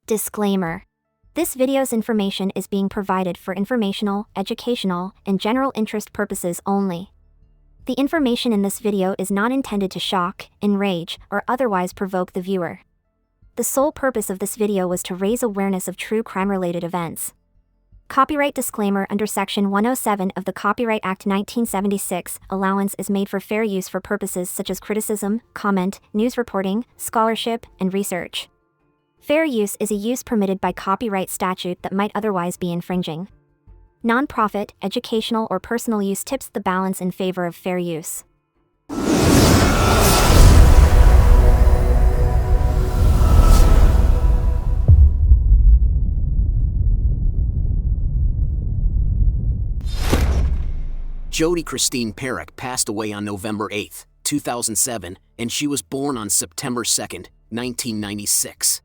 Disclaimer. This video's information is being provided for informational, educational, and general interest purposes only. The information in this video is not intended to shock, enrage, or otherwise provoke the viewer. The sole purpose of this video was to raise awareness of true crime-related events. Copyright disclaimer: under Section 107 of the Copyright Act 1976, allowance is made for fair use for purposes such as criticism, comment, news reporting, scholarship, and research. Fair use is a use permitted by copyright statute that might otherwise be infringing. Non-profit, educational, or personal use tips the balance in favor of fair use. Jodi Christine Parrack passed away on November 8, 2007, and she was born on September 2, 1996.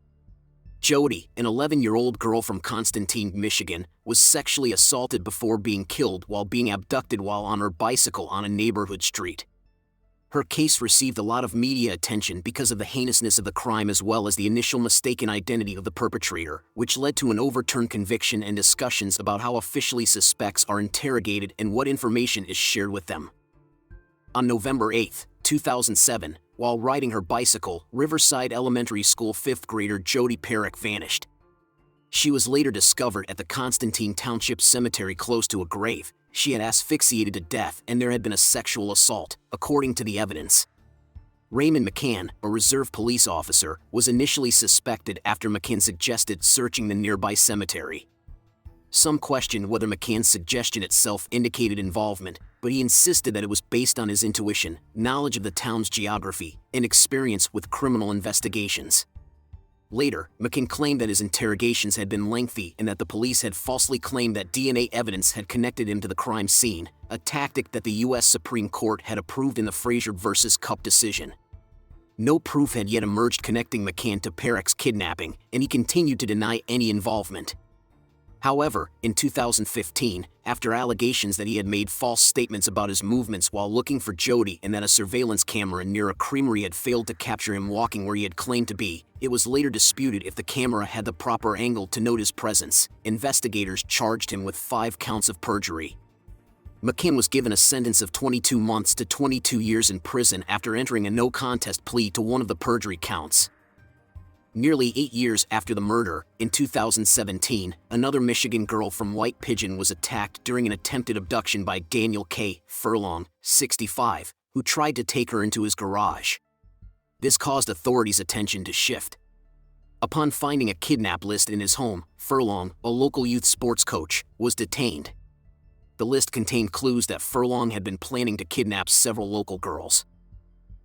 Jodi, an 11-year-old girl from Confronting, Michigan, was sexually assaulted before being killed while being abducted while on her bicycle on a neighborhood street. Her case received a lot of media attention because of the heinousness of the crime as well as the initial mistaken identity of the perpetrator, which led to an overturned conviction and discussions about how officially suspects are interrogated and what information is shared with them. On November 8, 2007, while riding her bicycle, Riverside Elementary School 5th grader Jodi Parrack vanished. She was later discovered at the Confronting Township Cemetery close to a grave. She had asphyxiated to death and there had been a sexual assault, according to the evidence. Raymond McCann, a reserve police officer, was initially suspected after McCann suggested searching the nearby cemetery. Some questioned whether McCann's suggestion itself indicated involvement, but he insisted that it was based on his intuition, knowledge of the town's geography, and experience with criminal investigations. Later, McCann claimed that his interrogations had been lengthy and that the police had falsely claimed that DNA evidence had connected him to the crime scene, a tactic that the U.S. Supreme Court had approved in the Frazier v. Cupp decision. No proof had yet emerged connecting McCann to Parrack's kidnapping, and he continued to deny any involvement. However, in 2015, after allegations that he had made false statements about his movements while looking for Jodi and that a surveillance camera near a creamery had failed to capture him walking where he had claimed to be, it was later disputed if the camera had the proper angle to note his presence. Investigators charged him with 5 counts of perjury. McCann was given a sentence of 22 months to 22 years in prison after entering a no-contest plea to one of the perjury counts. Nearly 8 years after the murder, in 2017, another Michigan girl from White Pigeon was attacked during an attempted abduction by Daniel K. Furlong, 65, who tried to take her into his garage. This caused authorities' attention to shift. Upon finding a kidnap list in his home, Furlong, a local youth sports coach, was detained. The list contained clues that Furlong had been planning to kidnap several local girls.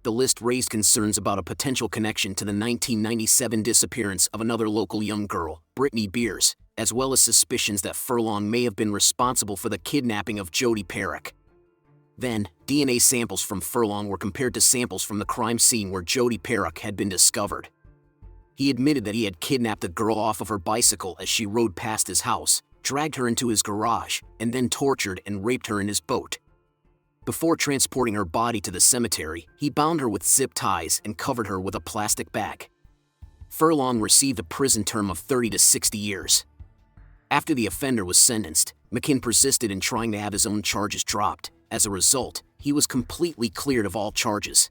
The list raised concerns about a potential connection to the 1997 disappearance of another local young girl, Brittany Beers, as well as suspicions that Furlong may have been responsible for the kidnapping of Jodi Parrack. Then, DNA samples from Furlong were compared to samples from the crime scene where Jodi Parrack had been discovered. He admitted that he had kidnapped the girl off of her bicycle as she rode past his house, dragged her into his garage, and then tortured and raped her in his boat. Before transporting her body to the cemetery, he bound her with zip ties and covered her with a plastic bag. Furlong received a prison term of 30 to 60 years. After the offender was sentenced, McCann persisted in trying to have his own charges dropped. As a result, he was completely cleared of all charges.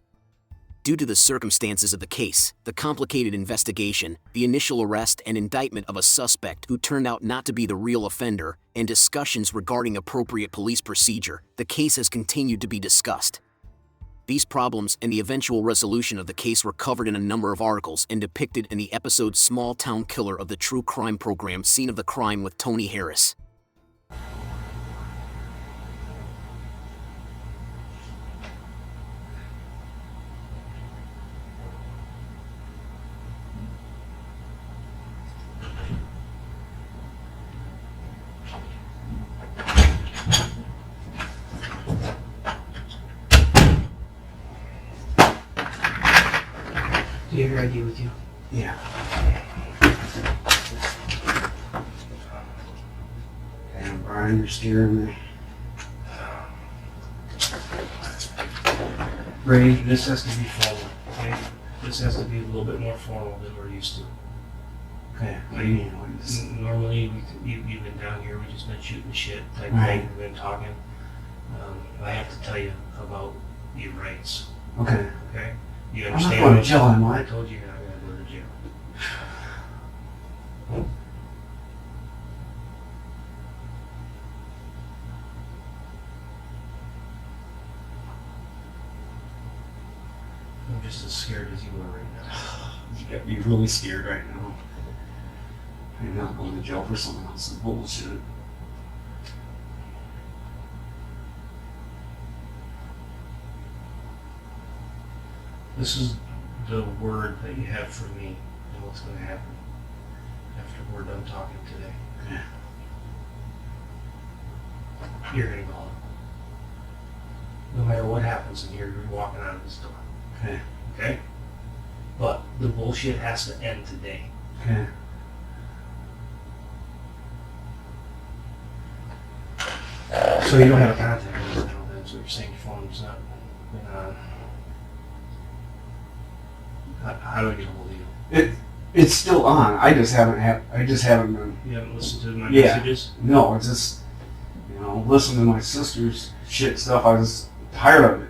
Due to the circumstances of the case, the complicated investigation, the initial arrest and indictment of a suspect who turned out not to be the real offender, and discussions regarding appropriate police procedure, the case has continued to be discussed. These problems and the eventual resolution of the case were covered in a number of articles and depicted in the episode Small Town Killer of the True Crime program Scene of the Crime with Tony Harris. Do you have your ID with you? Yeah. Okay, I'm Brian, you're steering me. Ray, this has to be formal, okay? This has to be a little bit more formal than we're used to. Okay. What do you mean? Normally, you've been down here, we've just been shooting shit type Right. thing, we've been talking. I have to tell you about your rights, Okay. okay? You I'm understand? not going to jail, am I I? told you you're not going to go to jail. I'm just as scared as you are right now. You got me really scared right now. I'm not going to jail for someone else's bullshit. This is the word that you have for me and what's going to happen after we're done talking today. Okay. You're going to go home. No matter what happens in here, you're walking out of this door. Okay. Okay? But the bullshit has to end today. Okay. So you don't have a contact number now, that's what you're saying, your phone's not on. How do I get a hold of you? It's still on. I just haven't been. You haven't listened to my Yeah. messages? No, it's just, listen to my sister's shit stuff. I was tired of it,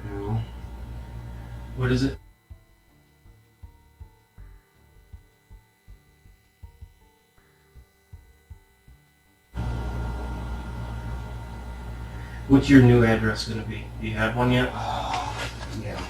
What is it? What's your new address going to be? Do you have one yet? Yeah.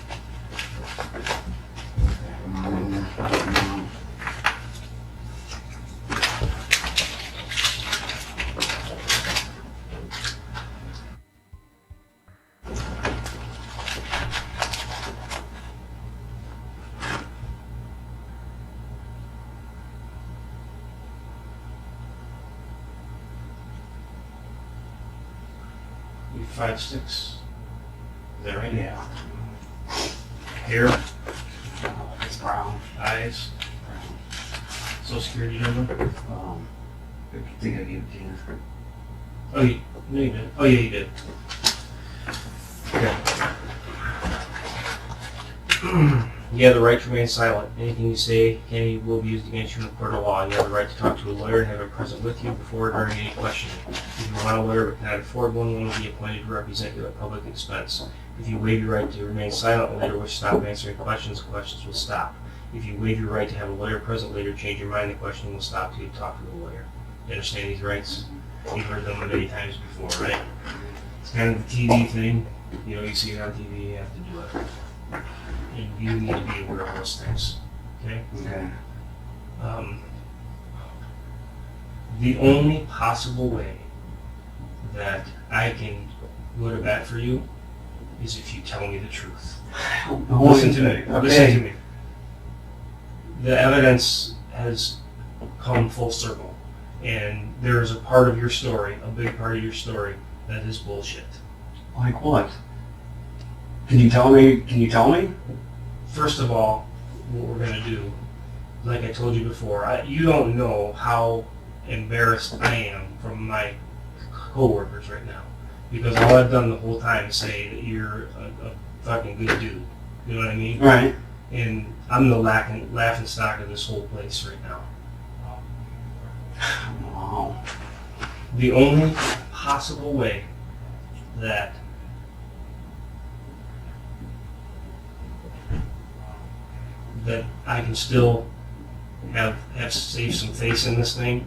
You 5'6". Is that right? Yeah. Hair, It's brown. eyes, Social Security number. I think I gave it to you. Oh, no, you did. Oh, yeah, you did. Okay. You have the right to remain silent. Anything you say will be used against you in a court of law. You have the right to talk to a lawyer and have him present with you before or during any questioning. If you want a lawyer but cannot afford one will be appointed to represent you at public expense. If you waive your right to remain silent and later wish to stop answering questions will stop. If you waive your right to have a lawyer present, later change your mind, the questioning will stop till you talk to the lawyer. You understand these rights? You've heard them many times before, right? It's kind of a TV thing. You see it on TV, you have to do it. And you need to be aware of those things, okay? Okay. The only possible way that I can go to bat for you is if you tell me the truth. Listen to me. Okay. Listen to me. The evidence has come full circle, and there is a part of your story, a big part of your story, that is bullshit. Like what? Can you tell me? First of all, what we're going to do, like I told you before, you don't know how embarrassed I am from my coworkers right now. Because all I've done the whole time is say that you're a fucking good dude. You know what I mean? Right. And I'm the laughing stock of this whole place right now. Wow. The only possible way that I can still have save some face in this thing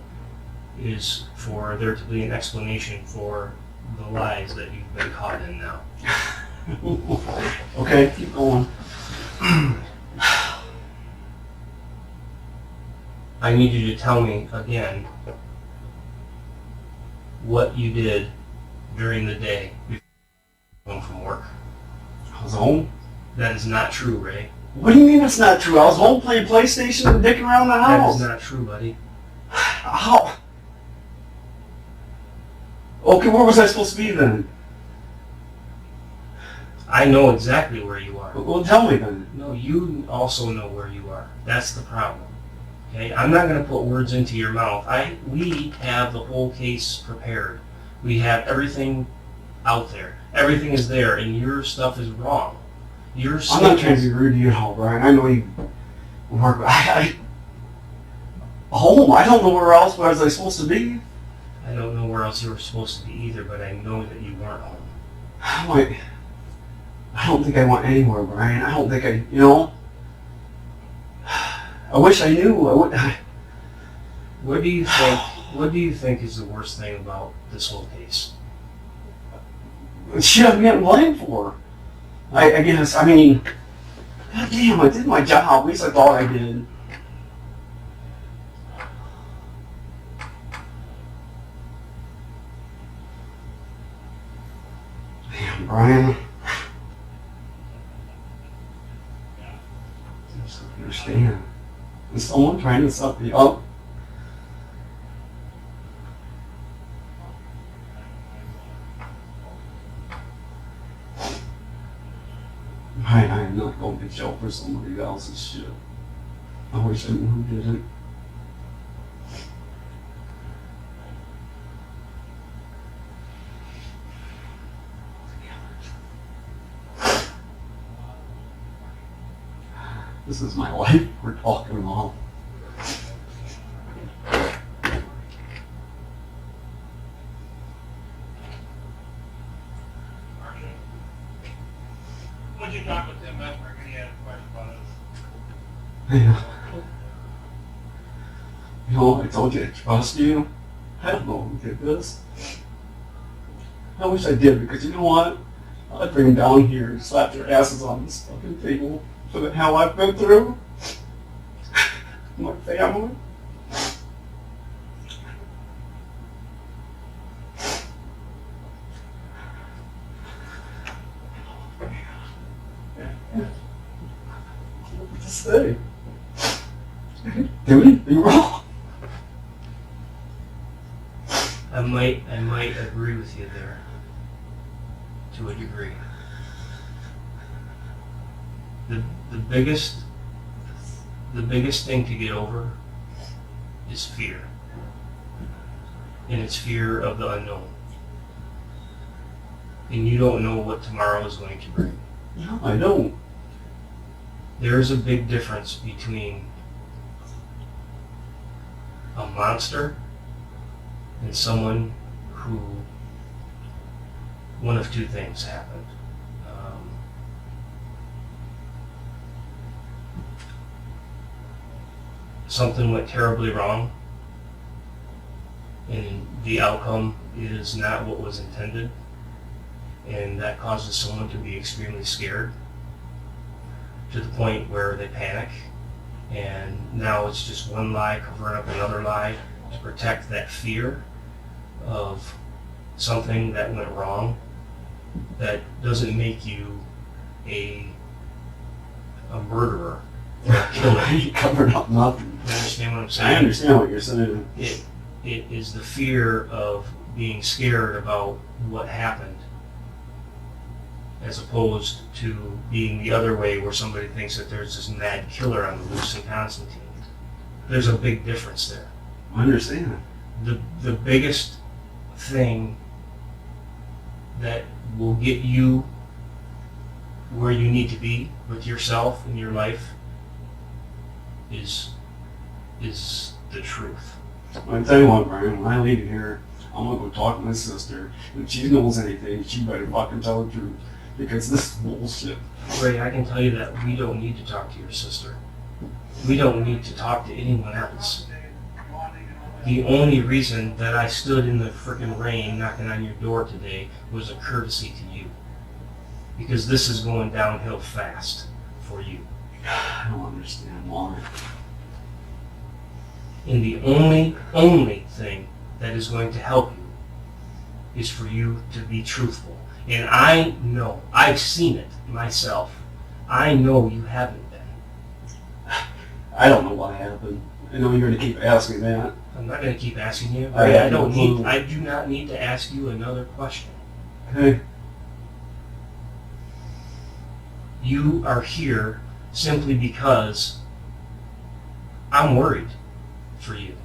is for there to be an explanation for the lies that you've been caught in now. Okay, keep going. I need you to tell me again what you did during the day before you came home from work. I was home. That is not true, Ray. What do you mean it's not true? I was home playing PlayStation and dicking around the That house. is not true, buddy. How? Okay, where was I supposed to be then? I know exactly where you are. Well, tell me then. No, you also know where you are. That's the problem. Okay, I'm not going to put words into your mouth. We have the whole case prepared. We have everything out there. Everything is there, and your stuff is wrong. I'm not trying to be rude to you at all, Brian. I know you work. Home. I don't know where else was I supposed to be. I don't know where else you were supposed to be either, but I know that you weren't home. I don't think I went anywhere, Brian. I don't think I wish I knew. What do you think is the worst thing about this whole case? Shit, I'm getting blamed for. I guess. I mean, God damn, I did my job. At least I thought I did. Damn, Brian. I just don't understand. Is someone trying to set me up? I am not going to jail for somebody else's shit. I wish I knew who did it. This is my life we're talking about. Would you talk with Tim Besmer? He had a question about us. Yeah. I told you I trust you. I don't know who did this. I wish I did, because you know what? I'd bring them down here and slap their asses on this fucking table for the hell I've been through. My family. What to say? Do anything wrong? I might agree with you there, to a degree. The biggest thing to get over is fear. And it's fear of the unknown. And you don't know what tomorrow is going to bring. No, I don't. There's a big difference between a monster and someone who one of two things happened. Something went terribly wrong, and the outcome is not what was intended, and that causes someone to be extremely scared to the point where they panic, and now it's just one lie covering up another lie to protect that fear of something that went wrong. That doesn't make you a murderer or a killer. You covered up nothing. You understand what I'm saying? I understand what you're saying. It is the fear of being scared about what happened, as opposed to being the other way where somebody thinks that there's this mad killer on the loose in Constantine. There's a big difference there. I understand. The biggest thing that will get you where you need to be with yourself and your life is the truth. I tell you what, Brian, when I leave here, I'm gonna go talk to my sister. If she knows anything, she better fucking tell the truth, because this is bullshit. Ray, I can tell you that we don't need to talk to your sister. We don't need to talk to anyone else. The only reason that I stood in the frickin' rain knocking on your door today was a courtesy to you. Because this is going downhill fast for you. I don't understand why. And the only thing that is going to help you is for you to be truthful. And I know, I've seen it myself. I know you haven't been. I don't know what happened. I know you're going to keep asking that. I'm not going to keep asking you. I I do not need to ask you another question. Okay. You are here simply because I'm worried for you.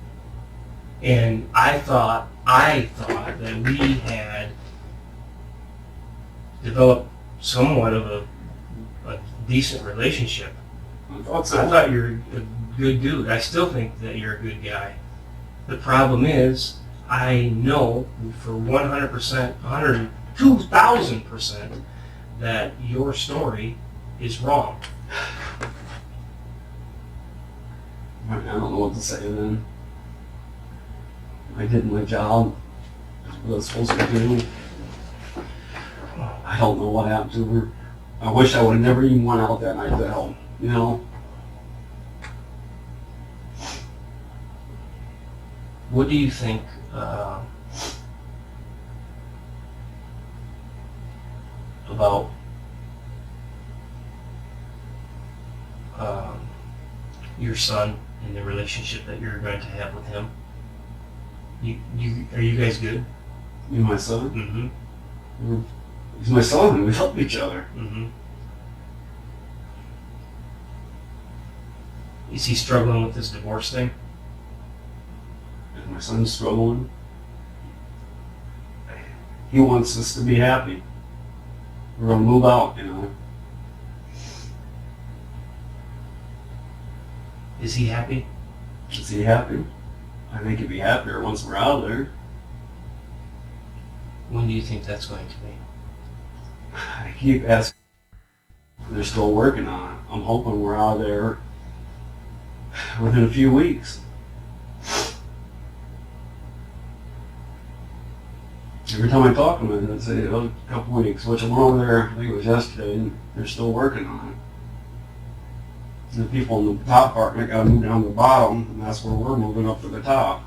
And I thought that we had developed somewhat of a decent relationship. I thought so. I thought you were a good dude. I still think that you're a good guy. The problem is, I know for 100%, 2,000% that your story is wrong. I don't know what to say then. I did my job. What I was supposed to do. I don't know what happened to her. I wish I would have never even went out that night to help, you know? What do you think about your son and the relationship that you're going to have with him? Are you guys good? Me and my son? Mm-hmm. He's my son. We help each other. Mm-hmm. Is he struggling with this divorce thing? Is my son struggling? He wants us to be happy. We're going to move out, you know. Is he happy? Is he happy? I think he'd be happier once we're out of there. When do you think that's going to be? I keep asking. They're still working on it. I'm hoping we're out of there within a few weeks. Every time I talk to them, I'd say, oh, a couple weeks, which I'm over there, I think it was yesterday, and they're still working on it. And the people in the top part, they gotta move down to the bottom, and that's where we're moving up to the top.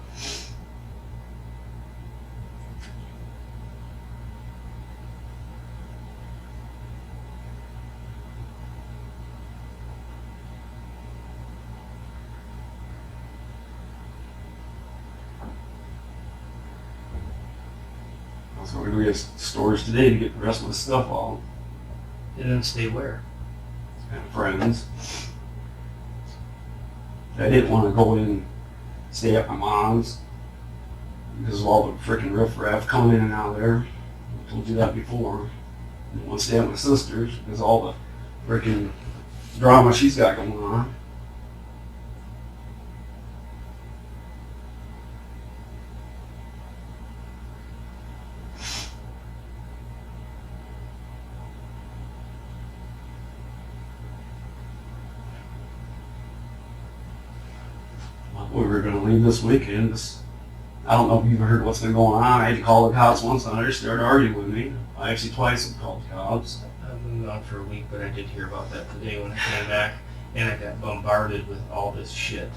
So we're gonna get storage today to get the rest of the stuff out. And then stay where? And friends. I didn't want to go in and stay at my mom's because of all the freaking riffraff coming in and out of there. I told you that before. I didn't want to stay at my sister's because of all the freaking drama she's got going on. We were going to leave this weekend. I don't know if you've heard what's been going on. I had to call the cops once and they started arguing with me. I actually twice have called the cops. I've been gone for a week, but I did hear about that today when I came back, and I got bombarded with all this shit.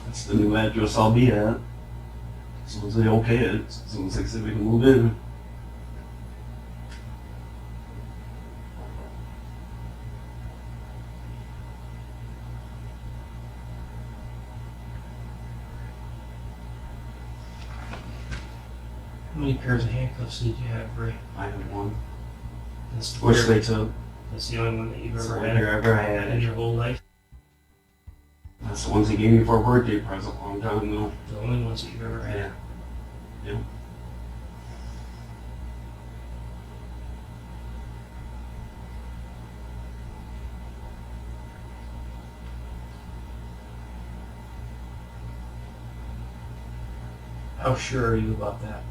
That's the new address I'll be at. As soon as they okay it, as soon as they say we can move in. How many pairs of handcuffs did you have, Ray? I have one. That's the Which pair- they took. That's the only one that you've That's the ever only had, pair I've ever had. in your whole life? That's the ones he gave me for a birthday present a long time ago. The only ones that you've ever had? Yeah. Yep. How sure are you about that?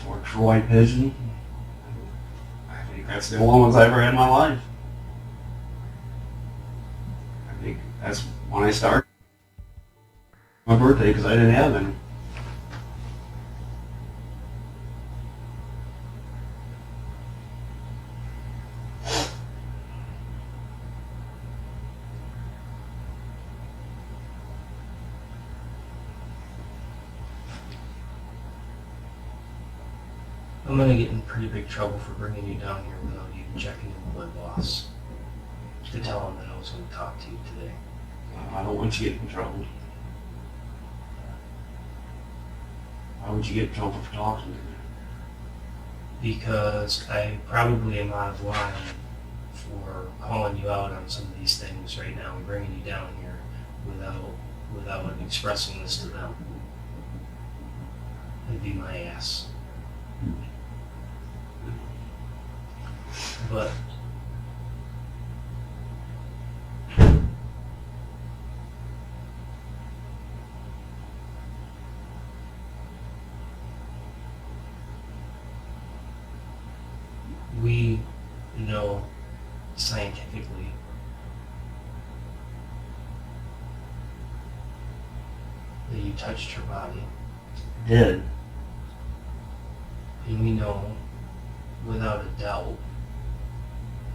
Worked for White Pigeon. I think that's the only ones I ever had in my life. I think that's when I started. My birthday, because I didn't have any. I'm gonna get in pretty big trouble for bringing you down here without even checking in with my boss to tell him that I was gonna talk to you today. I don't want you to get in trouble. Why would you get in trouble for talking to me? Because I probably am out of line for calling you out on some of these things right now and bringing you down here without expressing this to them. It'd be my ass. But we know scientifically that you touched her body. Did. And we know without a doubt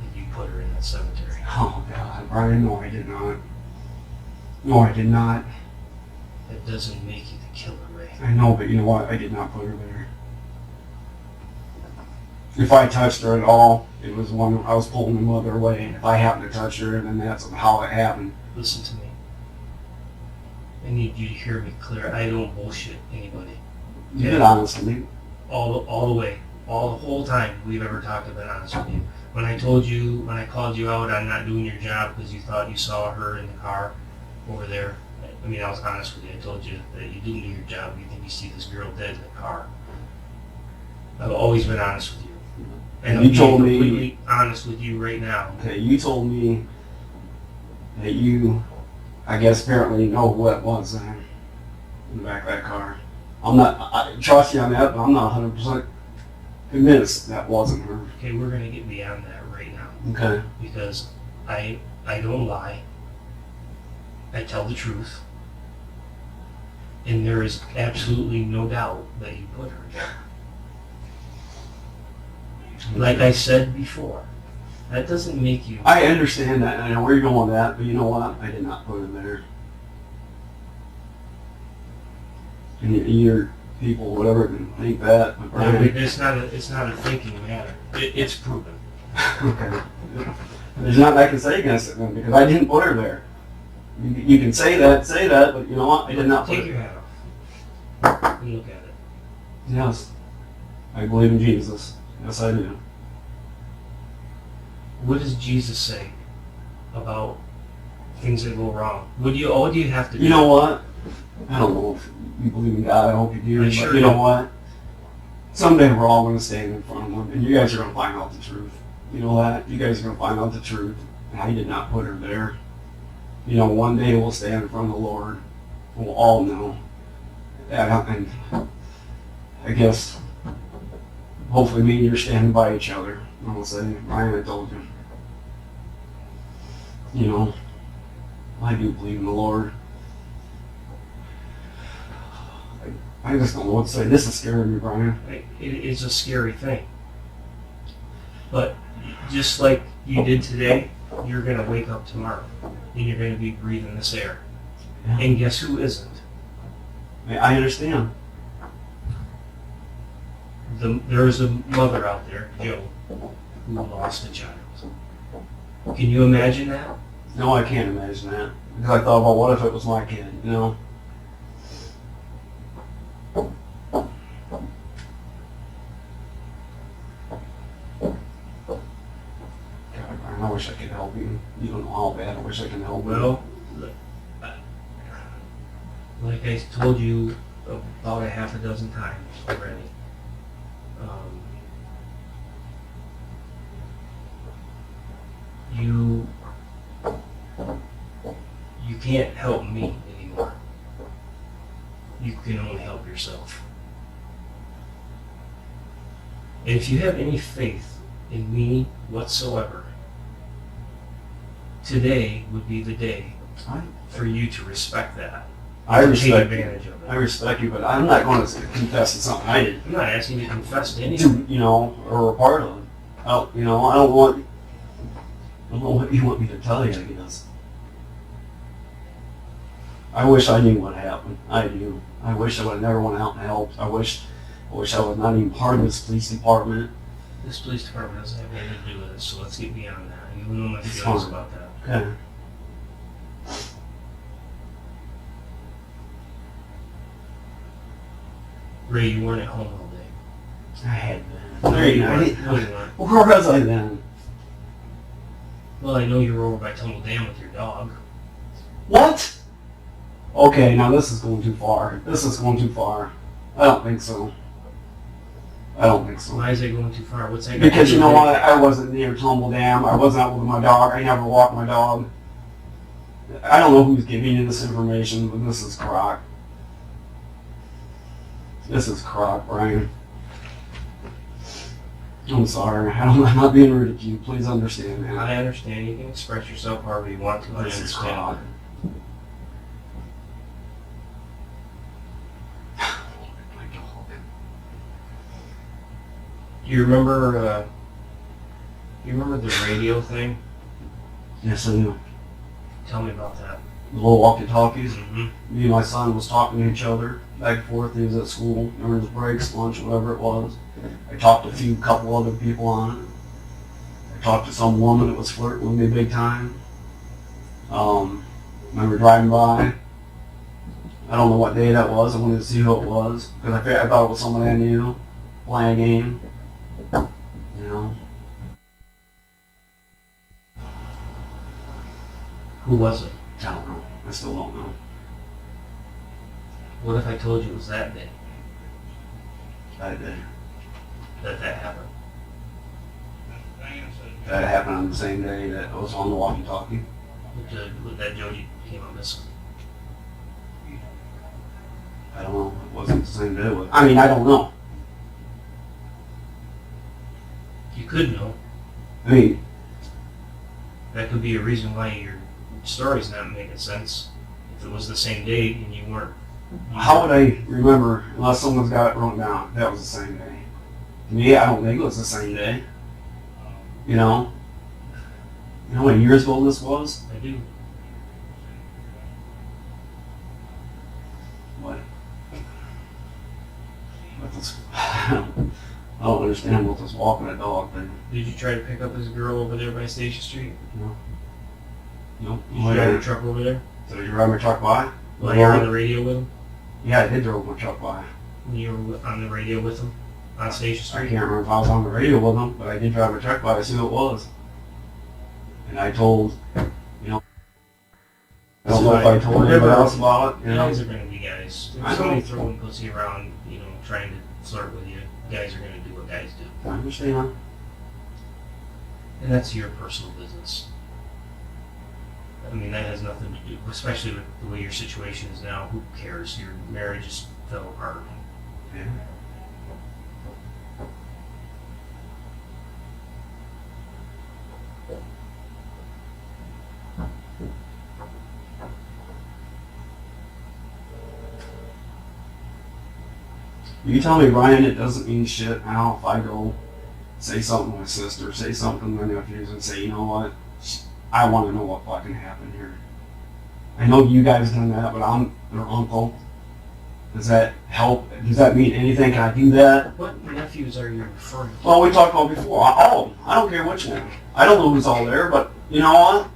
that you put her in that cemetery. Oh, God, Brian, no, I did not. No, I did not. That doesn't make you the killer, Ray. I know, but you know what? I did not put her there. If I touched her at all, it was when I was pulling the mother away. If I happened to touch her, then that's how it happened. Listen to me. I need you to hear me clear. I don't bullshit anybody. You've been honest with me. All the way. All the whole time we've ever talked, I've been honest with you. When I called you out on not doing your job because you thought you saw her in the car over there, I mean, I was honest with you. I told you that you didn't do your job. You think you see this girl dead in the car. I've always been honest with you. And You I'm told being me- completely honest with you right now. Okay, you told me that you, I guess apparently know who it was in the back of that car. I trust you on that, but I'm not 100% convinced that wasn't her. Okay, we're going to get beyond that right now. Okay. Because I don't lie. I tell the truth. And there is absolutely no doubt that you put her there. Like I said before, that doesn't make you... I understand that. I know where you're going with that, but you know what? I did not put her there. And your people, whatever, can think that. But Brian, It's not a thinking matter. It's proven. okay. There's nothing I can say against it then, because I didn't put her there. You can say that, but you know what? I did not put Take her your there. hat off and look at it. Yes. I believe in Jesus. Yes, I do. What does Jesus say about things that go wrong? All you have to do... You know what? I don't know if you believe in God. I hope you do. I But sure you know do. what? Someday we're all going to stand in front of Him, and you guys are going to find out the truth. You know that? You guys are going to find out the truth. And I did not put her there. You know, one day we'll stand in front of the Lord. We'll all know. And I guess, hopefully me and you're standing by each other. And we'll say, Ryan, I told you. You know, I do believe in the Lord. I just don't know what to say. This is scaring me, Brian. It is a scary thing. But just like you did today, you're going to wake up tomorrow and you're going to be breathing this air. Yeah. And guess who isn't? I understand. There's a mother out there, Joe, who lost a child. Can you imagine that? No, I can't imagine that. Because I thought, well, what if it was my kid, you know? God, Brian, I wish I could help you. You don't know how bad I wish I could help you. Well, like I told you about a half a dozen times already, you can't help me anymore. You can only help yourself. And if you have any faith in me whatsoever, today would be the day for you to respect that. I To take respect advantage you. of it. I respect you, but I'm not going to confess to something I did. I'm not asking you to confess to anything. You know, or a part of it. You know, I don't know what you want me to tell you, I guess. I wish I knew what happened. I do. I wish I would have never went out and helped. I wish I was not even part of this police department. This police department doesn't have anything to do with it, so let's get beyond that. You know my It's feelings fine. about that. Okay. Ray, you weren't at home all day. I had been. No, you weren't. No, you weren't. Where was I then? Well, I know you were over by Tunnel Dam with your dog. What? Okay, now this is going too far. This is going too far. I don't think so. I don't think so. Why is it going too far? What's that? Because you know what? I wasn't near Tumble Dam. I wasn't out with my dog. I never walked my dog. I don't know who's giving you this information, but this is crock. This is crock, Brian. I'm sorry. I'm not being rude to you. Please understand that. I understand. You can express yourself however you want to. I This is understand. crock. You remember? You remember the radio thing? Yes, I do. Tell me about that. The little walkie-talkies. Mm-hmm. Me and my son was talking to each other back and forth. He was at school during his breaks, lunch, whatever it was. I talked to couple other people on it. I talked to some woman that was flirting with me big time. Remember driving by. I don't know what day that was. I wanted to see who it was because I thought it was somebody I knew playing a game. You know. Who was it? I don't know. I still don't know. What if I told you it was that day That day. that happened? That happened on the same day that I was on the walkie-talkie. With that Jodi came up missing. I don't know. It wasn't the same day. I mean, I don't know. You could know. I mean, That could be a reason why your story's not making sense. If it was the same date and you weren't. how would I remember unless someone's got it written down? That was the same day. To me, I don't think it was the same day. You know? You know how many years ago this was? I do. What? This, I don't understand what this walking a dog thing. Did you try to pick up this girl over there by Station Street? Nope. Did you drive your truck over there? So you ride my truck by? While you were on the radio with him? Yeah, I did drive my truck by. When you were on the radio with him? On Station I Street? can't remember if I was on the radio with them, but I did drive my truck by to see who it was. And I told, you know, I don't know if I told anybody else about it. You know? Guys are going to be guys. I There's somebody know. throwing pussy around, you know, trying to flirt with you. Guys are going to do what guys do. I understand. And that's your personal business. I mean, that has nothing to do, especially with the way your situation is now. Who cares? Your marriage just fell apart. Yeah. You tell me, Brian, it doesn't mean shit now if I go say something to my sister, say something to my nephews, and say, you know what, I want to know what fucking happened here. I know you guys done that, but I'm their uncle. Does that help? Does that mean anything? Can I do that? What nephews are you referring to? Well, we talked about before. All of them. I don't care which one. I don't know who's all there, but you know what?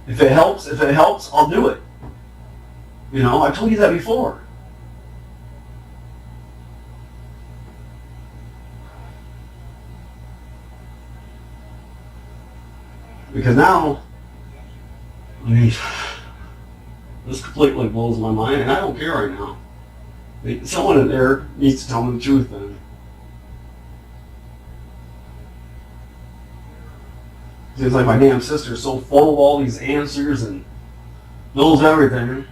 If it helps, I'll do it. You know, I told you that before. Because now, I mean, this completely blows my mind, and I don't care right now. Someone in there needs to tell me the truth then. Seems like my damn sister's so full of all these answers and knows everything.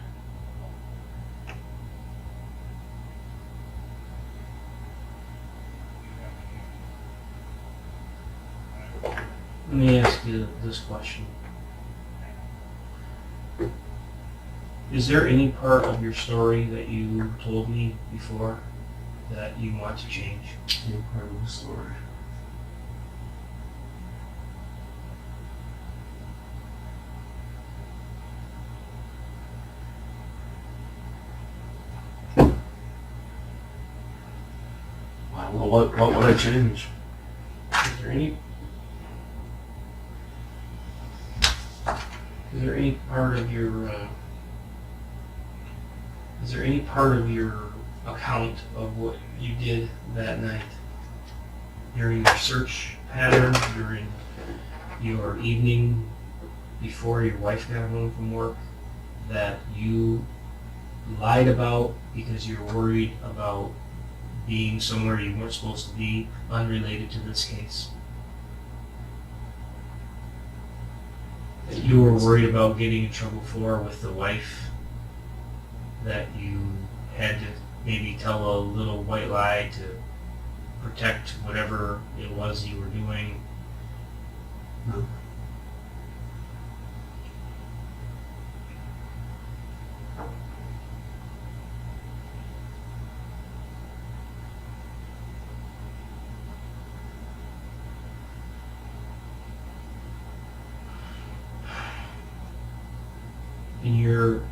Let me ask you this question. Is there any part of your story that you told me before that you want to change? Any part of the story. I don't know what would I change? Is there any part of your account of what you did that night during your search pattern, during your evening before your wife got home from work, that you lied about because you're worried about being somewhere you weren't supposed to be, unrelated to this case? That you were worried about getting in trouble for with the wife, that you had to maybe tell a little white lie to protect whatever it was you were doing? No. And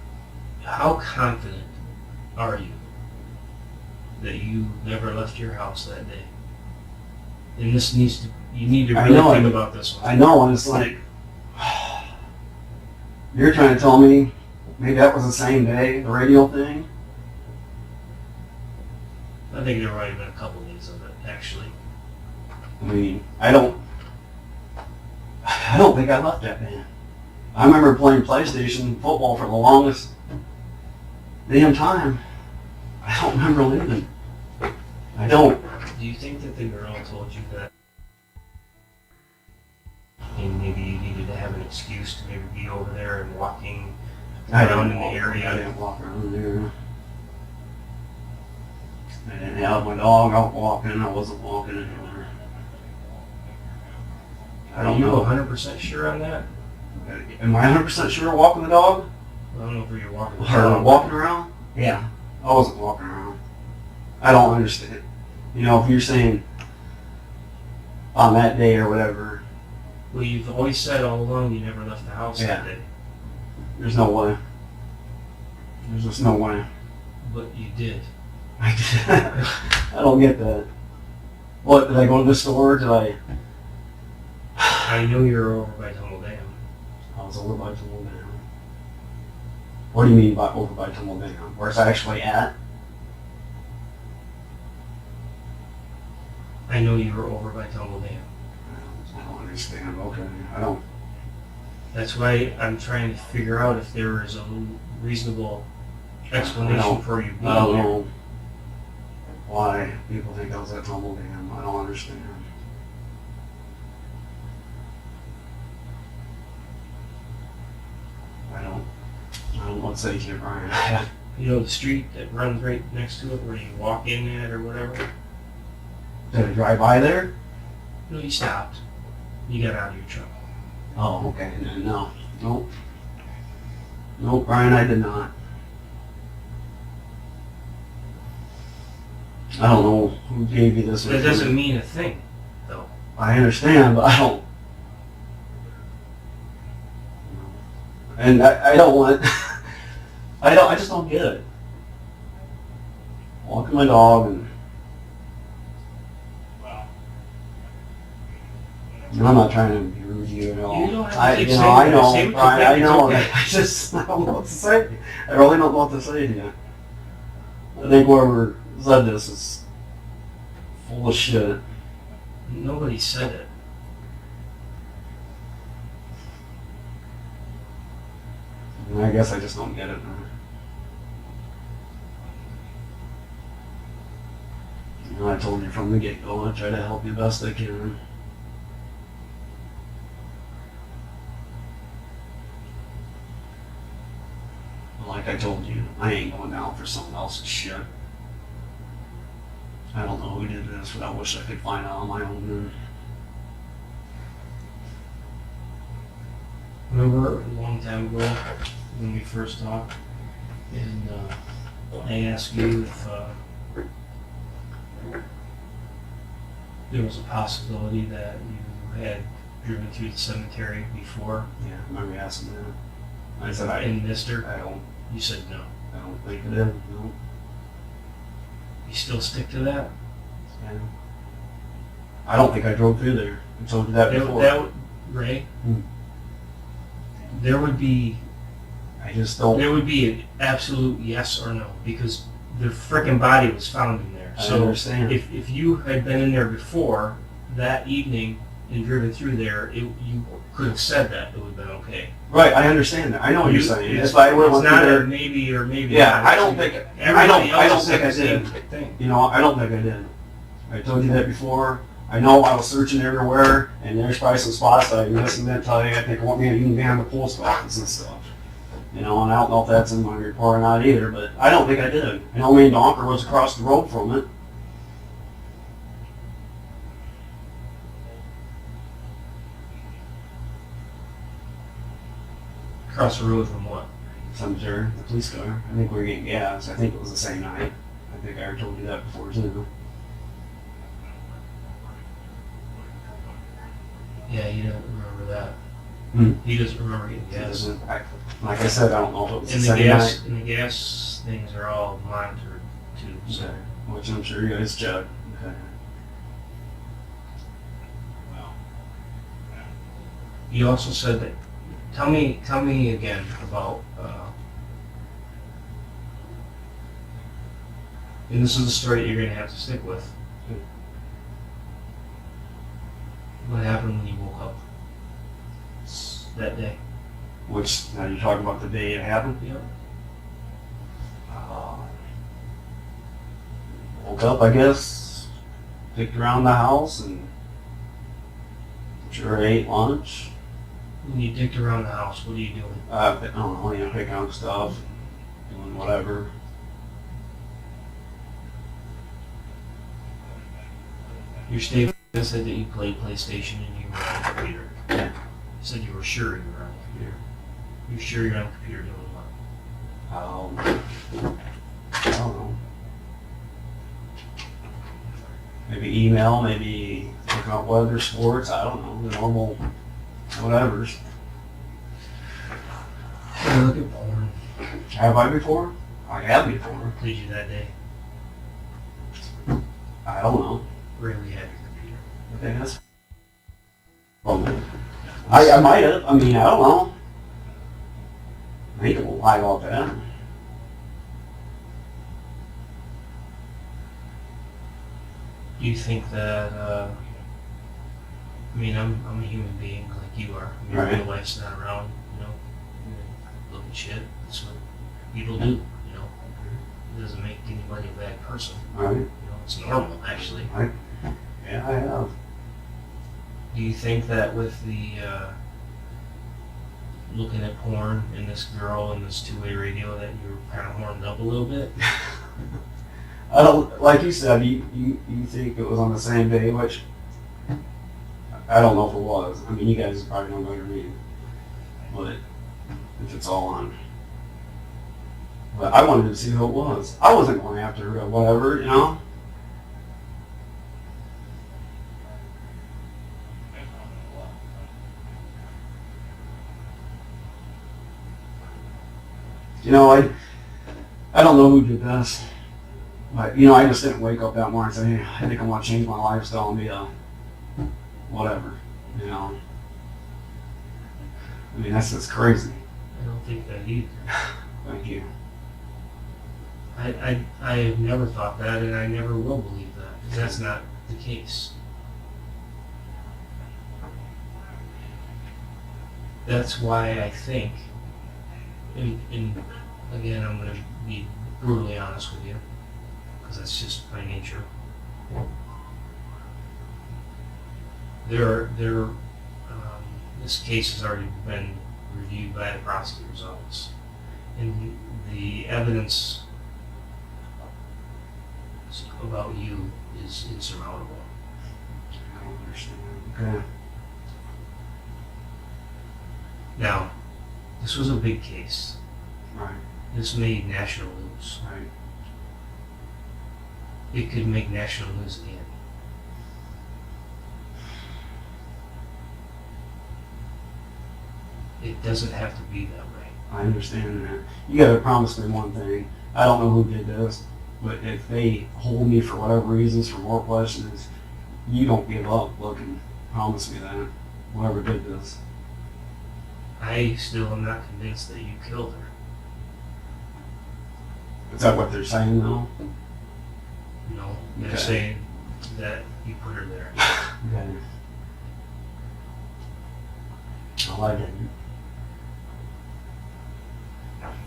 how confident are you that you never left your house that day? And you need to really think about this one. I know, and it's like, you're trying to tell me maybe that was the same day, the radio thing? I think there might have been a couple of days of it, actually. I mean, I don't think I left that day. I remember playing PlayStation football for the longest damn time. I don't remember leaving. I don't. Do you think that the girl told you that? And maybe you needed to have an excuse to maybe be over there and walking around in the area? I didn't walk around there. I didn't have my dog out walking. I wasn't walking anywhere. I don't know. Are you 100% sure on that? Am I 100% sure walking the dog? I don't know if you're walking the Or dog. walking around? Yeah. I wasn't walking around. I don't understand. You know, if you're saying on that day or whatever. Well, you've always said all along you never left the house that day. There's no way. There's just no way. But you did. I did. I don't get that. What, did I go to the store? Did I? I know you're over by Tumble Dam. I was over by Tumble Dam. What do you mean by over by Tumble Dam? Where's I actually at? I know you were over by Tumble Dam. I don't understand. Okay. I don't. That's why I'm trying to figure out if there is a reasonable explanation for you being I don't here. know why people think I was at Tumble Dam. I don't understand. I don't know what to say to you, Brian. You know the street that runs right next to it where you walk in at or whatever? Did I drive by there? No, you stopped. You got out of your truck. Oh, okay. No. Nope. Nope, Brian, I did not. I don't know who gave you this. That doesn't mean a thing, though. I understand, but I don't. And I don't want. I just don't get it. Walking my dog and. And I'm not trying to be rude to you at all. You don't have to I keep know, saying I that. know, Say what you Brian, think, I it's know. okay. I don't know what to say. I really don't know what to say to you. I think whoever said this is full of shit. Nobody said it. And I guess I just don't get it. You know, I told you from the get-go, I try to help you best I can. Like I told you, I ain't going down for someone else's shit. I don't know who did this, but I wish I could find out on my own. Remember a long time ago when we first talked, and I asked you if there was a possibility that you had driven through the cemetery before Yeah, I remember asking that. I said and missed her? I don't You said no. think it is. No. You still stick to that? Yeah. I don't think I drove through there. I told you that before. Ray, Hmm. there would be I just don't. an absolute yes or no, because the frickin' body was found in there. I So understand. if you had been in there before that evening and driven through there, you could have said that. It would have been okay. Right, I understand that. I know what you're saying. It's, That's why I went it's through not there. a maybe or maybe Yeah, not. I don't think I did. Thing. You know, I don't think I did. I told you that before. I know I was searching everywhere, and there's probably some spots that I missed and didn't tell you. I think I want me to even behind the post office and stuff. You know, and I don't know if that's in my report or not either, but I don't think I did. I know me and Donker was across the road from it. Across the road from what? Cemetery, the police car. I think we were getting gas. I think it was the same night. I think I already told you that before too. Yeah, he doesn't remember that. Hmm. He doesn't remember getting gas. Like I said, I don't know if it was And the the same gas night. and the gas things are all monitored too. So. Okay. Which I'm sure you guys checked. Okay. You also said that. Tell me again about. And this is a story that you're going to have to stick with. What happened when you woke up that day? Which, now you're talking about the day it happened? Yep. Woke up, I guess, picked around the house, and sure ate lunch. When you dicked around the house, what are you doing? I don't know, you know, picking up stuff, doing whatever. Your statement said that you played PlayStation and you were on the computer. Yeah. You said you were sure you were on the computer. You're sure you're on the computer doing what? I don't know. Maybe email, maybe looking up weather, sports, I don't know, the normal whatevers. I look at porn. Have I before? I have before. What did you that day? I don't know. Rarely have your computer. I think that's. Well, I might have. I mean, I don't know. I think it will lie about that. Do you think that? I mean, I'm a human being like you are. I mean, Right. real life's not around. You know, look at shit. That's what people do. You know, it doesn't make anybody a bad person. All right. You know, it's normal actually. Yeah, I have. Do you think that with the looking at porn and this girl and this two-way radio that you were kind of horned up a little bit? I don't, like you said, you think it was on the same day, which I don't know if it was. I mean, you guys probably don't know what I mean. But if it's all on. But I wanted to see who it was. I wasn't going after her or whatever, you know? You know, I don't know who did this. But, you know, I just didn't wake up that morning and say, hey, I think I want to change my lifestyle and be a whatever, you know. I mean, that's just crazy. I don't think that either. Thank you. I have never thought that, and I never will believe that, because that's not the case. That's why I think, and again, I'm going to be brutally honest with you, because that's just my nature. This case has already been reviewed by the prosecutor's office, and the evidence about you is insurmountable. I don't understand. Okay. Now, this was a big case. Right. This made national news. Right. It could make national news again. It doesn't have to be that way. I understand that. You gotta promise me one thing. I don't know who did this, but if they hold me for whatever reasons for more questions, you don't give up looking. Promise me that. Whoever did this. I still am not convinced that you killed her. Is that what they're saying now? No, they're Okay. saying that you put her there. Okay. No, I didn't.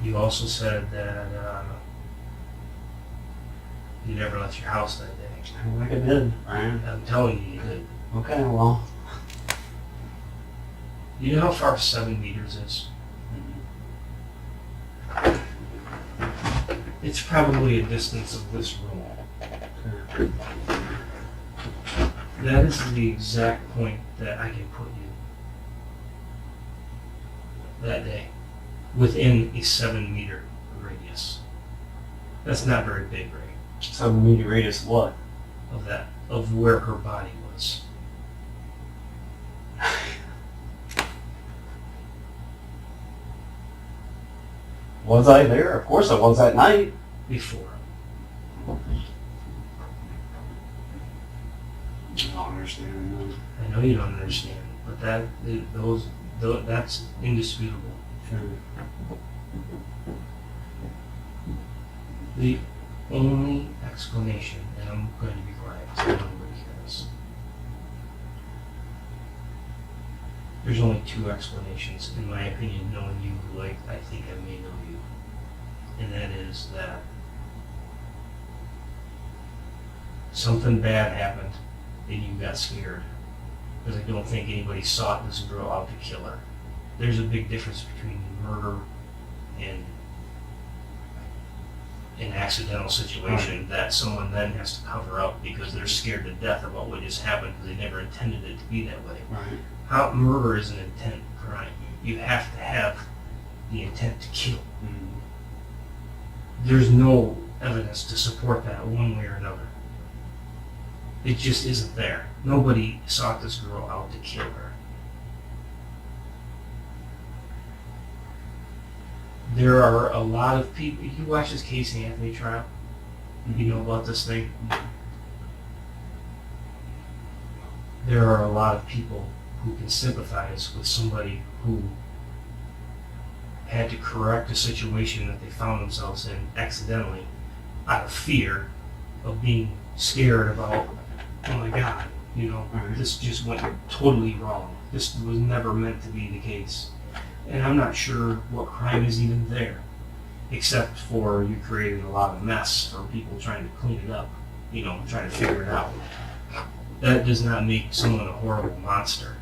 You also said that you never left your house that day. I don't think I did, Brian. I'm telling you, you did. Okay, well. You know how far 7 meters is? It's probably a distance of this room. That is the exact point that I can put you that day, within a 7-meter radius. That's not very big, Ray. 7-meter radius of what? Of where her body was. Was I there? Of course I was that night. Before. I don't understand. I know you don't understand, but that's indisputable. The only explanation, and I'm going to be quiet because nobody cares. There's only 2 explanations, in my opinion, knowing you like I think I may know you. And that is that something bad happened and you got scared. Because I don't think anybody sought this girl out to kill her. There's a big difference between murder and an accidental situation that someone then has to cover up because they're scared to death about what just happened because they never intended it to be that way. Right. Murder is an intent crime. You have to have the intent to kill. Mm-hmm. There's no evidence to support that one way or another. It just isn't there. Nobody sought this girl out to kill her. There are a lot of people. You watch this Casey Anthony trial. You know about this thing. There are a lot of people who can sympathize with somebody who had to correct a situation that they found themselves in accidentally out of fear of being scared about, oh my God, this just went totally wrong. This was never meant to be the case. And I'm not sure what crime is even there, except for you created a lot of mess for people trying to clean it up, trying to figure it out. That does not make someone a horrible monster.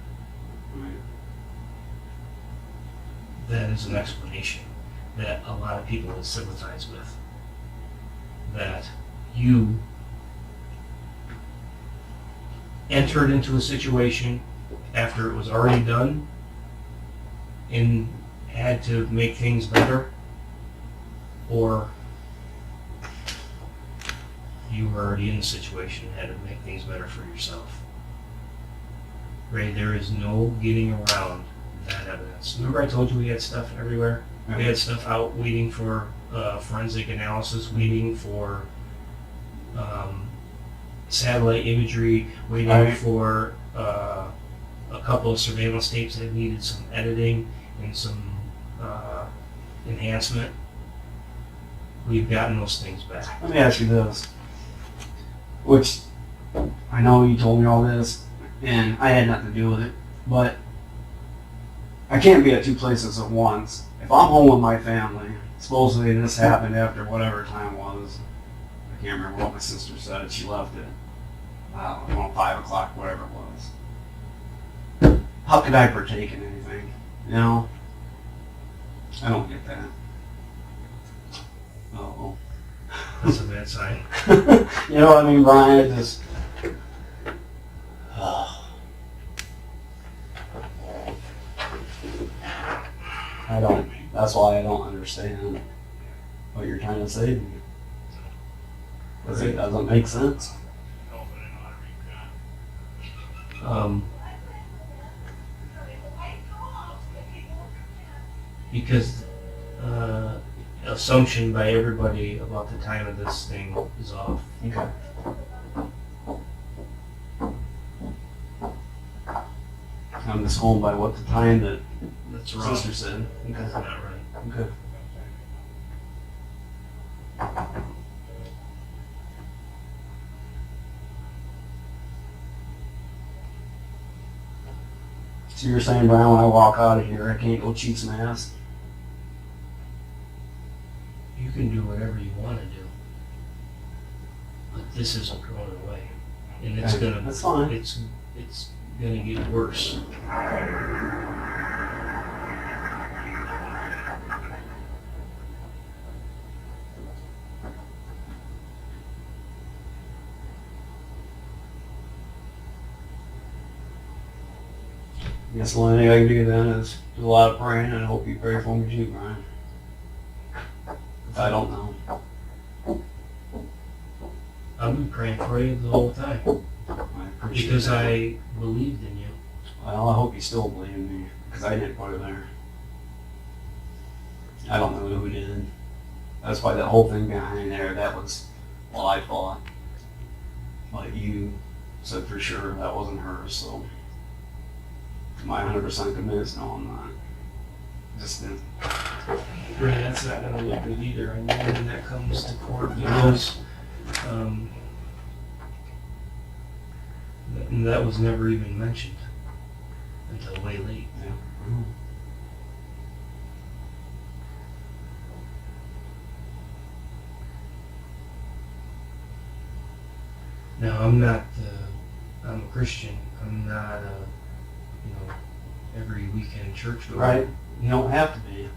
That is an explanation that a lot of people will sympathize with. That you entered into a situation after it was already done and had to make things better, or you were already in the situation and had to make things better for yourself. Ray, there is no getting around that evidence. Remember I told you we had stuff everywhere? We had stuff out waiting for forensic analysis, waiting for satellite imagery, waiting for a couple of surveillance tapes that needed some editing and some enhancement. We've gotten those things back. Let me ask you this, which I know you told me all this, and I had nothing to do with it, but I can't be at 2 places at once. If I'm home with my family, supposedly this happened after whatever time was. I can't remember what my sister said. She left at, 5 o'clock, whatever it was. How could I partake in anything? I don't get that. Uh-oh. That's a bad sign. You know what I mean, Brian? It just... I don't. That's why I don't understand what you're trying to say to me. Because it doesn't make sense. Because assumption by everybody about the time of this thing is off. Okay. I'm just going by what the time that That's wrong. sister said. That's not right. Okay. So you're saying, Brian, when I walk out of here, I can't go cheat some ass? You can do whatever you want to do, but this isn't going away, and it's Okay, gonna. that's fine. It's gonna get worse. I guess the only thing I can do then is do a lot of praying and hope you pray for me too, Brian. I don't know. I've been praying for you the whole time I appreciate because that. I believed in you. Well, I hope you still believe in me, because I didn't put it there. I don't know who did. That's why that whole thing behind there, that was what I thought. But you said for sure that wasn't her, so am I 100% convinced? No, I'm not. Just didn't. Ray, that's not gonna look good either. I know when that comes to court because and that was never even mentioned until way late. Yeah. Now I'm I'm a Christian. I'm not every weekend church goer. Right? You don't have to be.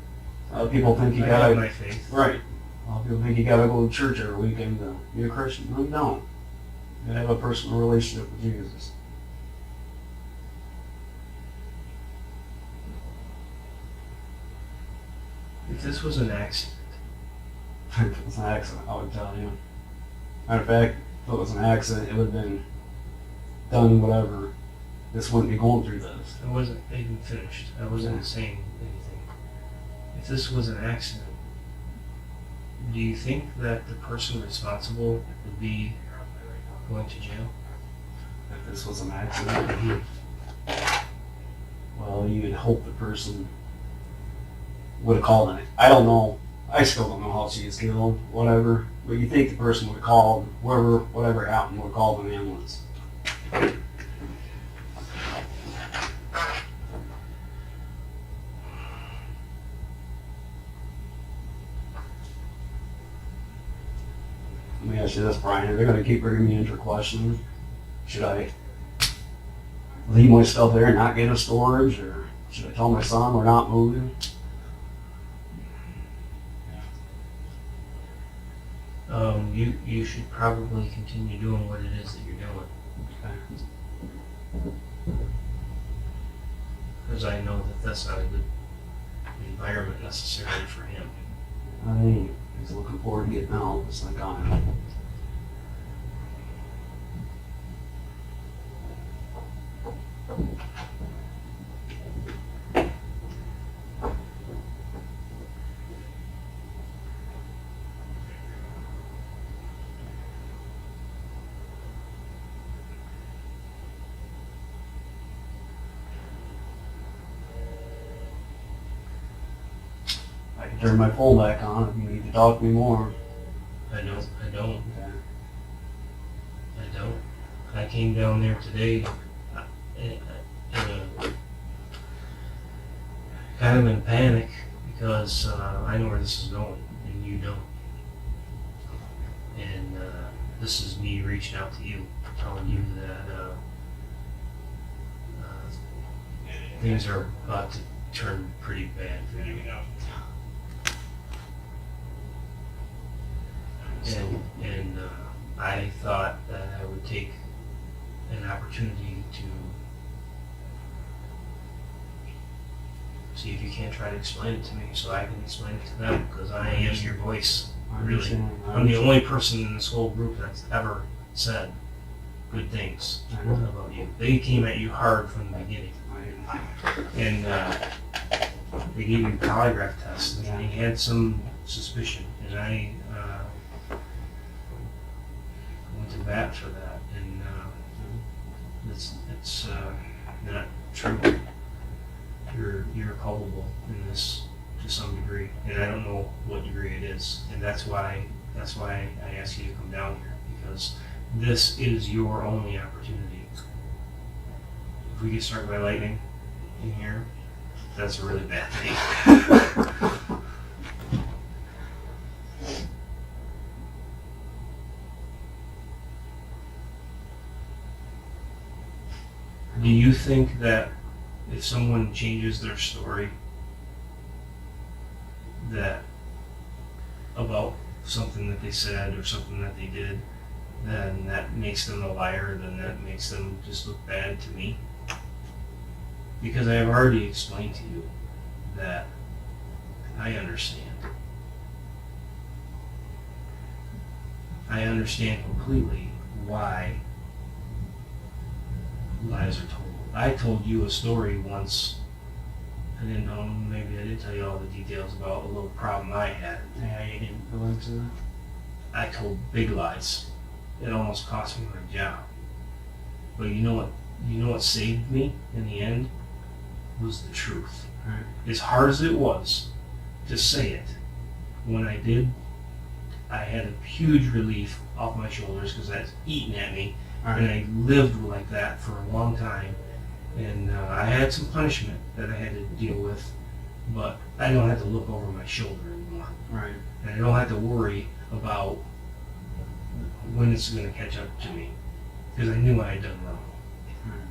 A lot of people think you I have gotta. my faith. Right. A lot of people think you gotta go to church every weekend to be a Christian. No, you don't. You gotta have a personal relationship with Jesus. If this was an accident, If it was an accident, I would tell you. Matter of fact, if it was an accident, it would have been done whatever. This wouldn't be going through this. I wasn't even finished. I wasn't Yeah. saying anything. If this was an accident, do you think that the person responsible would be going to jail? If this was an accident, well, you'd hope the person would have called it. I don't know. I still don't know how she was killed, whatever. But you think the person would have called, whatever happened, would have called an ambulance. Let me ask you this, Brian. If they're going to keep bringing me in for questioning, should I leave my stuff there and not get a storage, or should I tell my son we're not moving? You should probably continue doing what it is that you're doing. Okay. Because I know that that's not a good environment necessarily for him. I think he's looking forward to getting out. It's like I am. I can turn my phone back on if you need to talk to me more. I don't. Okay. I don't. I came down there today kind of in panic because I know where this is going and you don't. And this is me reaching out to you, telling you that things are about to turn pretty bad for you. And I thought that I would take an opportunity to see if you can't try to explain it to me so I can explain it to them, because I am your voice, really. I'm the only person in this whole group that's ever said good things about you. They came at you hard from the beginning. And they gave you a polygraph test, and they had some suspicion, and I went to bat for that, and it's not true. You're culpable in this to some degree, and I don't know what degree it is, and that's why I asked you to come down here, because this is your only opportunity. If we get struck by lightning, in here, that's a really bad thing. Do you think that if someone changes their story that about something that they said or something that they did, then that makes them a liar, then that makes them just look bad to me? Because I have already explained to you that I understand. I understand completely why lies are told. I told you a story once. I didn't know, maybe I didn't tell you all the details about a little problem I had. Yeah, you didn't go into that. I told big lies. It almost cost me my job. But you know what? You know what saved me in the end? Was the truth. Right. As hard as it was to say it, when I did, I had a huge relief off my shoulders because that's eating at me. Right. And I lived like that for a long time. And I had some punishment that I had to deal with, but I don't have to look over my shoulder anymore. Right. And I don't have to worry about when it's going to catch up to me, because I knew I had done wrong. Right.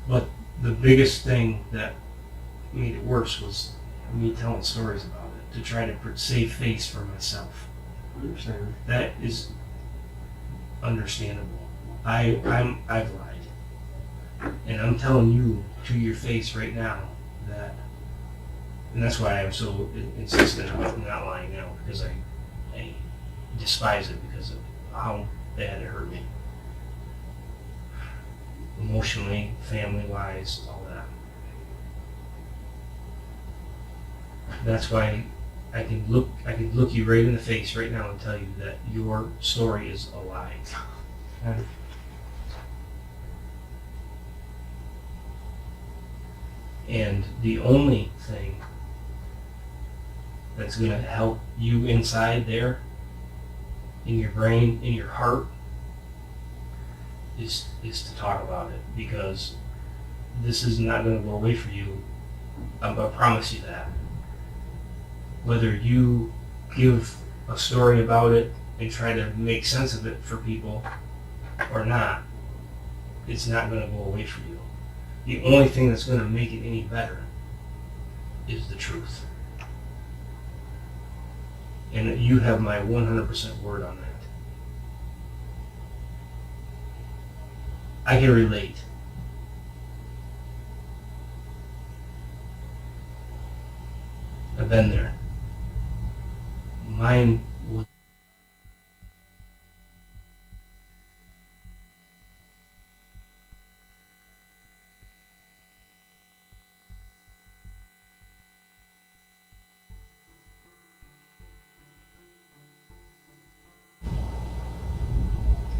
But the biggest thing that made it worse was me telling stories about it, to try to save face for myself. I understand. That is understandable. I've lied. And I'm telling you to your face right now that, and that's why I'm so insistent on not lying now, because I despise it because of how bad it hurt me. Emotionally, family-wise, all that. That's why I can look you right in the face right now and tell you that your story is a lie. Okay. And the only thing that's going to help you inside there, in your brain, in your heart, is to talk about it, because this is not going to go away for you. I promise you that. Whether you give a story about it and try to make sense of it for people or not, it's not going to go away for you. The only thing that's going to make it any better is the truth. And you have my 100% word on that. I can relate. I've been there. Mine was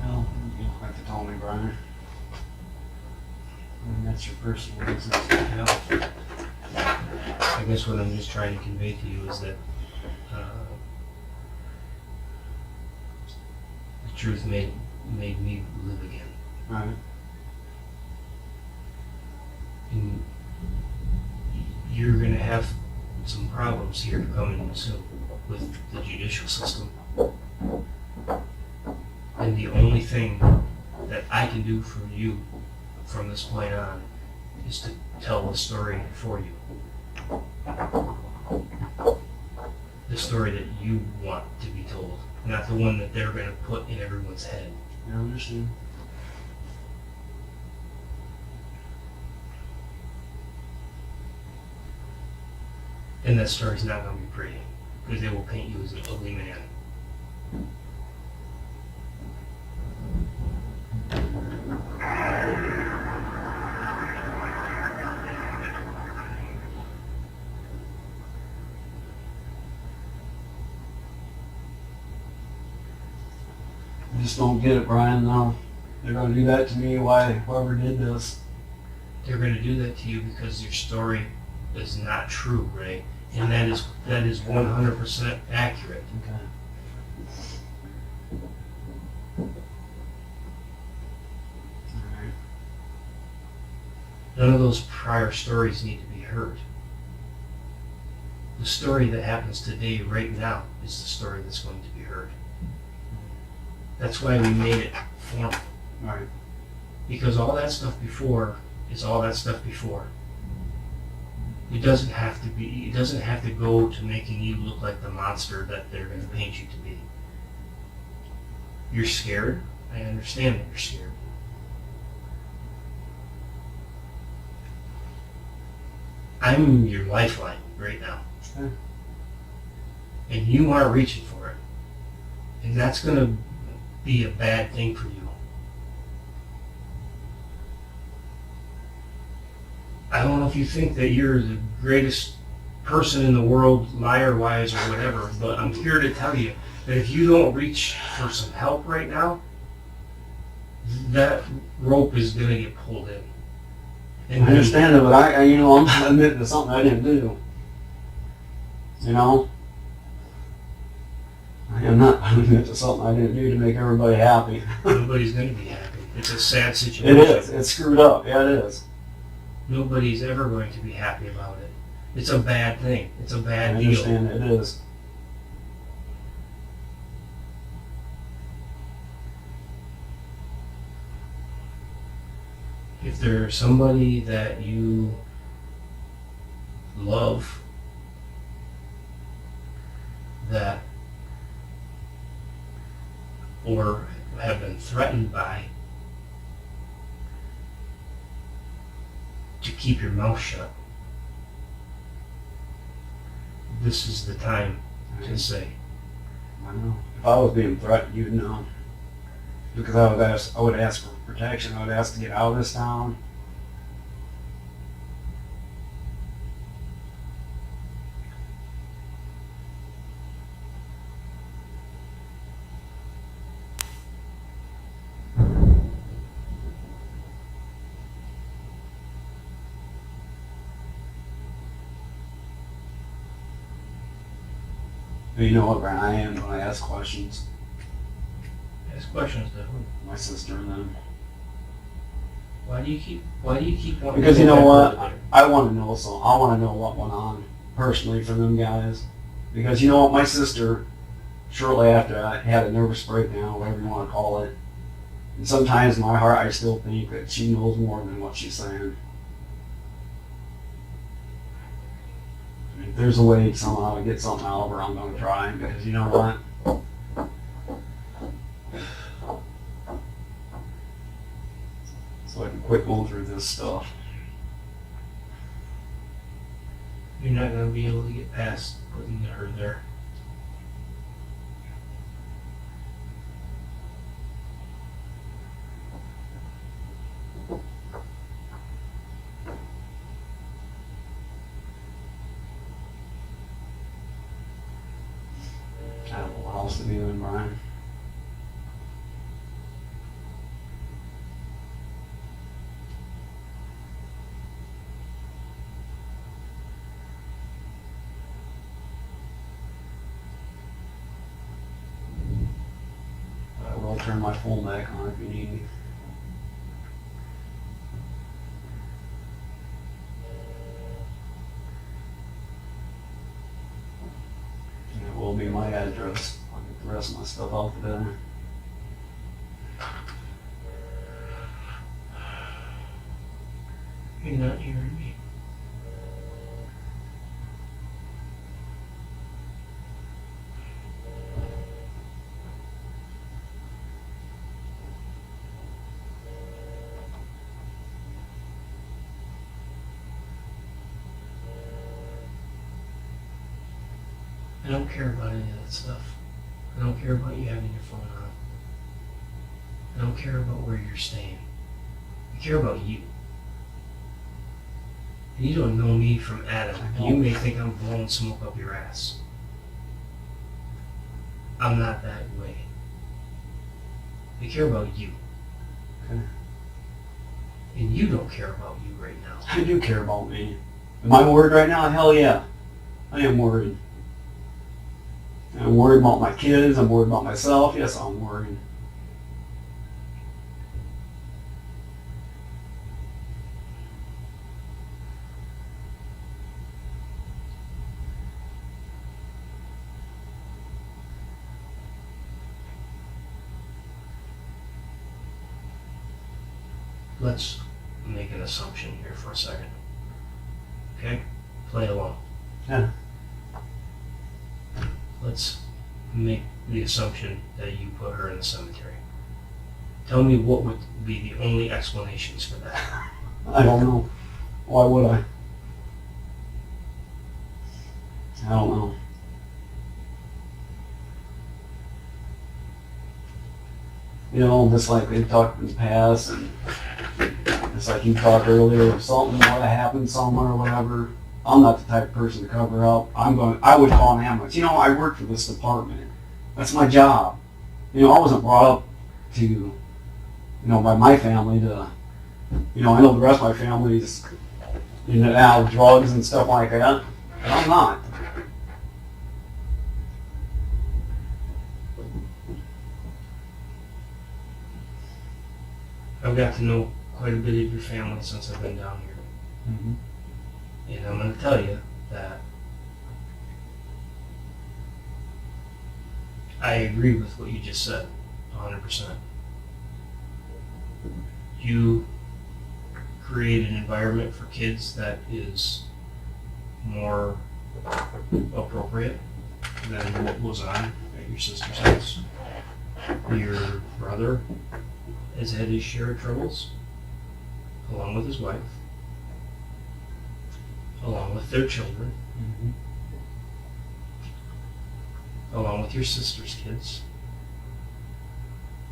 Well, you don't have to tell me, Brian. I mean, that's your personal business. I guess what I'm just trying to convey to you is that the truth made me live again. Right. And you're going to have some problems here coming soon with the judicial system. And the only thing that I can do for you from this point on is to tell the story for you. The story that you want to be told, not the one that they're going to put in everyone's head. I understand. And that story's not going to be pretty, because they will paint you as an ugly man. I just don't get it, Brian. No, they're going to do that to me. Why? Whoever did this. They're going to do that to you because your story is not true, Ray. And that is 100% accurate. Okay. None of those prior stories need to be heard. The story that happens today, right now, is the story that's going to be heard. That's why we made it formal. Right. Because all that stuff before is all that stuff before. It doesn't have to be, it doesn't have to go to making you look like the monster that they're going to paint you to be. You're scared. I understand that you're scared. I'm your lifeline right now. Okay. And you are reaching for it. And that's going to be a bad thing for you. I don't know if you think that you're the greatest person in the world, liar-wise or whatever, but I'm here to tell you that if you don't reach for some help right now, that rope is going to get pulled in. And I understand it, but I'm admitting to something I didn't do. You know? I am not admitting to something I didn't do to make everybody happy. Nobody's going to be happy. It's a sad situation. It is. It's screwed up. Yeah, it is. Nobody's ever going to be happy about it. It's a bad thing. It's a bad I deal. understand it is. If there's somebody that you love that or have been threatened by to keep your mouth shut, this is the time to say. I know. If I was being threatened, you'd know. Because I would ask for protection. I would ask to get out of this town. But you know what, Brian, I am when I ask questions. Ask questions to who? My sister and them. Why do you keep wanting Because to you go know back what? over there? I want to know something. I want to know what went on personally for them guys. Because you know what? My sister, shortly after, I had a nervous breakdown, whatever you want to call it. And sometimes in my heart, I still think that she knows more than what she's saying. I mean, if there's a way somehow to get something out of her, I'm going to try. Because you know what? So I can quit going through this stuff. You're not going to be able to get past putting her there. I don't know what else to do in Brian. I will turn my full neck on if you need me. And it will be my address. I'll get the rest of my stuff out today. You're not hearing me. I don't care about any of that stuff. I don't care about you having your phone on. I don't care about where you're staying. I care about you. And you don't know me from Adam. And you may think I'm blowing smoke up your ass. I'm not that way. I care about you. Okay. And you don't care about you right now. I do care about me. Am I worried right now? Hell yeah. I am worried. I'm worried about my kids. I'm worried about myself. Yes, I'm worried. let's make an assumption here for a second. Okay? Play along. Yeah. Let's make the assumption that you put her in the cemetery. Tell me what would be the only explanations for that. I don't know. Why would I? I don't know. You know, just like we talked in the past, and just like you talked earlier, if something would have happened somewhere or whatever, I'm not the type of person to cover up. I would call an ambulance. You know, I work for this department. That's my job. You know, I wasn't brought up to, you know, by my family to, you know, I know the rest of my family is in and out of drugs and stuff like that, but I'm not. I've got to know quite a bit of your family since I've been down here. Mm-hmm. And I'm going to tell you that I agree with what you just said, 100%. You create an environment for kids that is more appropriate than what goes on at your sister's house. Your brother has had his share of troubles, along with his wife, along with their children, Mm-hmm. along with your sister's kids,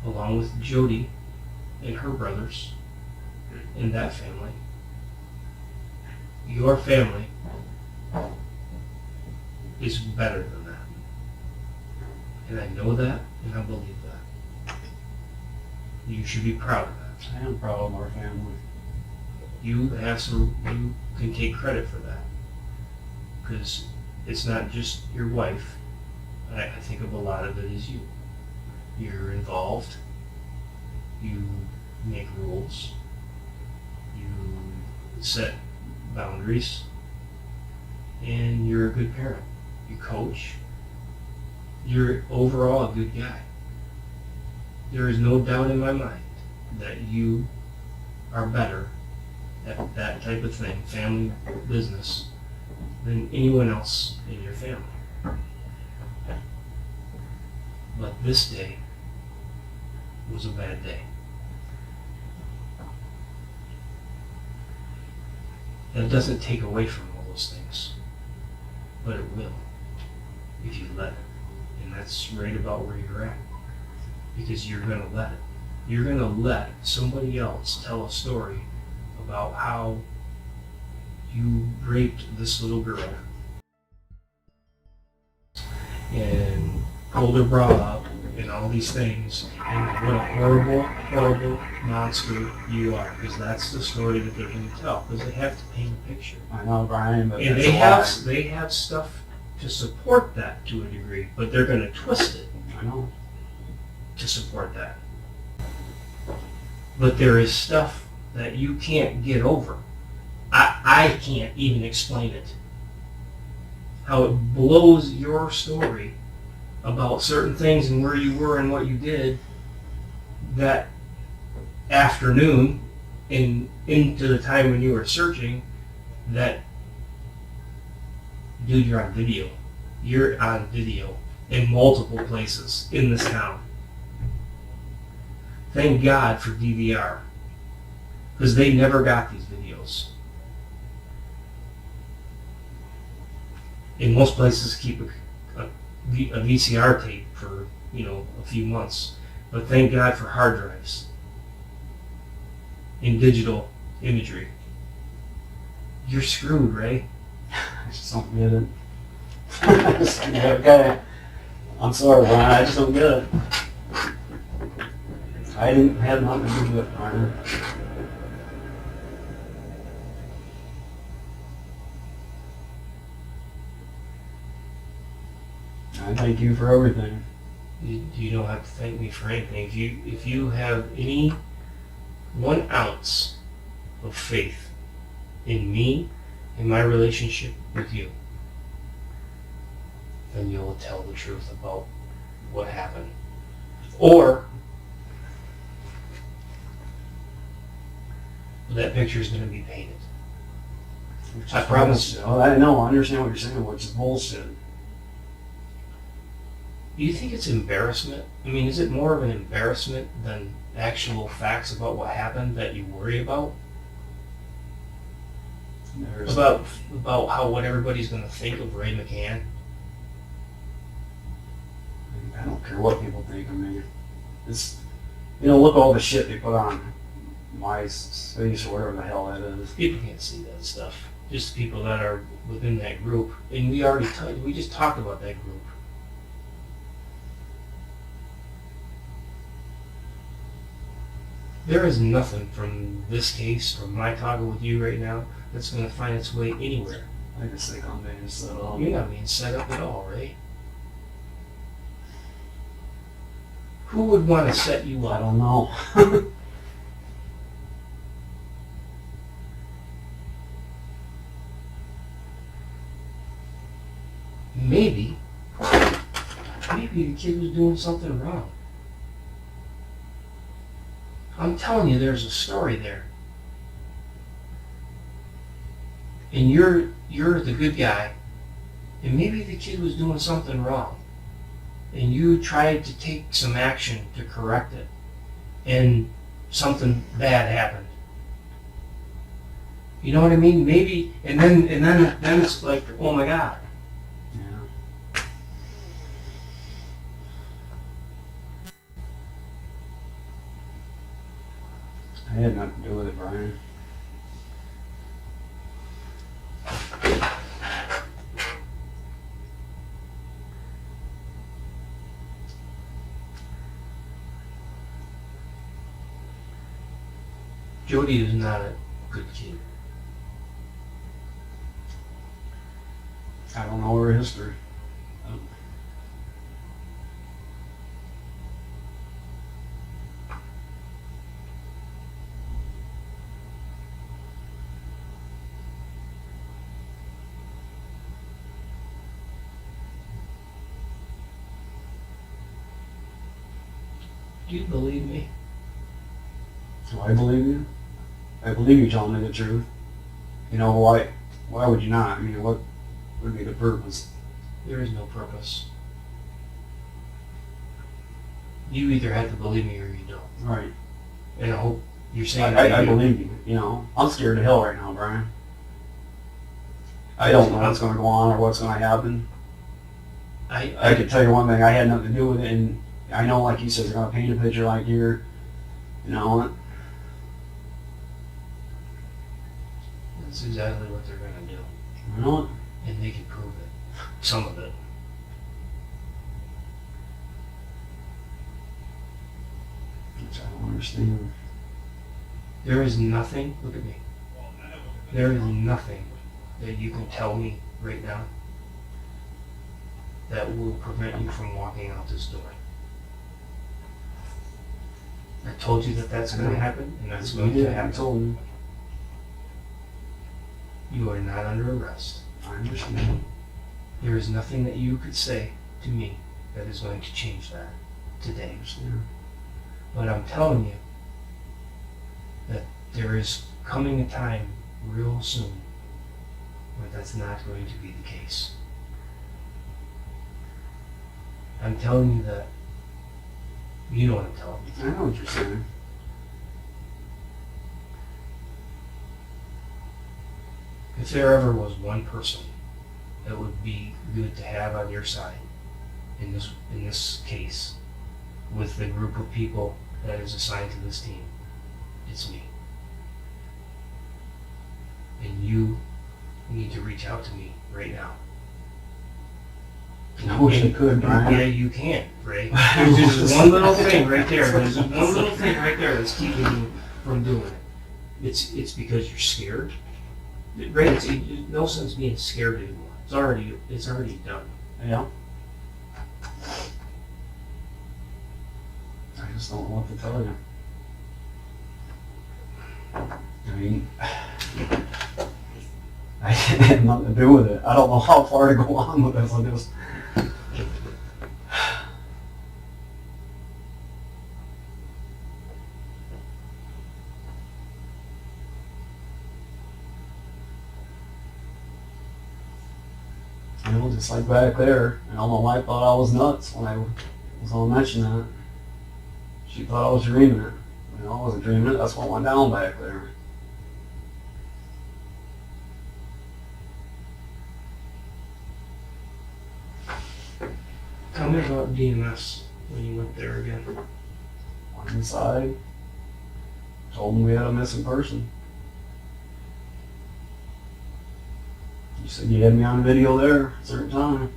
along with Jodi and her brothers in that family. Your family is better than that. And I know that, and I believe that. You should be proud of that. I am proud of our family. You can take credit for that. Because it's not just your wife. I think of a lot of it as you. You're involved. You make rules. You set boundaries. And you're a good parent. You coach. You're overall a good guy. There is no doubt in my mind that you are better at that type of thing, family business, than anyone else in your family. But this day was a bad day. That doesn't take away from all those things, but it will if you let it. And that's right about where you're at, because you're going to let it. You're going to let somebody else tell a story about how you raped this little girl and pulled her bra up and all these things, and what a horrible, horrible monster you are, because that's the story that they're going to tell, because they have to paint a picture. I know, Brian, but And they have stuff to support that to a degree, but they're going to twist it I know. to support that. But there is stuff that you can't get over. I can't even explain it. How it blows your story about certain things and where you were and what you did that afternoon and into the time when you were searching, that, dude, you're on video. You're on video in multiple places in this town. Thank God for DVR, because they never got these videos. And most places keep a VCR tape for, a few months. But thank God for hard drives and digital imagery. You're screwed, Ray. I just don't get it. I just don't get it. Okay. I'm sorry, Brian. I just don't get it. I didn't have nothing to do with it, Brian. I thank you for everything. You don't have to thank me for anything. If you have any 1 ounce of faith in me and my relationship with you, then you'll tell the truth about what happened. Or that picture is going to be painted. Which I is promise. bullshit. I know, I understand what you're saying, which is bullshit. Do you think it's embarrassment? I mean, is it more of an embarrassment than actual facts about what happened that you worry about? About how what everybody's going to think of Ray McCann? I don't care what people think of me. It's, look at all the shit they put on MySpace or whatever the hell that is. People can't see that stuff. Just people that are within that group. And we just talked about that group. There is nothing from this case, from my talking with you right now, that's going to find its way anywhere. I just think I'm being set up. You're not being set up at all, Ray. Who would want to set you I up? don't know. Maybe the kid was doing something wrong. I'm telling you, there's a story there. And you're the good guy, and maybe the kid was doing something wrong. And you tried to take some action to correct it, and something bad happened. You know what I mean? Maybe, and then it's like, oh my God. Yeah. I had nothing to do with it, Brian. Jodi is not a good kid. I don't know her history. Do you believe me? Do I believe you? I believe you telling me the truth. Why would you not? I mean, what would be the purpose? There is no purpose. You either have to believe me or you don't. Right. And I hope you're saying I believe you. I'm scared to hell right now, Brian. I don't know what's going to go on or what's going to happen. I could tell you one thing, I had nothing to do with it, and I know, like you said, they're going to paint a picture like you're, That's exactly what they're going to do. You know what? And they can prove it. Some of it. Which I don't understand. There is nothing, look at me, there is nothing that you can tell me right now that will prevent you from walking out this door. I told you that that's going to happen, and that's going to I happen. told you. You are not under arrest. I understand. There is nothing that you could say to me that is going to change that today. I understand. But I'm telling you that there is coming a time real soon where that's not going to be the case. I'm telling you that. You know what I'm telling you. I know what you're saying. If there ever was one person that would be good to have on your side in this case, with the group of people that is assigned to this team, it's me. And you need to reach out to me right now. I wish I could, Brian. Yeah, you can, Ray. There's just one little thing right there. There's one little thing right there that's keeping you from doing it. It's because you're scared. Ray, it's no sense being scared anymore. It's already done. Yeah. I just don't know what to tell you. I mean, I had nothing to do with it. I don't know how far to go on with this. I just, You know, just like back there. And all my wife thought I was nuts when I was all mentioning that. She thought I was dreaming it. You know, I wasn't dreaming it. That's what went down back there. Tell me about DMS when you went there again. Went inside. Told them we had a missing person. You said you had me on video there at a certain time.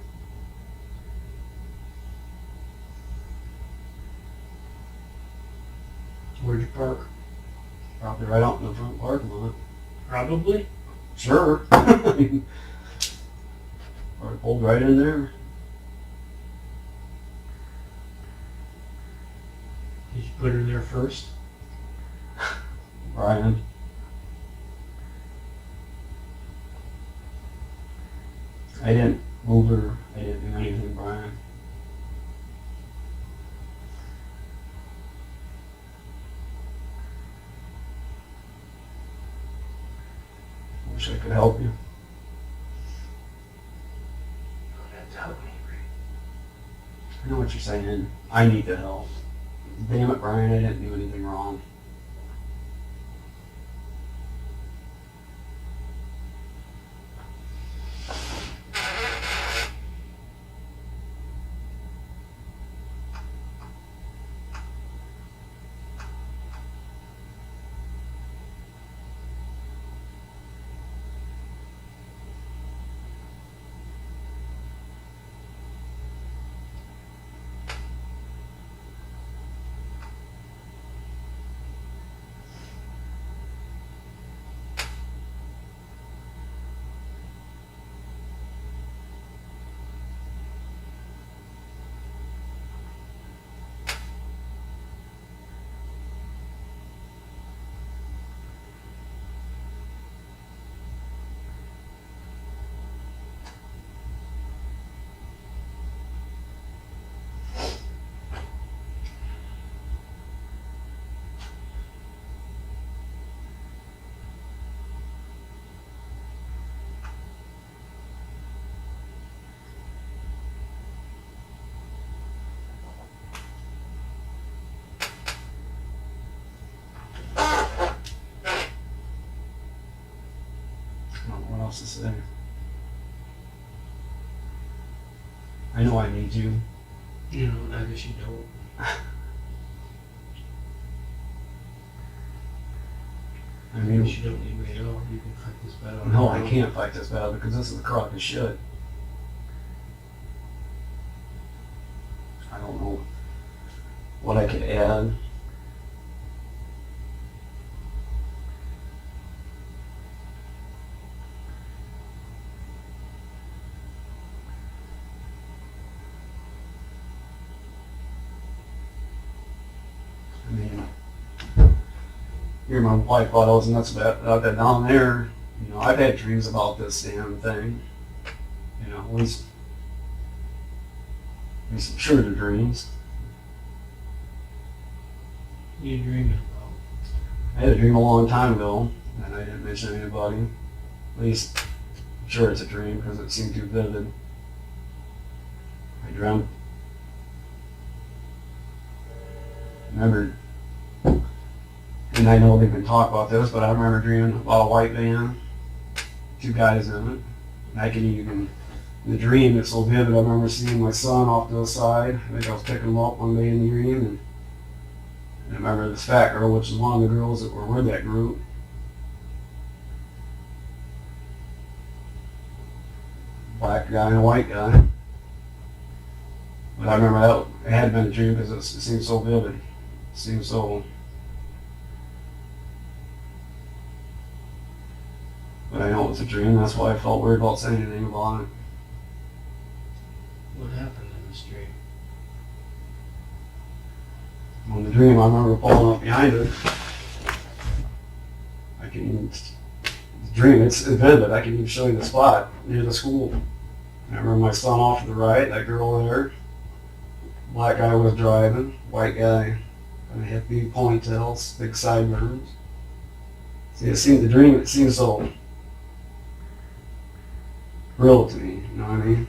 Where'd you park? Probably right out in the front parking lot. Probably. Sure. I mean, or I pulled right in there. Did you put her there first? Brian. I didn't move her. I didn't do anything, Brian. Wish I could help you. You don't have to help me, Ray. I know what you're saying. I need the help. Damn it, Brian, I didn't do anything wrong. I don't know what else to say. I know I need you. You know, I guess you don't. I I mean, guess you don't need me at all. You can fight this battle. no, I can't fight this battle because this is a crock of shit. I don't know what I could add. I mean, your my wife thought I was nuts about that down there. You know, I've had dreams about this damn thing. You know, at least I'm sure they're dreams. What are you dreaming about? I had a dream a long time ago, and I didn't mention anybody. At least, I'm sure it's a dream because it seemed too vivid. I dreamt. Remember, and I know they can talk about this, but I remember dreaming about a white van, two guys in it. And I could even, in the dream, it's so vivid, I remember seeing my son off to the side. I think I was picking him up one day in the dream, and I remember this fat girl, which is one of the girls that were with that group. Black guy and a white guy. But I remember that it had been a dream because it seemed so vivid. It seemed so... But I know it's a dream, that's why I felt weird about saying anything about it. What happened in this dream? In the dream, I remember falling up behind her. I can even... The dream, it's vivid. I can even show you the spot near the school. I remember my son off to the right, that girl there. Black guy was driving, white guy kind of had big ponytails, big sideburns. See, it seemed the dream. It seemed so real to me. You know what I mean?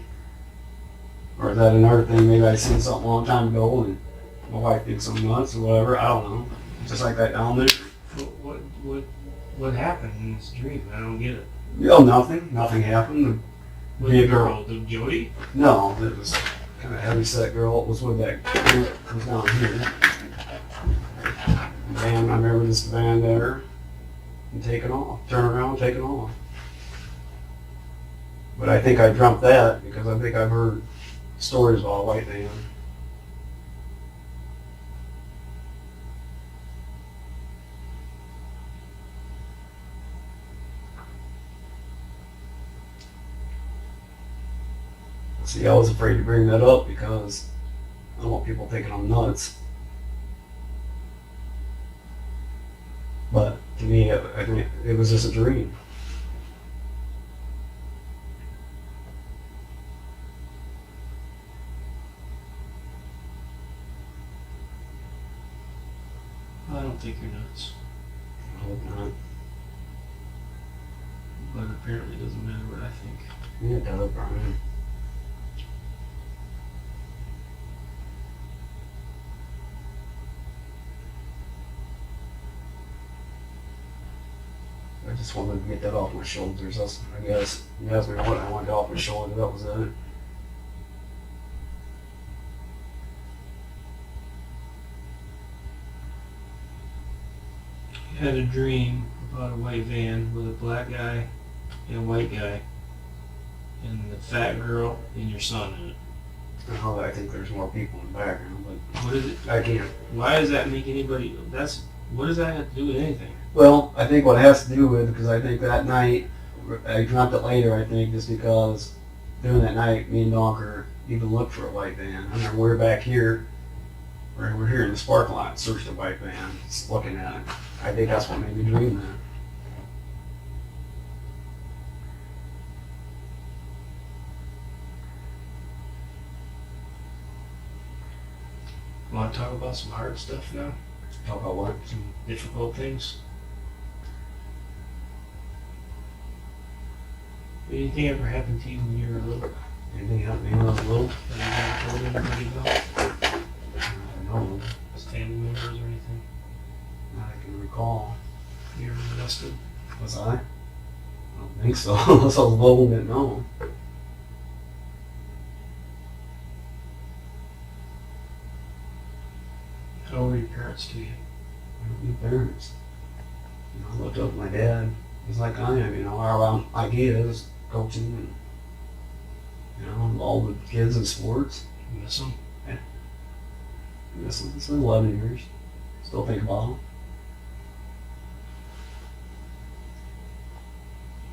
Or is that another thing? Maybe I seen something a long time ago and my wife thinks I'm nuts or whatever. I don't know. Just like that down there. What happened in this dream? I don't get it. You know, nothing. Nothing happened. With the girl, the Jodi? No, it was kind of heavy set girl. It was with that group that was down here. Van, I remember this van there and taking off, turn around, taking off. But I think I dreamt that because I think I've heard stories about a white van. See, I was afraid to bring that up because I don't want people thinking I'm nuts. But to me, I think it was just a dream. I don't think you're nuts. I hope not. But apparently it doesn't matter what I think. Yeah, it does, Brian. I just wanted to get that off my shoulders. That's, I guess, you asked me what I wanted off my shoulder, that was it. You had a dream about a white van with a black guy and a white guy and the fat girl and your son in it. Oh, I think there's more people in the background, but What is it? I can't. Why does that make anybody? What does that have to do with anything? Well, I think what it has to do with, because I think that night, I dreamt it later, I think, just because during that night, me and Donker even looked for a white van. I remember we were back here, or we're here in the parking lot, searched a white van, just looking at it. I think that's what made me dream that. Want to talk about some hard stuff now? Talk about what? Some difficult things? Anything ever happened to you when you were little? Anything happened to me when I was little? That you haven't told anybody about? No, As family members or anything? not I can recall. You ever molested? Was I? I don't think so, unless I was little and didn't know. How were your parents to you? I don't need parents. You know, I looked up at my dad. He's like I am, you know, around ideas, coaching, and you know, all the kids in sports. You miss them? It's been 11 years. Still think about them.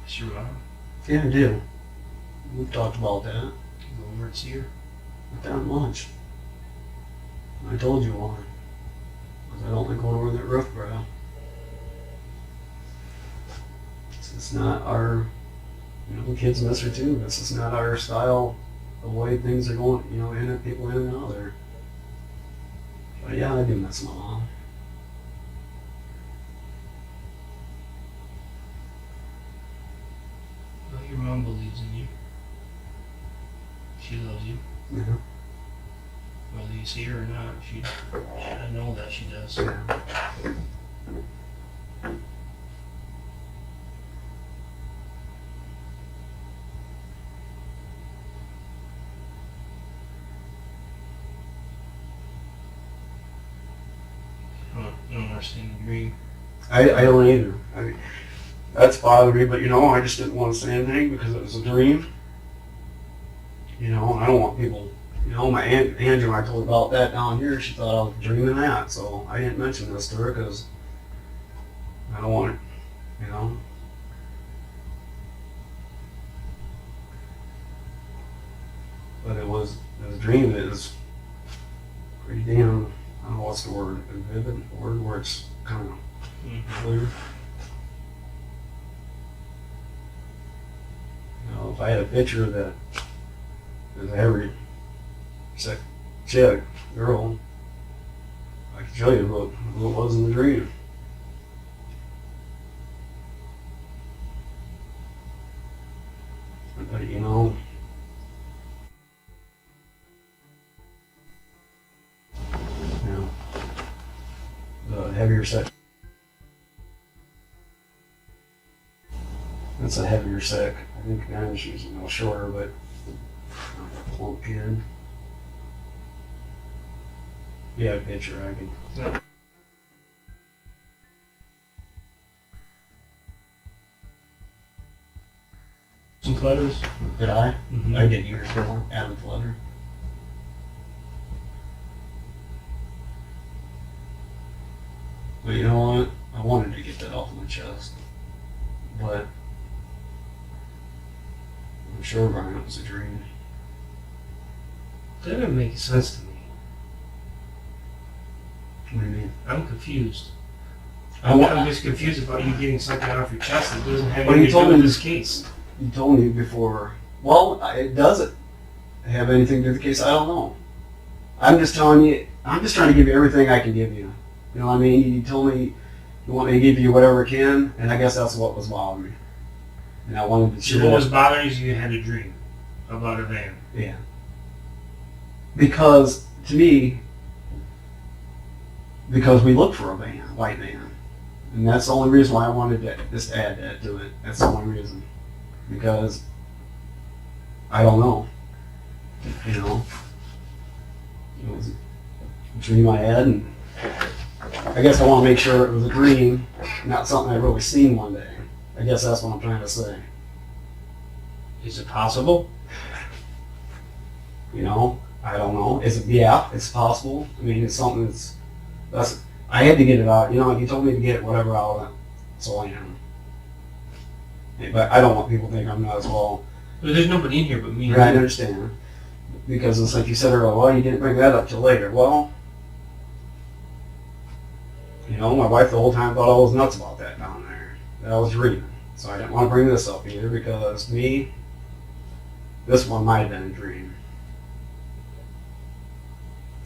Miss your mom? Yeah, I do. We've talked about that. You go over and see her? Not that much. I told you why. Because I don't like going over that roof, bro. It's not our, you know, the kids miss her too. This is not our style, the way things are going, you know, people in and out there. But yeah, I do miss my mom. Well, your mom believes in you. She loves you. Yeah. Whether you see her or not, I know that she does. Yeah. I don't understand the dream. I don't either. That's bothered me, but you know, I just didn't want to say anything because it was a dream. You know, I don't want people, you know, my aunt Angela, I told her about that down here, she thought I was dreaming that, so I didn't mention this to her because I don't want it, you know. But it was a dream that is pretty damn, I don't know what's the word, a vivid word where it's kind of clear. You know, if I had a picture of that, there's every chick, girl, I could tell you who it was in the dream. But you know, heavier set. That's a heavier set. I think Nan's using a little shorter, but plump kid. Yeah, picture I can. Yeah. Some clutters. Did I? Mhm. I did yours. Added flutter. But you know what? I wanted to get that off my chest. But I'm sure Brian it was a dream. That doesn't make sense to me. What do you mean? I'm confused. I I'm just confused about you getting something off your chest that doesn't have Well, anything you to told do me with this- this case. You told me before. Well, it doesn't have anything to do with the case. I don't know. I'm just telling you. I'm just trying to give you everything I can give you. You know what I mean? You told me you want me to give you whatever I can, and I guess that's what was bothering me. And I wanted to So share. what was bothering you is you had a dream about a van. Yeah. Because to me, because we look for a van, white van, and that's the only reason why I wanted to just add that to it. That's the only reason. Because I don't know. You know, it was a dream I had, and I guess I want to make sure it was a dream, not something I really seen one day. I guess that's what I'm trying to say. Is it possible? You know, I don't know. Is it? Yeah, it's possible. I mean, it's something that's. I had to get it out. You know, you told me to get whatever out of it, so I am. But I don't want people to think I'm not as well. But there's nobody in here but me. I understand. Because it's like you said earlier, well, you didn't bring that up till later. Well, you know, my wife the whole time thought I was nuts about that down there. That I was dreaming. So I didn't want to bring this up either because to me, this one might have been a dream.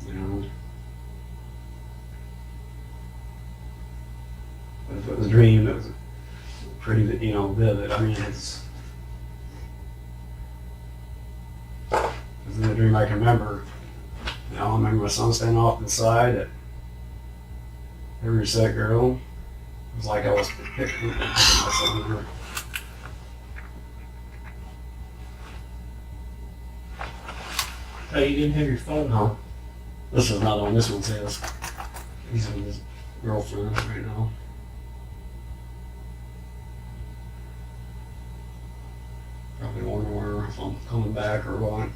You know? But if it was a dream, it was pretty, you know, vivid. I mean, it's a dream I can remember. You know, I remember my son standing off to the side at every set girl. It was like I was picking my son up. Oh, you didn't have your phone on. No. This is another one. This one says he's with his girlfriend right now. Probably wondering where if I'm coming back or what.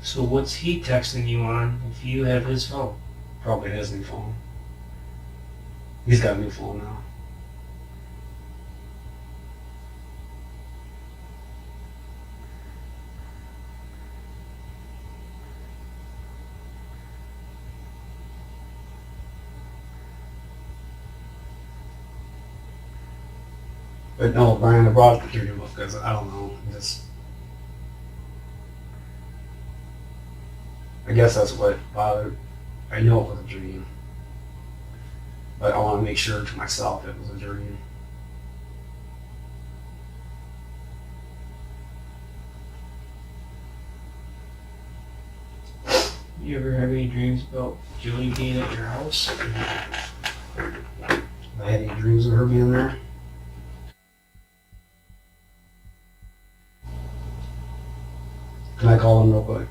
So what's he texting you on if you have his phone? Probably his new phone. He's got a new phone now. But no, Brian, I brought it to you because I don't know. I guess that's what bothered. I know it was a dream, but I want to make sure to myself it was a dream. You ever have any dreams about Jodi being at your house? I had any dreams of her being there. Can I call him real quick?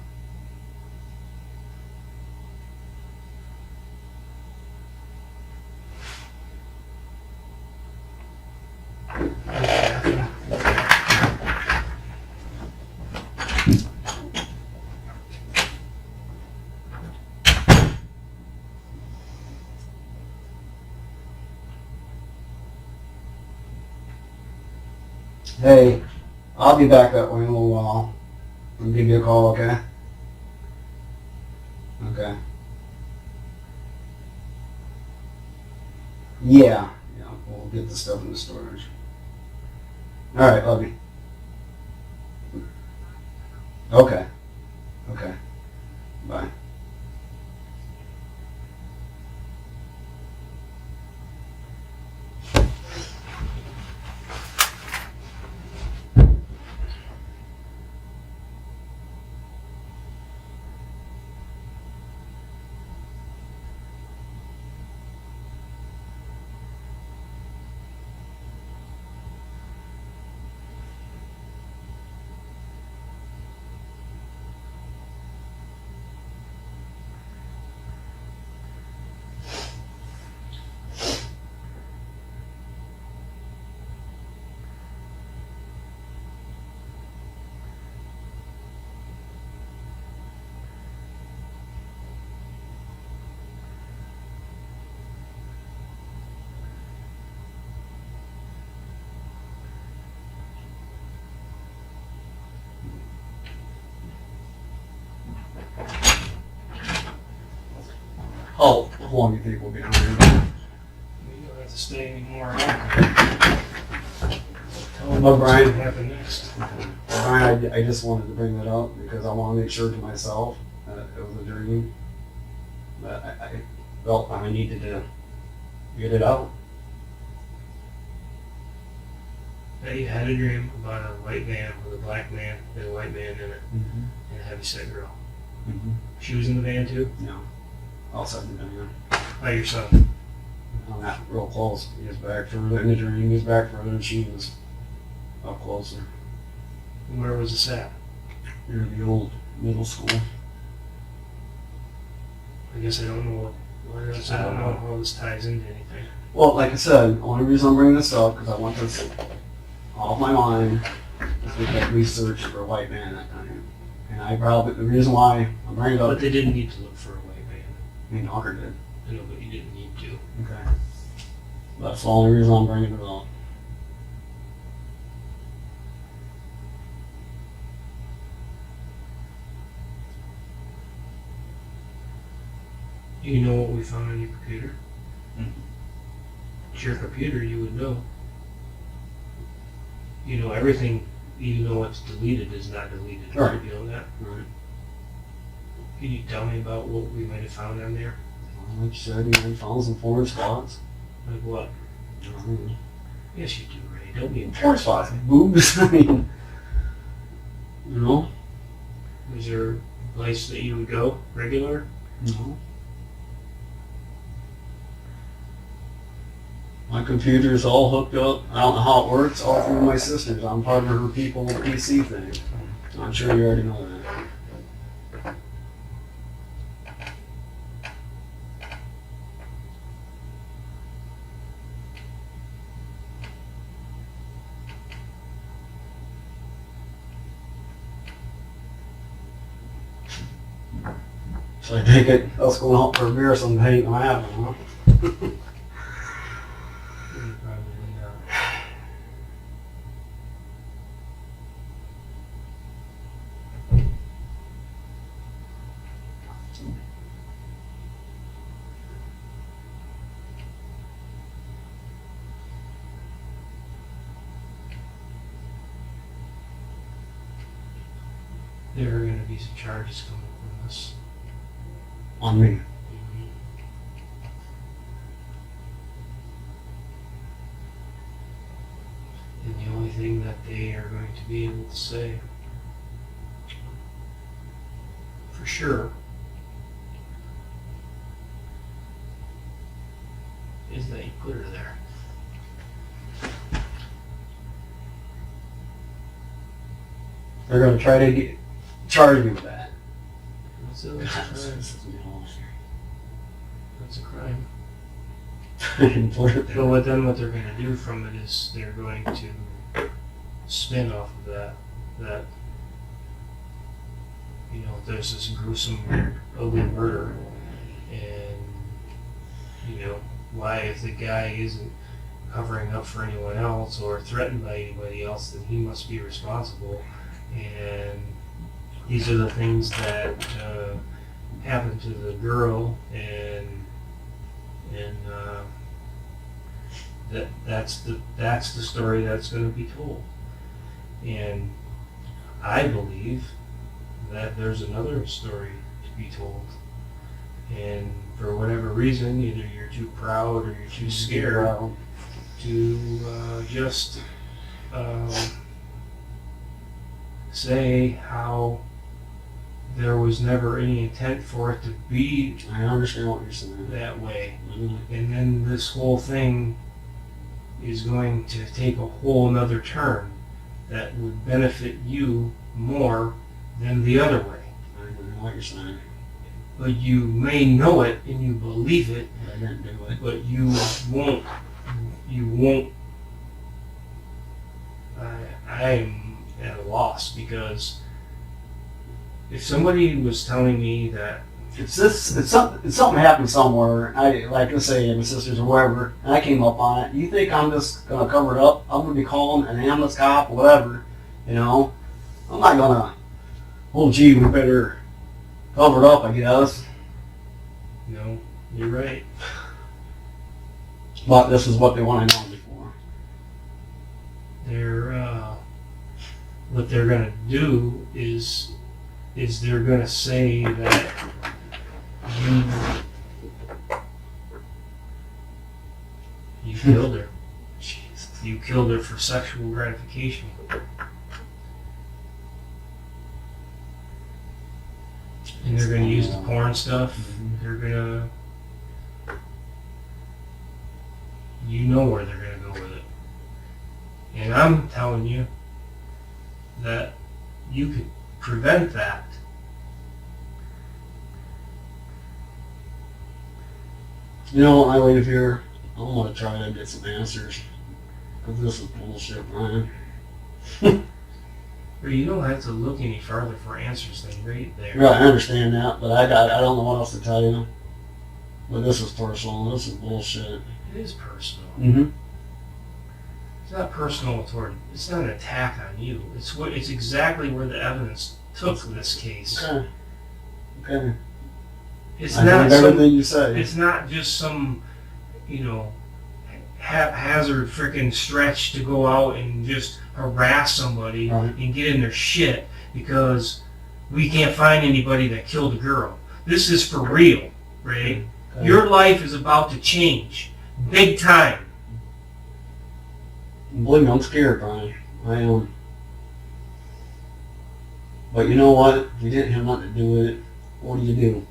Hey, I'll be back that way in a little while. I'll give you a call, okay? Okay. Yeah, we'll get the stuff in the storage. Alright, love you. Okay. Okay. Bye. Oh, how long do you think we'll be down here? We don't have to stay anymore. Tell them But Brian- what's gonna happen next. Brian, I just wanted to bring that up because I want to make sure to myself that it was a dream. But I felt I needed to get it out. That you had a dream about a white van with a black man and a white man in it, Mm-hmm. and a heavyset girl. Mm-hmm. She was in the van too? No. Outside the van. By your son. I'm not real close. He was back further in the dream. He was back further and she was up closer. Where was this at? Near the old middle school. I guess I don't know what else. I don't know how this ties into anything. Well, like I said, the only reason I'm bringing this up because I want this off my mind is we had research for a white man that time. And the reason why I'm bringing it up, But they didn't need to look for a white man. I mean, Hawker did. I know, but you didn't need to. Okay. That's the only reason I'm bringing it up. You know what we found on your computer? Mhm. It's your computer, you would know. You know everything, even though it's deleted, is not deleted. Right. You know that? Right. Can you tell me about what we might have found on there? Like you said, you found some foreign spots. Like what? Yes, you do, Ray. Don't be Foreign embarrassed. spots. Boobs. I mean, you know? Was there a place that you would go regular? No. My computer's all hooked up. I don't know how it works. All through my sister's. I'm part of her people PC thing. I'm sure you already know that. So I take it, us going out for a beer someday ain't gonna happen, huh? Probably not. There are going to be some charges coming from this. On me. And the only thing that they are going to be able to say for sure is that you put her there. They're gonna try to charge me with that. That's a crime. That's a crime. Put it So what they're going to do from it is they're going to spin off of that you know, there's this gruesome, ugly murder, and you know, why if the guy isn't covering up for anyone else or threatened by anybody else, then he must be responsible. And these are the things that happened to the girl, and that's the story that's going to be told. And I believe that there's another story to be told. And for whatever reason, either you're too proud or you're too scared to just say how there was never any intent for it to be I understand what you're saying. that way. Mhm. And then this whole thing is going to take a whole nother turn that would benefit you more than the other way. I know what you're saying. But you may know it and you believe it, But I didn't do it. but you won't. I am at a loss, because if somebody was telling me that If something happened somewhere, let's say my sisters or whoever, and I came up on it, you think I'm just gonna cover it up? I'm gonna be calling an ambulance cop or whatever, you know? I'm not gonna, oh gee, we better cover it up, I guess. no, You're right. But this is what they want to know before. What they're gonna do is they're gonna say that you killed her. Jesus. You killed her for sexual gratification. And they're gonna use the porn stuff. They're gonna, you know where they're gonna go with it. And I'm telling you that you could prevent that. You know, I leave here, I want to try to get some answers. Because this is bullshit, Brian. Or you don't have to look any farther for answers than right there. Right, I understand that, but I don't know what else to tell you. But this is personal, this is bullshit. It is personal. Mm-hmm. It's not personal toward. It's not an attack on you. It's exactly where the evidence took this case. Okay. Okay. It's I not heard everything some. you say. It's not just some, haphazard freaking stretch to go out and just harass somebody Right. and get in their shit because we can't find anybody that killed a girl. This is for real, Ray. Okay. Your life is about to change, big time. Believe me, I'm scared, Brian. I am. But you know what? If you didn't have nothing to do with it, what do you do?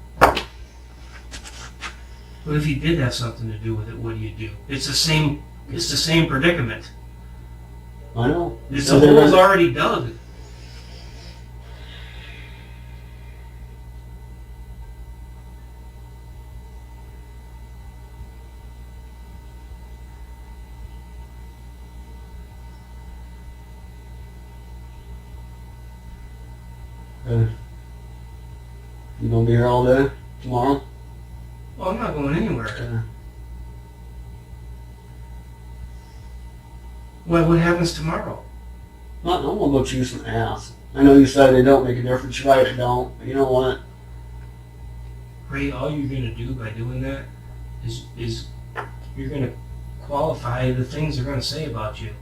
But if he did have something to do with it, what do you do? It's the same. It's the same predicament. I know. The hole's already dug. You gonna be here all day tomorrow? Well, I'm not going anywhere. Okay. Well, what happens tomorrow? I'm gonna go choose some ass. I know you said they don't make a difference. You're right, they don't. But you know what? Ray, all you're going to do by doing that is you're going to qualify the things they're going to say about you.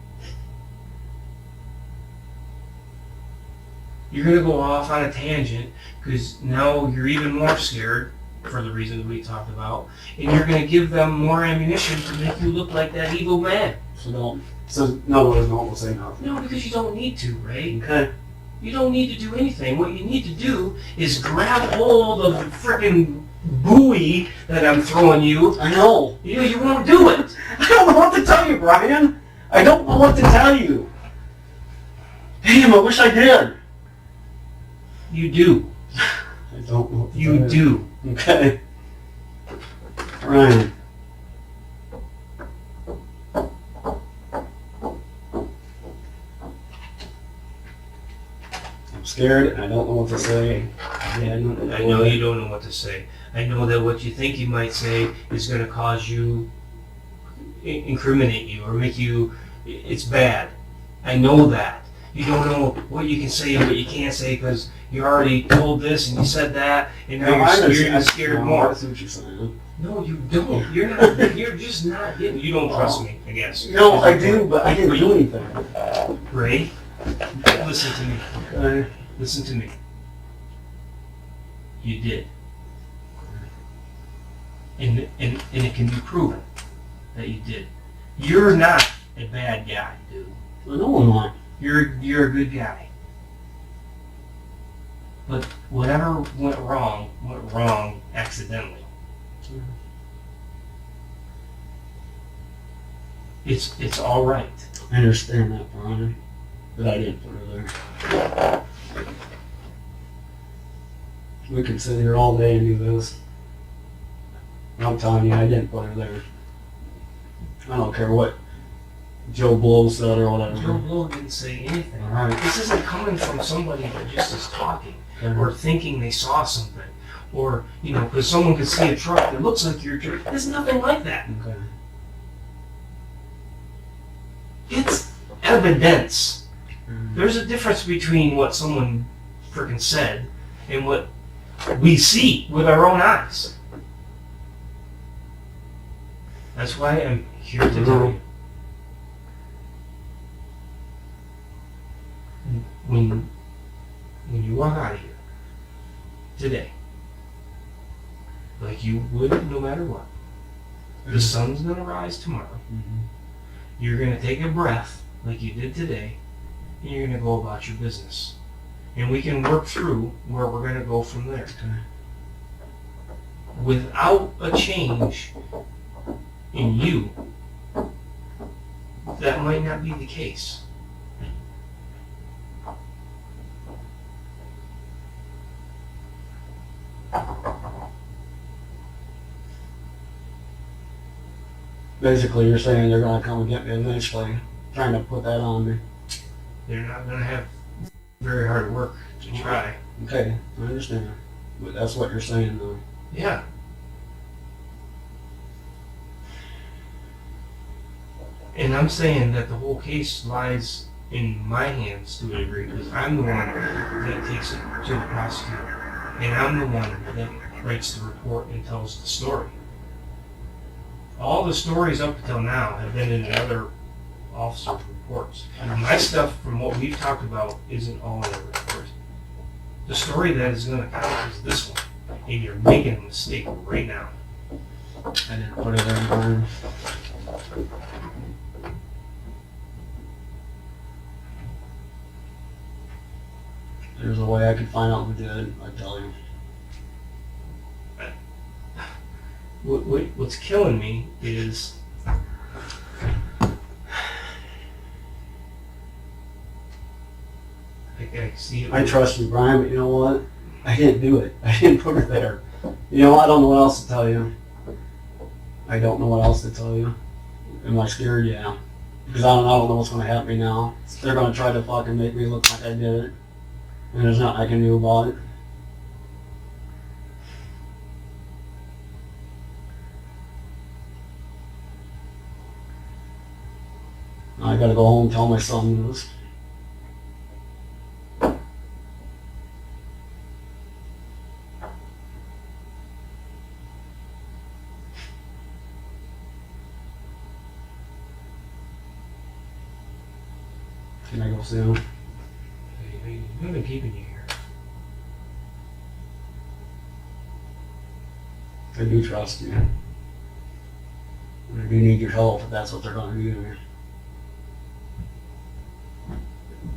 You're going to go off on a tangent because now you're even more scared for the reasons we talked about, and you're going to give them more ammunition to make you look like that evil man. So don't. So no, don't say nothing. No, because you don't need to, Ray. Okay. You don't need to do anything. What you need to do is grab hold of the frickin' buoy that I'm throwing you. I know. You won't do it. I don't know what to tell you, Brian. I don't know what to tell you. Damn, I wish I did. You do. I don't know what to You tell do. Okay. Brian. I'm scared and I don't know what to say. I know you don't know what to say. I know that what you think you might say is going to cause you, incriminate you, or make you, it's bad. I know that. You don't know what you can say and what you can't say because you already told this and you said that, and now you're scared more. I see what you're saying. No, you don't. You're not. You're just not getting. You don't trust me, I guess. No, I do, but I didn't do anything. Ray, listen to me. Okay. Listen to me. You did. And it can be proven that you did. You're not a bad guy, dude. I know I'm not. You're a good guy. But whatever went wrong accidentally. It's all right. I understand that, Brian, but I didn't put her there. We can sit here all day and do this. I'm telling you, I didn't put her there. I don't care what Joe Blow said or whatever. Joe Blow didn't say anything. All right. This isn't coming from somebody that just is talking or thinking they saw something. Or, because someone could see a truck that looks like your truck. There's nothing like that. Okay. It's evidence. There's a difference between what someone freaking said and what we see with our own eyes. That's why I'm here to tell you. When you walk out of here today, like you would no matter what, the sun's going to rise tomorrow. You're going to take a breath like you did today, and you're going to go about your business. And we can work through where we're going to go from there. Without a change in you, that might not be the case. Basically, you're saying they're going to come and get me eventually, trying to put that on me. They're not going to have very hard work to try. Okay, I understand. But that's what you're saying, though. Yeah. And I'm saying that the whole case lies in my hands to a degree because I'm the one that takes it to the prosecutor. And I'm the one that writes the report and tells the story. All the stories up until now have been in other officers' reports. My stuff, from what we've talked about, isn't all in the report. The story that is going to count is this one. And you're making a mistake right now. I didn't put it in mine. There's a way I could find out who did it, I tell you. What's killing me is I see it. I trust you, Brian, but you know what? I didn't do it. I didn't put it there. You know, I don't know what else to tell you. I don't know what else to tell you. Am I scared? Yeah. Because I don't know what's going to happen to me now. They're going to try to fucking make me look like I did it. And there's nothing I can do about it. I gotta go home and tell my son this. Can I go see him? I've been keeping you here. I do trust you. I do need your help if that's what they're going to do to me.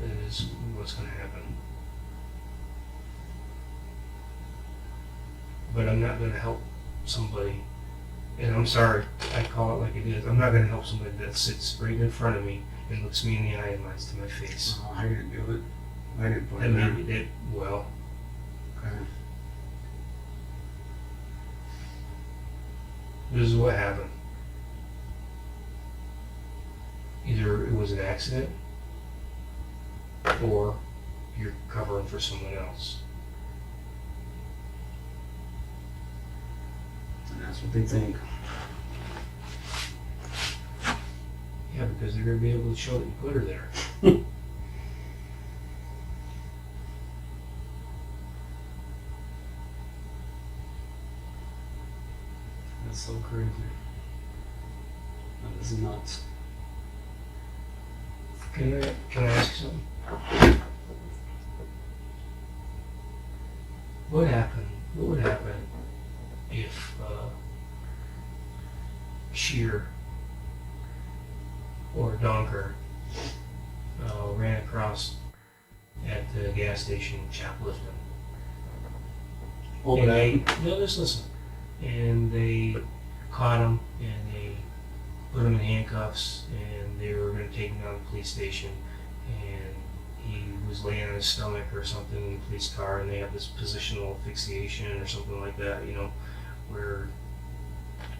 That is what's going to happen. But I'm not going to help somebody, and I'm sorry, I call it like it is. I'm not going to help somebody that sits right in front of me and looks me in the eye and lies to my face. Oh, I didn't do it. I didn't put That it there. made it, well, Okay. this is what happened. Either it was an accident, or you're covering for someone else. And that's what they think. Yeah, because they're going to be able to show that you put her there. That's so crazy. That is nuts. Can I ask you something? What happened? What would happen if Shear or Donker ran across at the gas station in Chaplifton? What And would they, happen? no, just listen. And they caught him and they put him in handcuffs and they were going to take him down to the police station, and he was laying on his stomach or something in the police car, and they have this positional asphyxiation or something like that, you know, where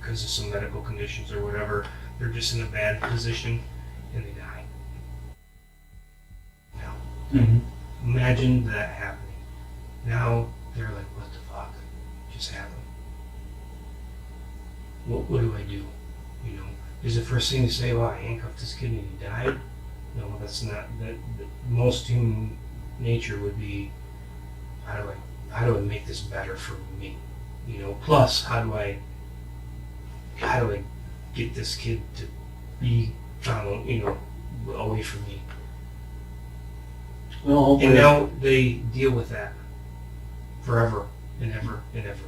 because of some medical conditions or whatever, they're just in a bad position and they die. Now, imagine that happening. Now they're like, what the fuck just happened? What do I do? You know, is the first thing to say, well, I handcuffed this kid and he died? No, that's not, that most human nature would be, how do I make this better for me? You know, plus how do I get this kid to be found, away from me. Well, hopefully, And now they deal with that forever and ever and ever.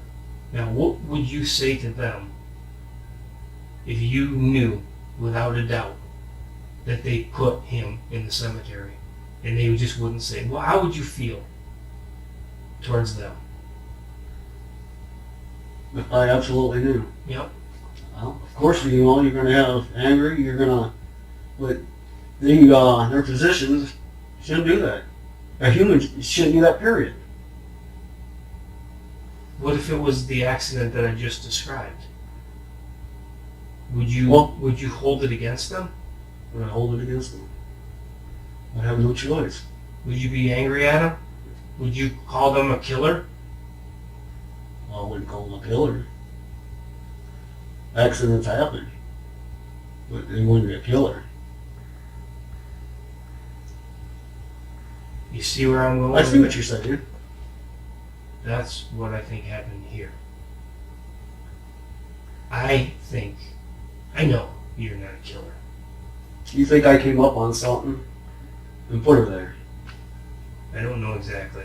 Now, what would you say to them if you knew without a doubt that they put him in the cemetery and they just wouldn't say? Well, how would you feel towards them? if I absolutely knew. Yep. Well, of course, you're going to have angry. You're going to, but their physicians shouldn't do that. A human shouldn't do that. Period. What if it was the accident that I just described? Would you Well- would you hold it against them? Would I hold it against them? I have no choice. Would you be angry at them? Would you call them a killer? I wouldn't call them a killer. Accidents happen, but they wouldn't be a killer. You see where I'm going? I see what you're saying. That's what I think happened here. I know you're not a killer. You think I came up on something and put her there? I don't know exactly.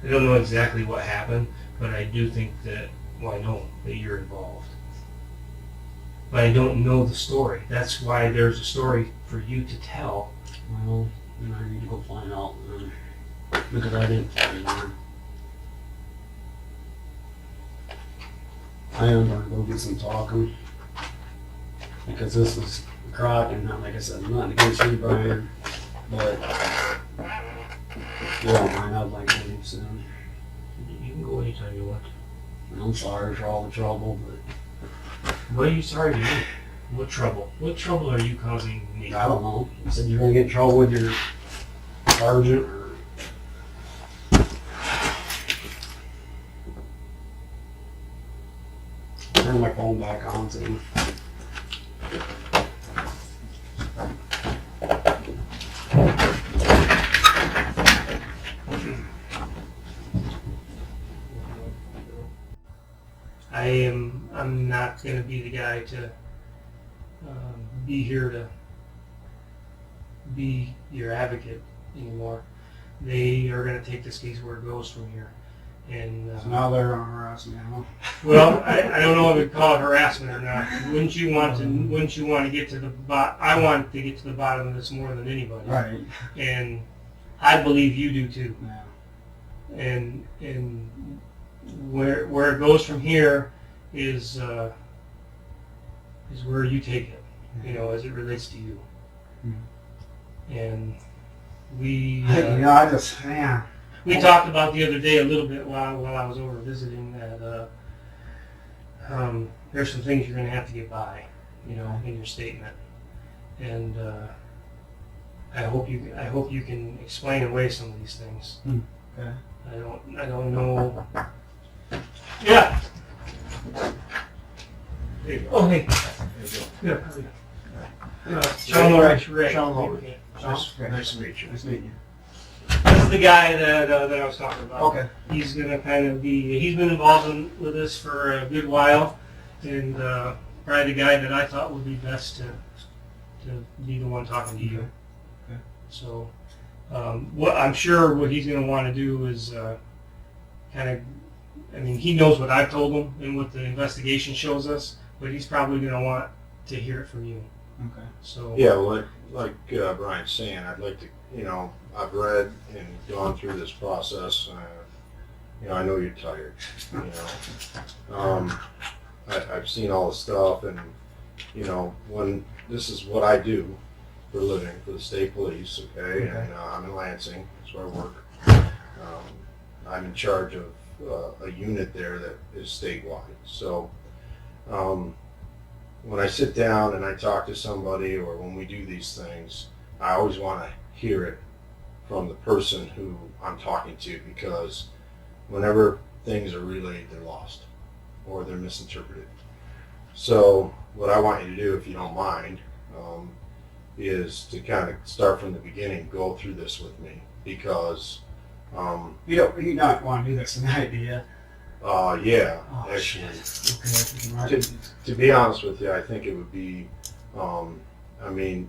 I don't know exactly what happened, but I do think that, I know that you're involved. But I don't know the story. That's why there's a story for you to tell. Well, then I need to go find out because I didn't find her. I am going to go get some talking because this is cracking. Not like I said, nothing against you, Brian, but you don't mind. I'd like to leave soon. You can go anytime you want. I'm sorry for all the trouble, but What are you sorry to do? What trouble? What trouble are you causing me? I don't know. You said you're going to get in trouble with your sergeant or... Turn my phone back on too. I'm not going to be the guy to be here to be your advocate anymore. They are going to take this case where it goes from here. And So now they're going to harass me, huh? well, I don't know if we'd call it harassment or not. Wouldn't you want to get to the bottom? I want to get to the bottom of this more than anybody. Right. And I believe you do too. Yeah. And where it goes from here is where you take it, as it relates to you. Mm-hmm. And we I just, man. we talked about the other day a little bit while I was over visiting that there's some things you're going to have to get by, in your statement, and I hope you can explain away some of these things. Okay. I don't know. Yeah. There you go. Oh, hey. Yeah. Sean Lawrence, Ray. Sean Lawrence. Okay. Nice to meet you. Nice to meet you. This is the guy that I was talking about. Okay. He's gonna kind of be. He's been involved with this for a good while, and probably the guy that I thought would be best to be the one talking to you. Okay. So, what I'm sure what he's gonna want to do is kind of. I mean, he knows what I've told him and what the investigation shows us, but he's probably gonna want to hear it from you. Okay. So. Yeah, well, like Brian's saying, I'd like to, I've read and gone through this process. I know you're tired. I've seen all the stuff, and when this is what I do for a living for the state police, okay, and I'm in Lansing, that's where I work. I'm in charge of a unit there that is statewide. So when I sit down and I talk to somebody, or when we do these things, I always want to hear it from the person who I'm talking to, because whenever things are relayed, they're lost or they're misinterpreted. So what I want you to do, if you don't mind, is to kind of start from the beginning, go through this with me, because You don't want to do this tonight, do you? Yeah, Oh, actually. shit. Okay. To be honest with you, I think it would be, I mean,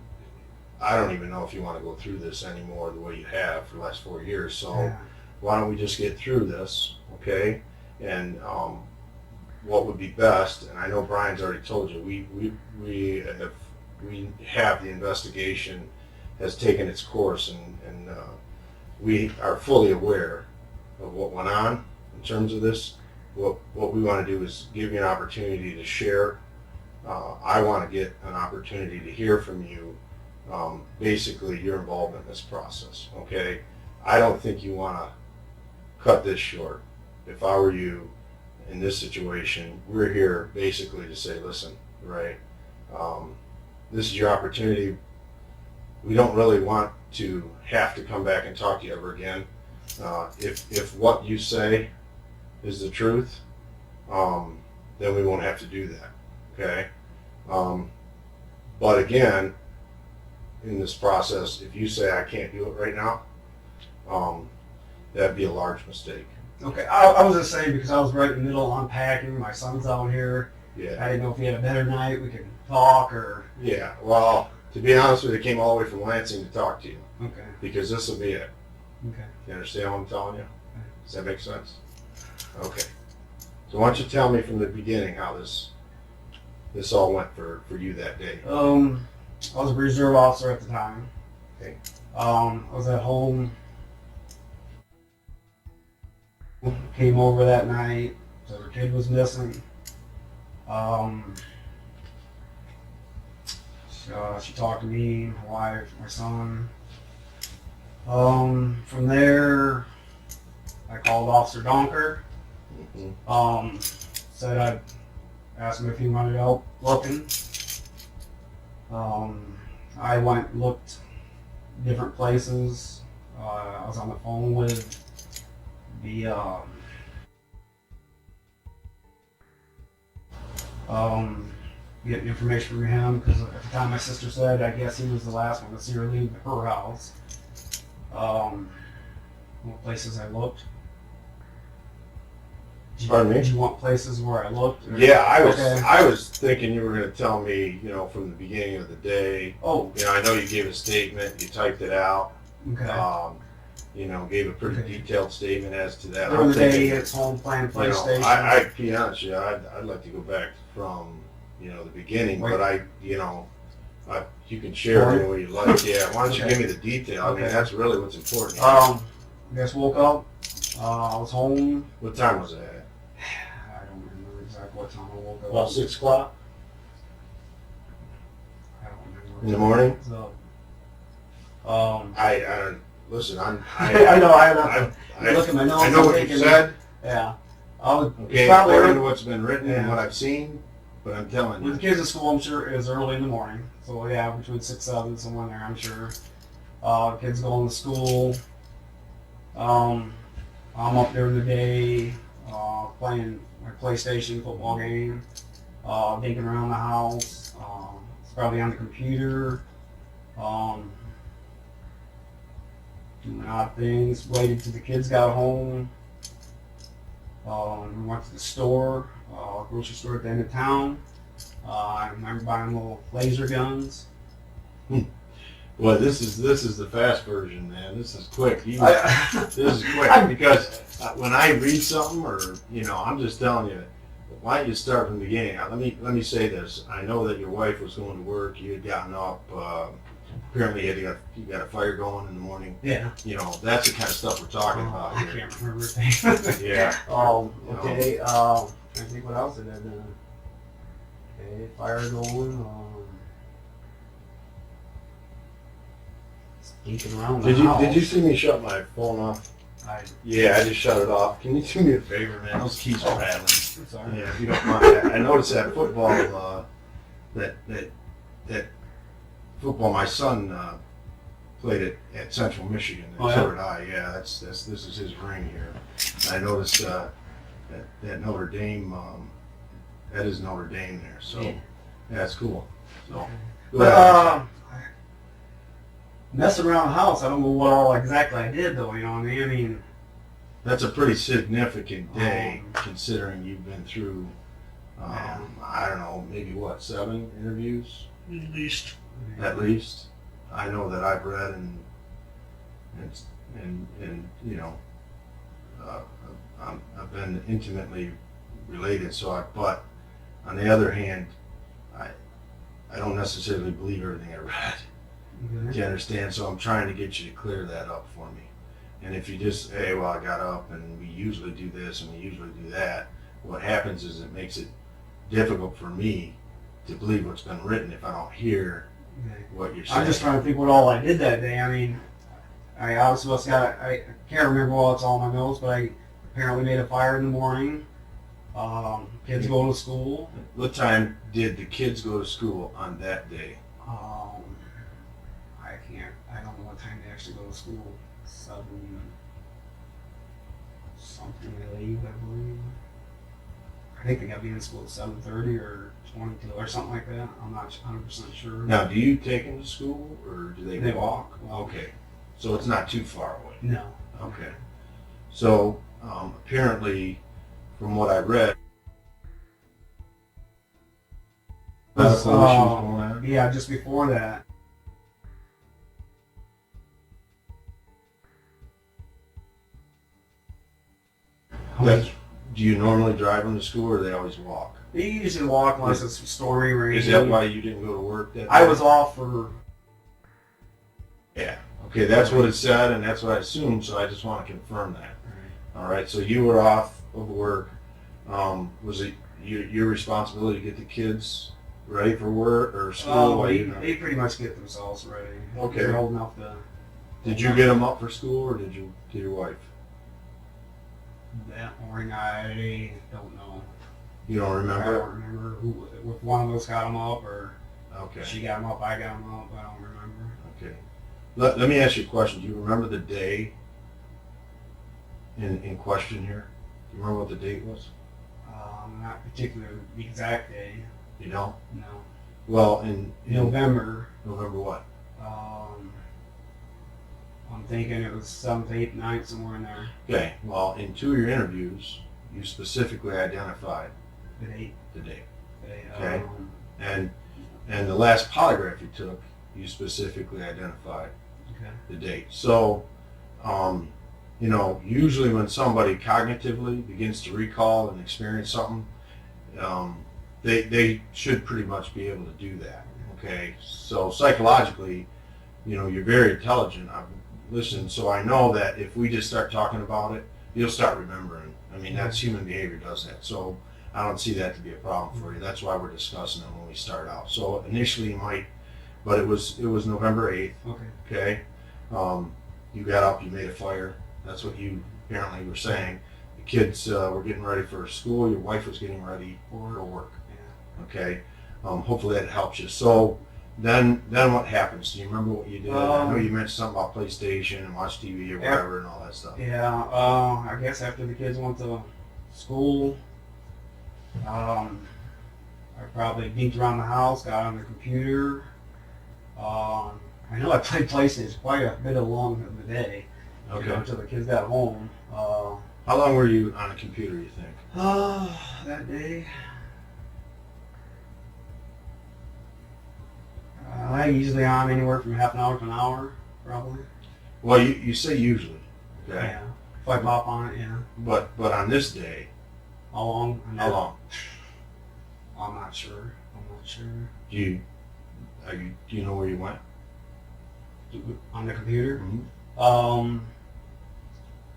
I don't even know if you want to go through this anymore the way you have for the last 4 years. So Yeah. why don't we just get through this, okay? And what would be best, and I know Brian's already told you, we have the investigation has taken its course, and we are fully aware of what went on in terms of this. What we want to do is give you an opportunity to share. I want to get an opportunity to hear from you, basically your involvement in this process, okay? I don't think you want to cut this short. If I were you in this situation, we're here basically to say, listen, right, this is your opportunity. We don't really want to have to come back and talk to you ever again. If what you say is the truth, then we won't have to do that, okay? But again, in this process, if you say I can't do it right now, that'd be a large mistake. Okay, I was just saying because I was right in the middle of unpacking. My son's out here. Yeah. I didn't know if he had a better night. We could talk or. Yeah. Well, to be honest with you, I came all the way from Lansing to talk to you Okay. because this will be it. Okay. You understand what I'm telling you? Does that make sense? Okay. So why don't you tell me from the beginning how this all went for you that day? I was a reserve officer at the time. Okay. I was at home. Came over that night. So the kid was missing. She talked to me, my wife, my son. From there, I called Officer Donker. Mm-hmm. Said I'd ask him if he wanted help looking. I went and looked different places. I was on the phone with the getting information from him because at the time my sister said I guess he was the last one to see her leave her house. What places I looked. Pardon me? Did you want places where I looked? Or? Yeah, Okay. I was thinking you were going to tell me, from the beginning of the day. Oh. I know you gave a statement, you typed it out. Okay. Gave a pretty detailed statement as to that. During the day, it's home playing PlayStation. I be honest with you, I'd like to go back from, the beginning, Wait. but you can share any way you like. Yeah, why don't you Okay. give me the detail? I mean, Okay. that's really what's important. I guess woke up. I was home. What time was that? I don't remember exactly what time I woke up. About 6 o'clock I don't remember. in the morning. So, I listen. I know. I Look at my notes. I know I'm what you thinking, said. Yeah. I was Okay, probably according to what's been written and Yeah. what I've seen, but I'm telling with the you. kids at school. I'm sure it was early in the morning. So yeah, between 6, 7, somewhere in there. I'm sure. Kids going to school. I'm up during the day playing my PlayStation football game, digging around the house. It's probably on the computer, doing odd things. Waited till the kids got home. We went to the store, grocery store at the end of town. I remember buying little laser guns. Well, this is the fast version, man. This is quick. This is quick I'm- because when I read something, or I'm just telling you, why don't you start from the beginning? Let me say this. I know that your wife was going to work. You had gotten up. Apparently, you got a fire going in the morning. Yeah. That's the kind of stuff we're talking about I here. can't remember things. Yeah. Okay. I think what else did I do? Okay, fire going. Sneaking around the house. Did you see me shut my phone off? Yeah, I just shut it off. Can you do me a favor, man? Those keys are rattling. I'm sorry. Yeah, if you don't mind. I noticed that football. That football. My son played at Central Michigan, and Oh, yeah? so did I. Yeah, this is his ring here. I noticed that Notre Dame. That is Notre Dame there. So yeah, that's cool. So. But messing around the house, I don't know what all exactly I did though. You know what I mean? That's a pretty significant day, considering you've been through, Yeah. I don't know, maybe what, 7 interviews? At least. At least. I know that I've read and you know, I've been intimately related, but on the other hand, I don't necessarily believe everything I read. Okay. Do you understand? So I'm trying to get you to clear that up for me. And if you just, hey, well, I got up and we usually do this and we usually do that, what happens is it makes it difficult for me to believe what's been written if I don't hear Okay. what you're saying. I'm just trying to think what all I did that day. I mean, I obviously must got. I can't remember all it's all in my notes, but I apparently made a fire in the morning. Kids going to school. What time did the kids go to school on that day? I can't. I don't know what time they actually go to school. 7 something they leave, I believe. I think they got to be in school at 7:30 or 22 or something like that. I'm not 100% sure. Now, do you take them to school or do they They walk? walk. Okay, so it's not too far away. No. Okay, so apparently, from what I read, medical issues going on. Yeah, just before that. That's, do you normally drive them to school or do they always walk? They usually walk unless it's stormy, rainy. Is that why you didn't go to work that day? I was off for. Yeah. Okay, that's what it said, and that's what I assumed. So I just want to confirm that. All right. So you were off of work. Was it your responsibility to get the kids ready for work or school? While They pretty much get themselves ready. Okay. They're old enough to. Did you get them up for school, or did you get your wife? That morning, I don't know. You don't I remember? don't remember who, if one of us got them up or Okay. she got them up, I got them up. I don't remember. Okay. Let me ask you a question. Do you remember the day in question here? Do you remember what the date was? Not particularly the exact day. You don't? No. Well, in November. November what? I'm thinking it was 7th, 8th, 9th, somewhere in there. Okay. Well, in 2 of your interviews, you specifically identified The date. the date. Okay. And the last polygraph you took, you specifically identified Okay. the date. So, you know, usually when somebody cognitively begins to recall and experience something, they should pretty much be able to do that. Okay. So psychologically, you know, you're very intelligent. I've listened, so I know that if we just start talking about it, you'll start remembering. I mean, that's human behavior does that. So I don't see that to be a problem for you. That's why we're discussing it when we start out. So initially you might, but it was November 8th. Okay. Okay. You got up, you made a fire. That's what you apparently were saying. The kids were getting ready for school. Your wife was getting ready for work. Yeah. Okay. Hopefully that helps you. So then what happens? Do you remember what you did? I know you mentioned something about PlayStation and watch TV or whatever and all that stuff. Yeah. I guess after the kids went to school, I probably beat around the house, got on the computer. I know I played PlayStation quite a bit along the day. Okay. You know, until the kids got home. How long were you on a computer, you think? That day. I usually on anywhere from half an hour to an hour, probably. Well, you say usually. Okay. Yeah. If I pop on it, yeah. But on this day, How long? how long? I'm not sure. Do you know where you went? On the computer? Mm-hmm.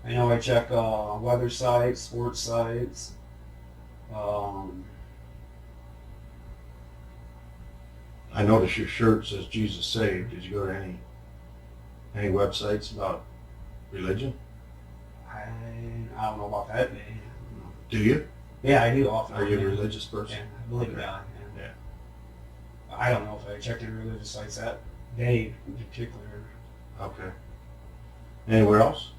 I know I check weather sites, sports sites. I noticed your shirt says Jesus Saved. Did you go to any websites about religion? I don't know about that day. Do you? Yeah, I do often. Are you a yeah. religious person? Yeah, I believe Okay. God. Yeah. Yeah. I don't know if I checked any religious sites that day in particular. Okay. Anywhere else?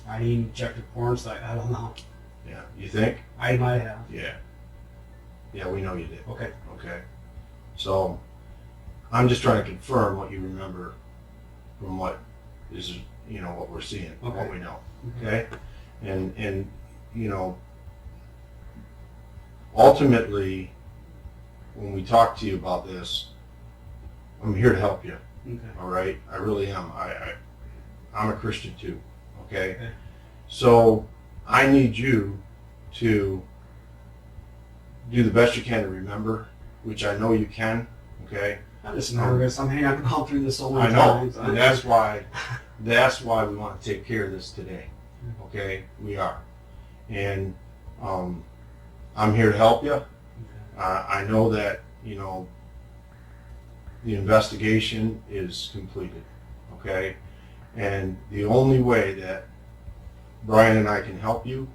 I didn't even check the porn site. I don't know. Yeah. You think? I might have. Yeah. Yeah, we know you did. Okay. Okay. So I'm just trying to confirm what you remember from what is, what we're seeing, Okay. what we know. Okay? And ultimately, when we talk to you about this, I'm here to help you. Okay. All right? I really am. I'm a Christian too. Okay? Okay. So I need you to do the best you can to remember, which I know you can. Okay? I'm just nervous. I mean, I've gone through this so many I know, times. and that's why we want to take care of this today. Okay, we are, and I'm here to help you. I know that the investigation is completed. Okay, and the only way that Brian and I can help you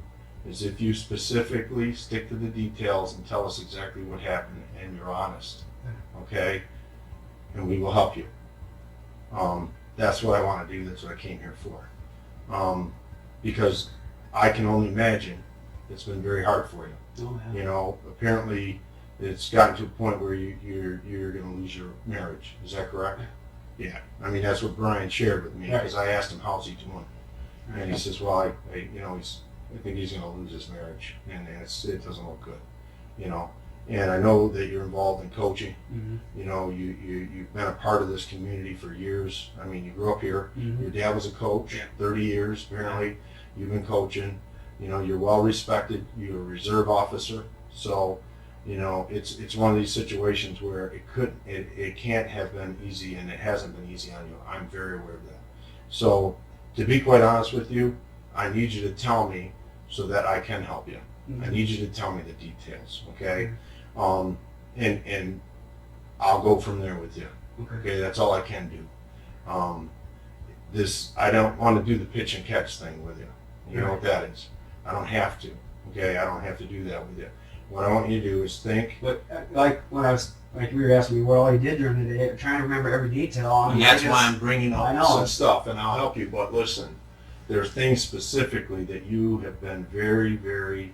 is if you specifically stick to the details and tell us exactly what happened, and you're honest. Okay. And we will help you. That's what I want to do. That's what I came here for. Because I can only imagine it's been very hard for you. Oh, yeah. Apparently it's gotten to a point where you're going to lose your marriage. Is that correct? Yeah. I mean, that's what Brian shared with me, because I asked him, how's he doing? And he says, well, I think he's going to lose his marriage, and it doesn't look good, And I know that you're involved in coaching. Mm-hmm. You've been a part of this community for years. I mean, you grew up here. Mm-hmm. Your dad was a coach, 30 years apparently. You've been coaching. You're well respected. You're a reserve officer. So, it's one of these situations where it can't have been easy, and it hasn't been easy on you. I'm very aware of that. So, to be quite honest with you, I need you to tell me so that I can help you. Mm-hmm. I need you to tell me the details, okay? And I'll go from there with you. Okay, that's all I can do. I don't want to do the pitch and catch thing with you. You know what that is? I don't have to. Okay, I don't have to do that with you. What I want you to do is think. But like you were asking me what all you did during the day, I'm trying to remember every detail. And that's why I'm bringing I up know. some stuff, and I'll help you. But listen, there are things specifically that you have been very, very,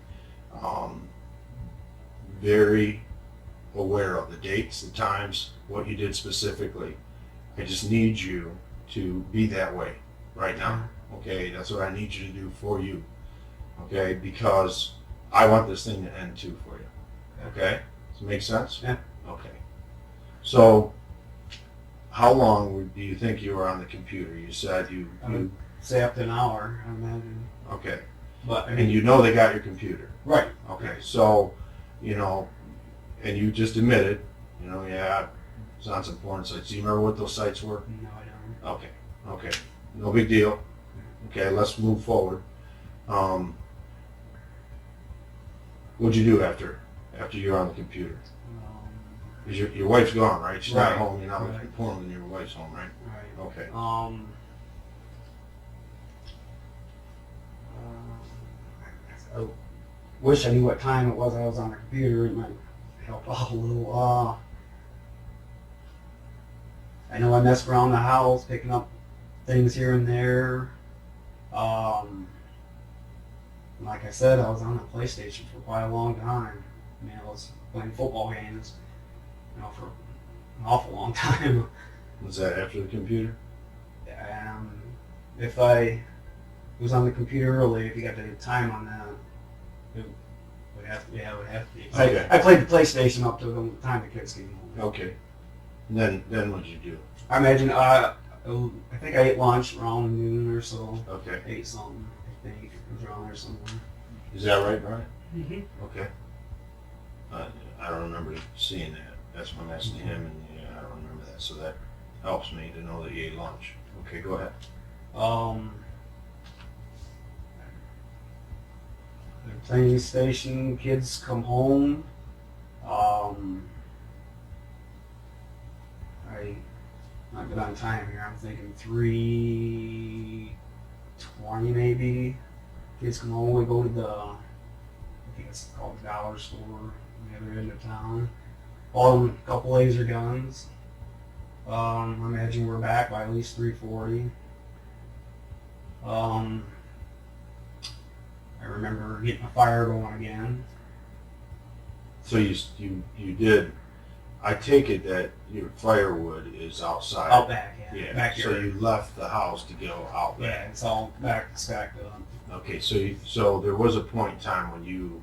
very aware of. The dates, the times, what you did specifically. I just need you to be that way right now. Okay, that's what I need you to do for you. Okay, because I want this thing to end too for you. Okay, does it make sense? Yeah. Okay. So, how long do you think you were on the computer? You said you Say up to an hour, I imagine. okay. But I And mean, you know they got your computer. right. Okay, so, and you just admitted, yeah, it's on some porn sites. Do you remember what those sites were? No, I don't. Okay, no big deal. Okay, let's move forward. What'd you do after you're on the computer? Because your wife's gone, right? She's not Right. home. You're not Right. looking at porn when your wife's home, right? Right. Okay. I wish I knew what time it was I was on the computer. It might help out a little. I know I messed around the house, picking up things here and there. Like I said, I was on the PlayStation for quite a long time. I mean, I was playing football games, for an awful long time. Was that after the computer? If I was on the computer early, if you got the time on that, it would have to be. Okay. I played the PlayStation up to the time the kids came home. Okay. And then what'd you do? I imagine, I think I ate lunch around noon or so. Okay. Ate something, I think. It was around there somewhere. Is that right, Brian? Mm-hmm. Okay. I don't remember seeing that. That's when I'm asking him, and I don't remember that. So that helps me to know that you ate lunch. Okay, go ahead. The train station, kids come home. Not good on time here. I'm thinking 3:20 maybe. Kids come home. We go to I think it's called the dollar store on the other end of town. Bought them a couple laser guns. I imagine we're back by at least 3:40. I remember getting a fire going again. So you did I take it that your firewood is outside. Out back, yeah. Yeah. Backyard. So you left the house to go out Yeah, back. it's all back stacked up. Okay. So there was a point in time when you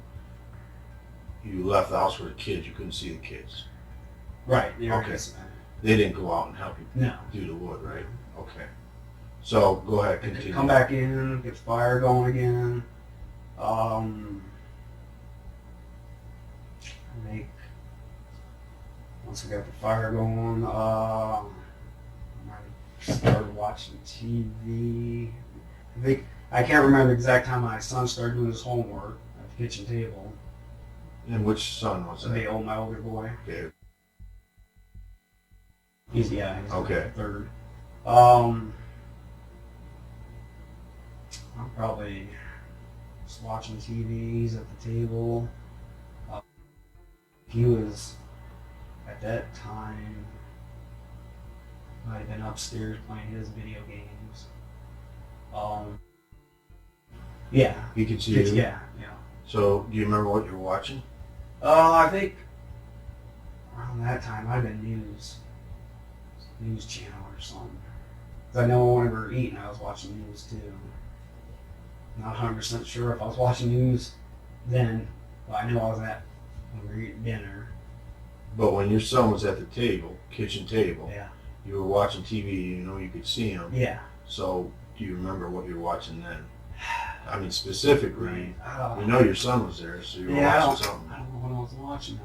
left the house with the kids. You couldn't see the kids. Right. Yeah. Okay. They didn't go out and help you No. do the wood, right? Okay. So go ahead, continue. Come back in, get the fire going again. I think once we got the fire going, I started watching TV. I can't remember the exact time my son started doing his homework at the kitchen table. And which son was that? My older boy. Okay. He's Okay. third. I'm probably just watching TV. He's at the table. He was at that time might have been upstairs playing his video games. Yeah. He could see you? Yeah. So do you remember what you were watching? I think around that time I'd been news channel or something. 'Cause I know when we were eating, I was watching news too. Not 100% sure if I was watching news then, but I know I was at when we were eating dinner. But when your son was at the table, kitchen table, Yeah. you were watching TV, you know you could see him. Yeah. So do you remember what you were watching then? I mean, specifically, Right. you know your son was there, so you were Yeah, watching something. I don't know what I was watching now.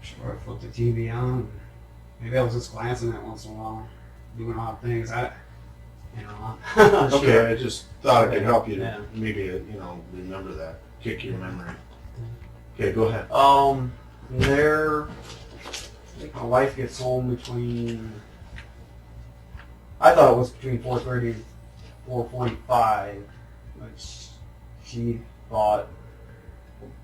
Sure, I flipped the TV on. Maybe I was just glancing at it once in a while, doing odd things. Okay, I just thought it could help you to Yeah. maybe, remember that, kick your memory. Okay, go ahead. There, I think my wife gets home between, I thought it was between 4:30 and 4:45, which she thought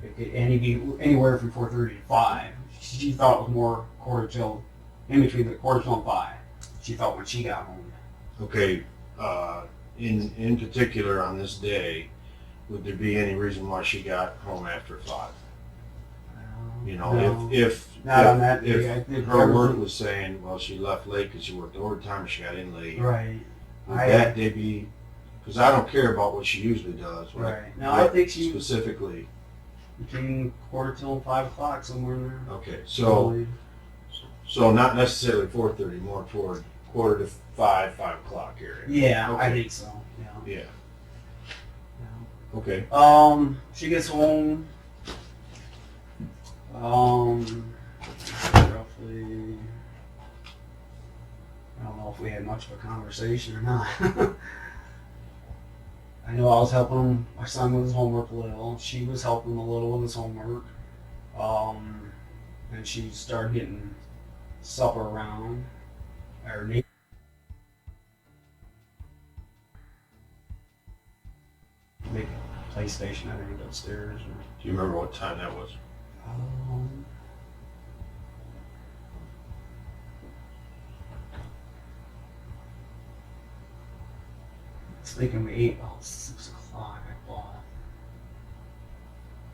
it could anywhere from 4:30 to 5. She thought it was more quarter till, in between the quarter till and 5. She thought when she got home. Okay, in particular on this day, would there be any reason why she got home after 5? You know, No. if Not on that day. I if think her word everything- was saying, well, she left late because she worked overtime or she got in late, Right. would that day be, because I don't care about what she usually does. Right. No, I think she specifically. between quarter till and 5 o'clock, somewhere in there. Okay, so not necessarily 4:30, more toward quarter to 5 o'clock area. Yeah, I Okay. think so. Yeah. Yeah. Okay. She gets home. Roughly. I don't know if we had much of a conversation or not. I know I was helping my son with his homework a little. She was helping him a little with his homework. And she started getting supper around. Our neighbor. Big PlayStation, I think, upstairs. Do you remember what time that was? I was thinking we ate about 6 o'clock, I thought.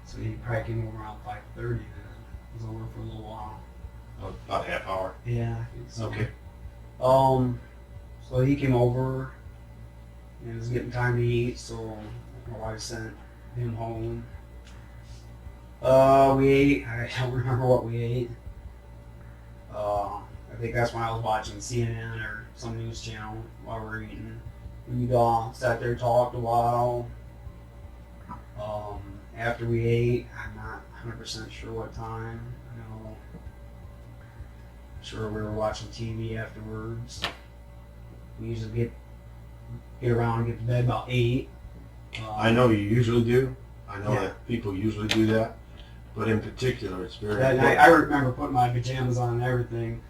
So he probably came over around 5:30 then. Was over for a little while. About a half hour. Yeah, I think so. Okay. So he came over, and it was getting time to eat, so my wife sent him home. We ate, I don't remember what we ate. I think that's when I was watching CNN or some news channel while we were eating. We sat there, talked a while. After we ate, I'm not 100% sure what time. I know. Sure we were watching TV afterwards. We usually get around and get to bed about 8. I know you usually do. I know Yeah. that people usually do that. But in particular, it's very That night, important. I remember putting my pajamas on and everything.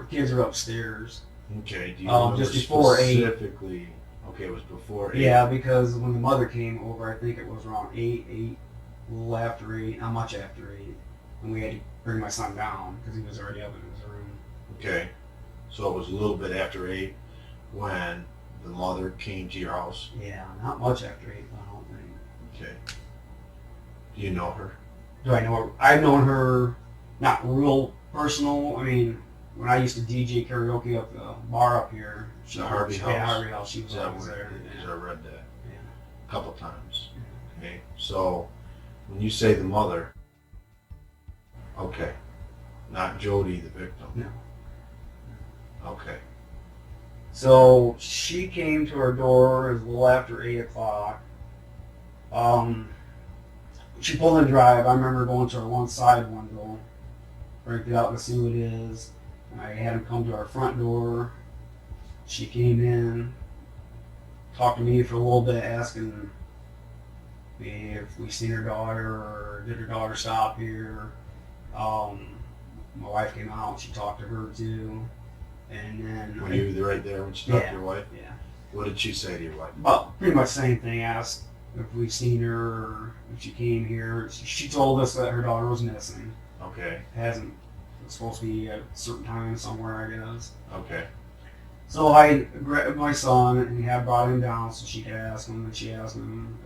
Kids were upstairs. Okay, do you remember Just before 8. specifically? Okay, it was before 8. Yeah, because when the mother came over, I think it was around 8, a little after 8, not much after 8. And we had to bring my son down because he was already up in his room. Okay. So it was a little bit after 8 when the mother came to your house? Yeah, not much after 8, I don't think. Okay. Do you know her? Do I know her? I've known her, not real personal. I mean, when I used to DJ karaoke up the bar up here, The Harvey House? Yeah, Harvey House. She was Is that always where there. I read that Yeah. a couple times. Okay. So when you say the mother, okay, not Jodi, the victim. No. Okay. So she came to our door. It was a little after 8 o'clock. She pulled in the drive. I remember going to our one side window, break it out to see what it is. I had him come to our front door. She came in, talked to me for a little bit, asking me if we seen her daughter or did her daughter stop here. My wife came out. She talked to her too, and then Were you right there when she talked to your wife? Yeah. What did she say to your wife? Well, pretty much the same thing. Asked if we seen her or if she came here. She told us that her daughter was missing. Okay. Hasn't. It's supposed to be at a certain time somewhere, I guess. Okay. So I grabbed my son and had brought him down so she could ask him. And she asked him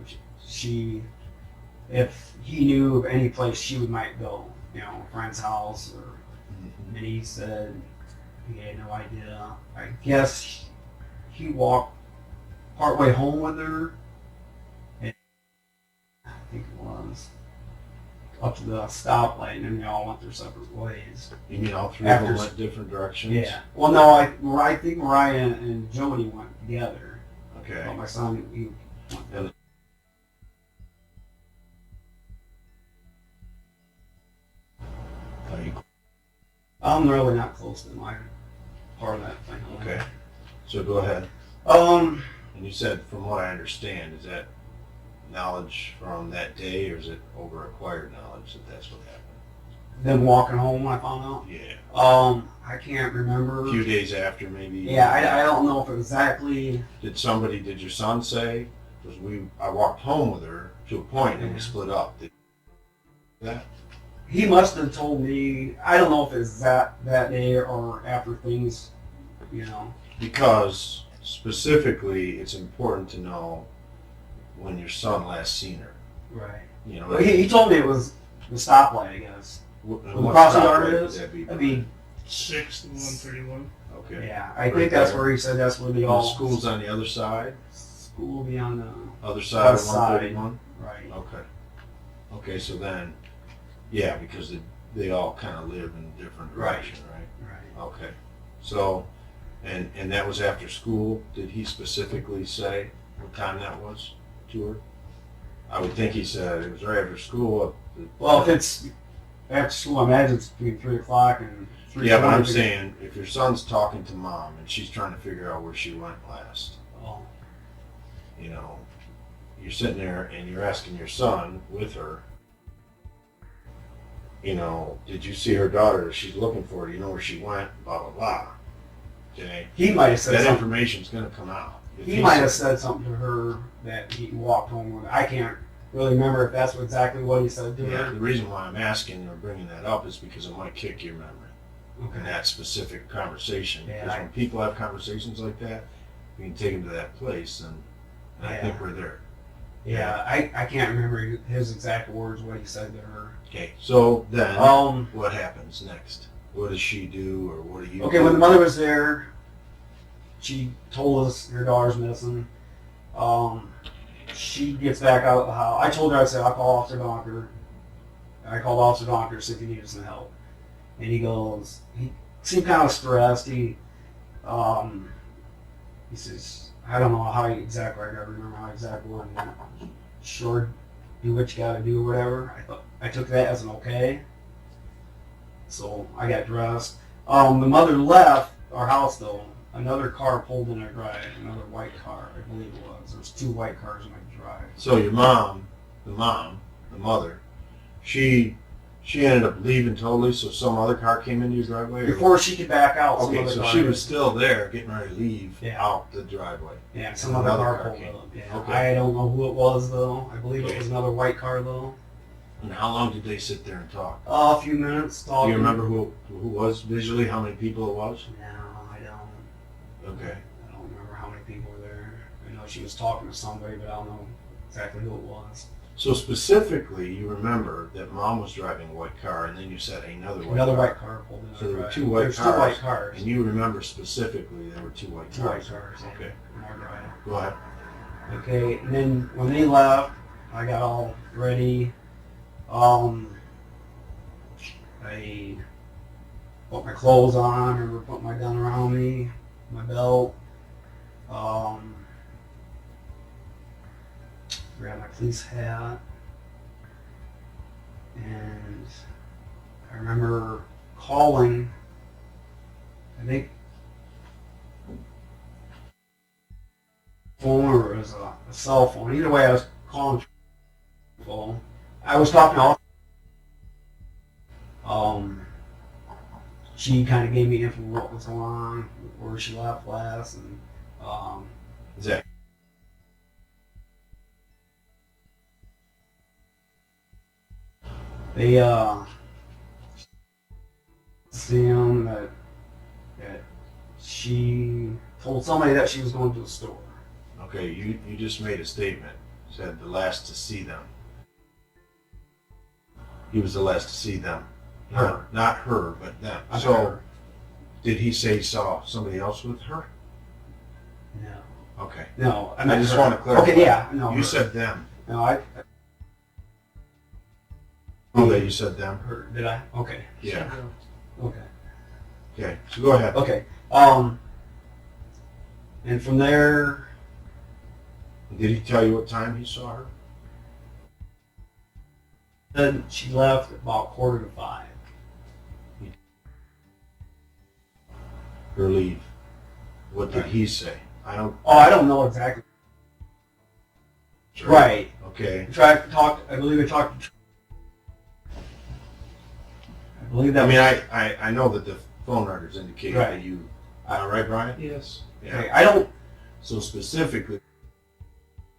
if he knew of any place she might go, you know, a friend's house, or. Mm-hmm. And he said he had no idea. I guess he walked partway home with her. And I think it was up to the stoplight, and then they all went their separate ways. You mean all three After of them went different directions? Yeah. Well, no, I think Mariah and Jodi went together. Okay. But my son, he went And are you I'm really not close to my part of that thing. okay? So go ahead. Um, And you said, from what I understand, is that knowledge from that day, or is it over acquired knowledge that that's what happened? them walking home when I found out. Yeah. I can't remember. A few days after, maybe. Yeah, I don't know if exactly. Did your son say? Because I walked home with her to a point and we split up. Did that? He must have told me. I don't know if it's that day or after things, you know. Because specifically, it's important to know when your son last seen her. Right. You know. Well, he told me it was the stoplight, I guess. What the crossing guard stoplight is? would that be? That'd be. 6 and 131. Okay. Yeah, I Right think that's there. where he said that's where they The all. school's on the other side? School will be on the Other side of Other side. 131? right. Okay. Okay, so then, yeah, because they all kind of live in a different Right. direction, right? Right. Okay. So, and that was after school. Did he specifically say what time that was to her? I would think he said it was right after school. Well, if it's after school, I imagine it's between 3 o'clock and 3. Yeah, but I'm saying if your son's talking to mom and she's trying to figure out where she went last, Oh. you know, you're sitting there and you're asking your son with her, you know, did you see her daughter? She's looking for her. Do you know where she went? Blah, blah, blah. Okay? He might have said That something. information's going to come out. If He he might have said- said something to her that he walked home with. I can't really remember if that's exactly what he said to Yeah, her. the reason why I'm asking or bringing that up is because it might kick your memory in Okay. that specific conversation. Yeah, Because I- when people have conversations like that, you can take them to that place, and I think we're there. Yeah, I can't remember his exact words, what he said to her. Okay, so then Um, what happens next? What does she do, or what do you okay, do? when the mother was there, she told us her daughter's missing. She gets back out of the house. I told her, I said, I'll call Officer Donker. I called Officer Donker to see if he needed some help. And he goes, he seemed kind of stressed. He says, I don't know how exactly, I gotta remember how exact word. Sure, do what you gotta do, or whatever. I took that as an okay. So I got dressed. The mother left our house though. Another car pulled in our drive. Another white car, I believe it was. There's 2 white cars in my drive. So your mom, the mother, she ended up leaving totally, so some other car came into your driveway? Or Before she could back out, some okay, other so car. she was still there getting ready to leave Yeah. out the driveway. Yeah, some other Another car car pulled came. up. Yeah. Okay. I don't know who it was though. I believe Okay. it was another white car though. And how long did they sit there and talk? A few minutes Do talking. you remember who was visually, how many people it was? No, I Okay. I don't remember how many people were there. I know she was talking to somebody, but I don't know exactly who it was. So specifically, you remember that Mom was driving a white car, and then you said another White car pulled in. So there were right. two white There's cars. two white cars. And you remember specifically there were two white Two white cars. cars. Okay. in our drive. Go ahead. Okay, and then when they left, I got all ready. I put my clothes on, or put my gun around me, my belt. Grabbed my police hat, and I remember calling. I think phone or it was a cell phone. Either way, I was calling phone. I was talking to she kind of gave me info on what was going on, where she left last, and Zach. they see him that she told somebody that she was going to the store. Okay, you just made a statement. Said the last to see them. He was the last to see them. Her. Not her, but them. So, Her. did he say he saw somebody else with her? No. Okay. No. I just want to clarify. Okay, yeah. No. You her. said them. No, I. Oh, that you said them? Her. Did I? Okay. Yeah. Okay. Okay, so go ahead. Okay. And from there, Did he tell you what time he saw her? then she left about 4:45. Her leave. What did he say? I don't. Oh, I don't know exactly. Right. Okay. I believe we talked. I believe that. I mean, I know that the phone records indicate Right. that you. Right, Brian? Yes. Yeah. Okay, I don't. So specifically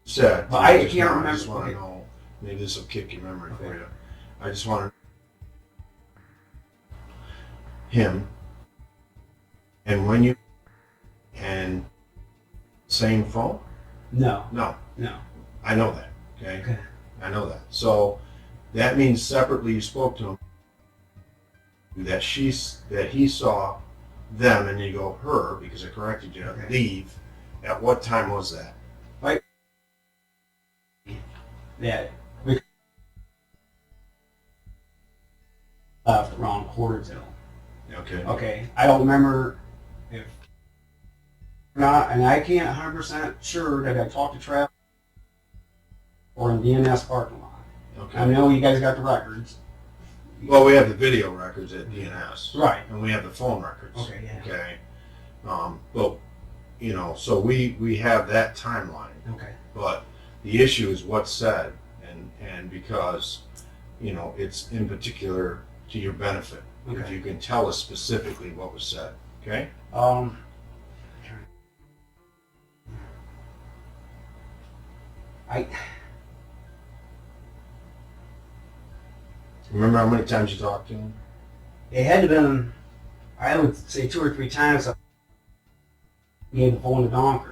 said. But I just can't now, remember. I just want to Okay. know. Maybe this will kick your memory for Okay. you. I just want to. Him. And when you. And. Same phone? No. No. No. I know that. Okay. Okay. I know that. So that means separately you spoke to him that he saw them, and you go her because I corrected you. Okay. Leave. At what time was that? That we left around quarter till. Okay. Okay. I don't remember if not, and I can't 100% sure that I talked to Travis or in DNS parking lot. Okay. I know you guys got the records. Well, we have the video records at DNS, Right. and we have the phone records. Okay. Yeah. Okay. But so we have that timeline. Okay. But the issue is what's said, and because it's in particular to your benefit. If Okay. you can tell us specifically what was said, okay? Remember how many times you talked to him? It had to been, I would say 2 or 3 times. I gave the phone to Donker.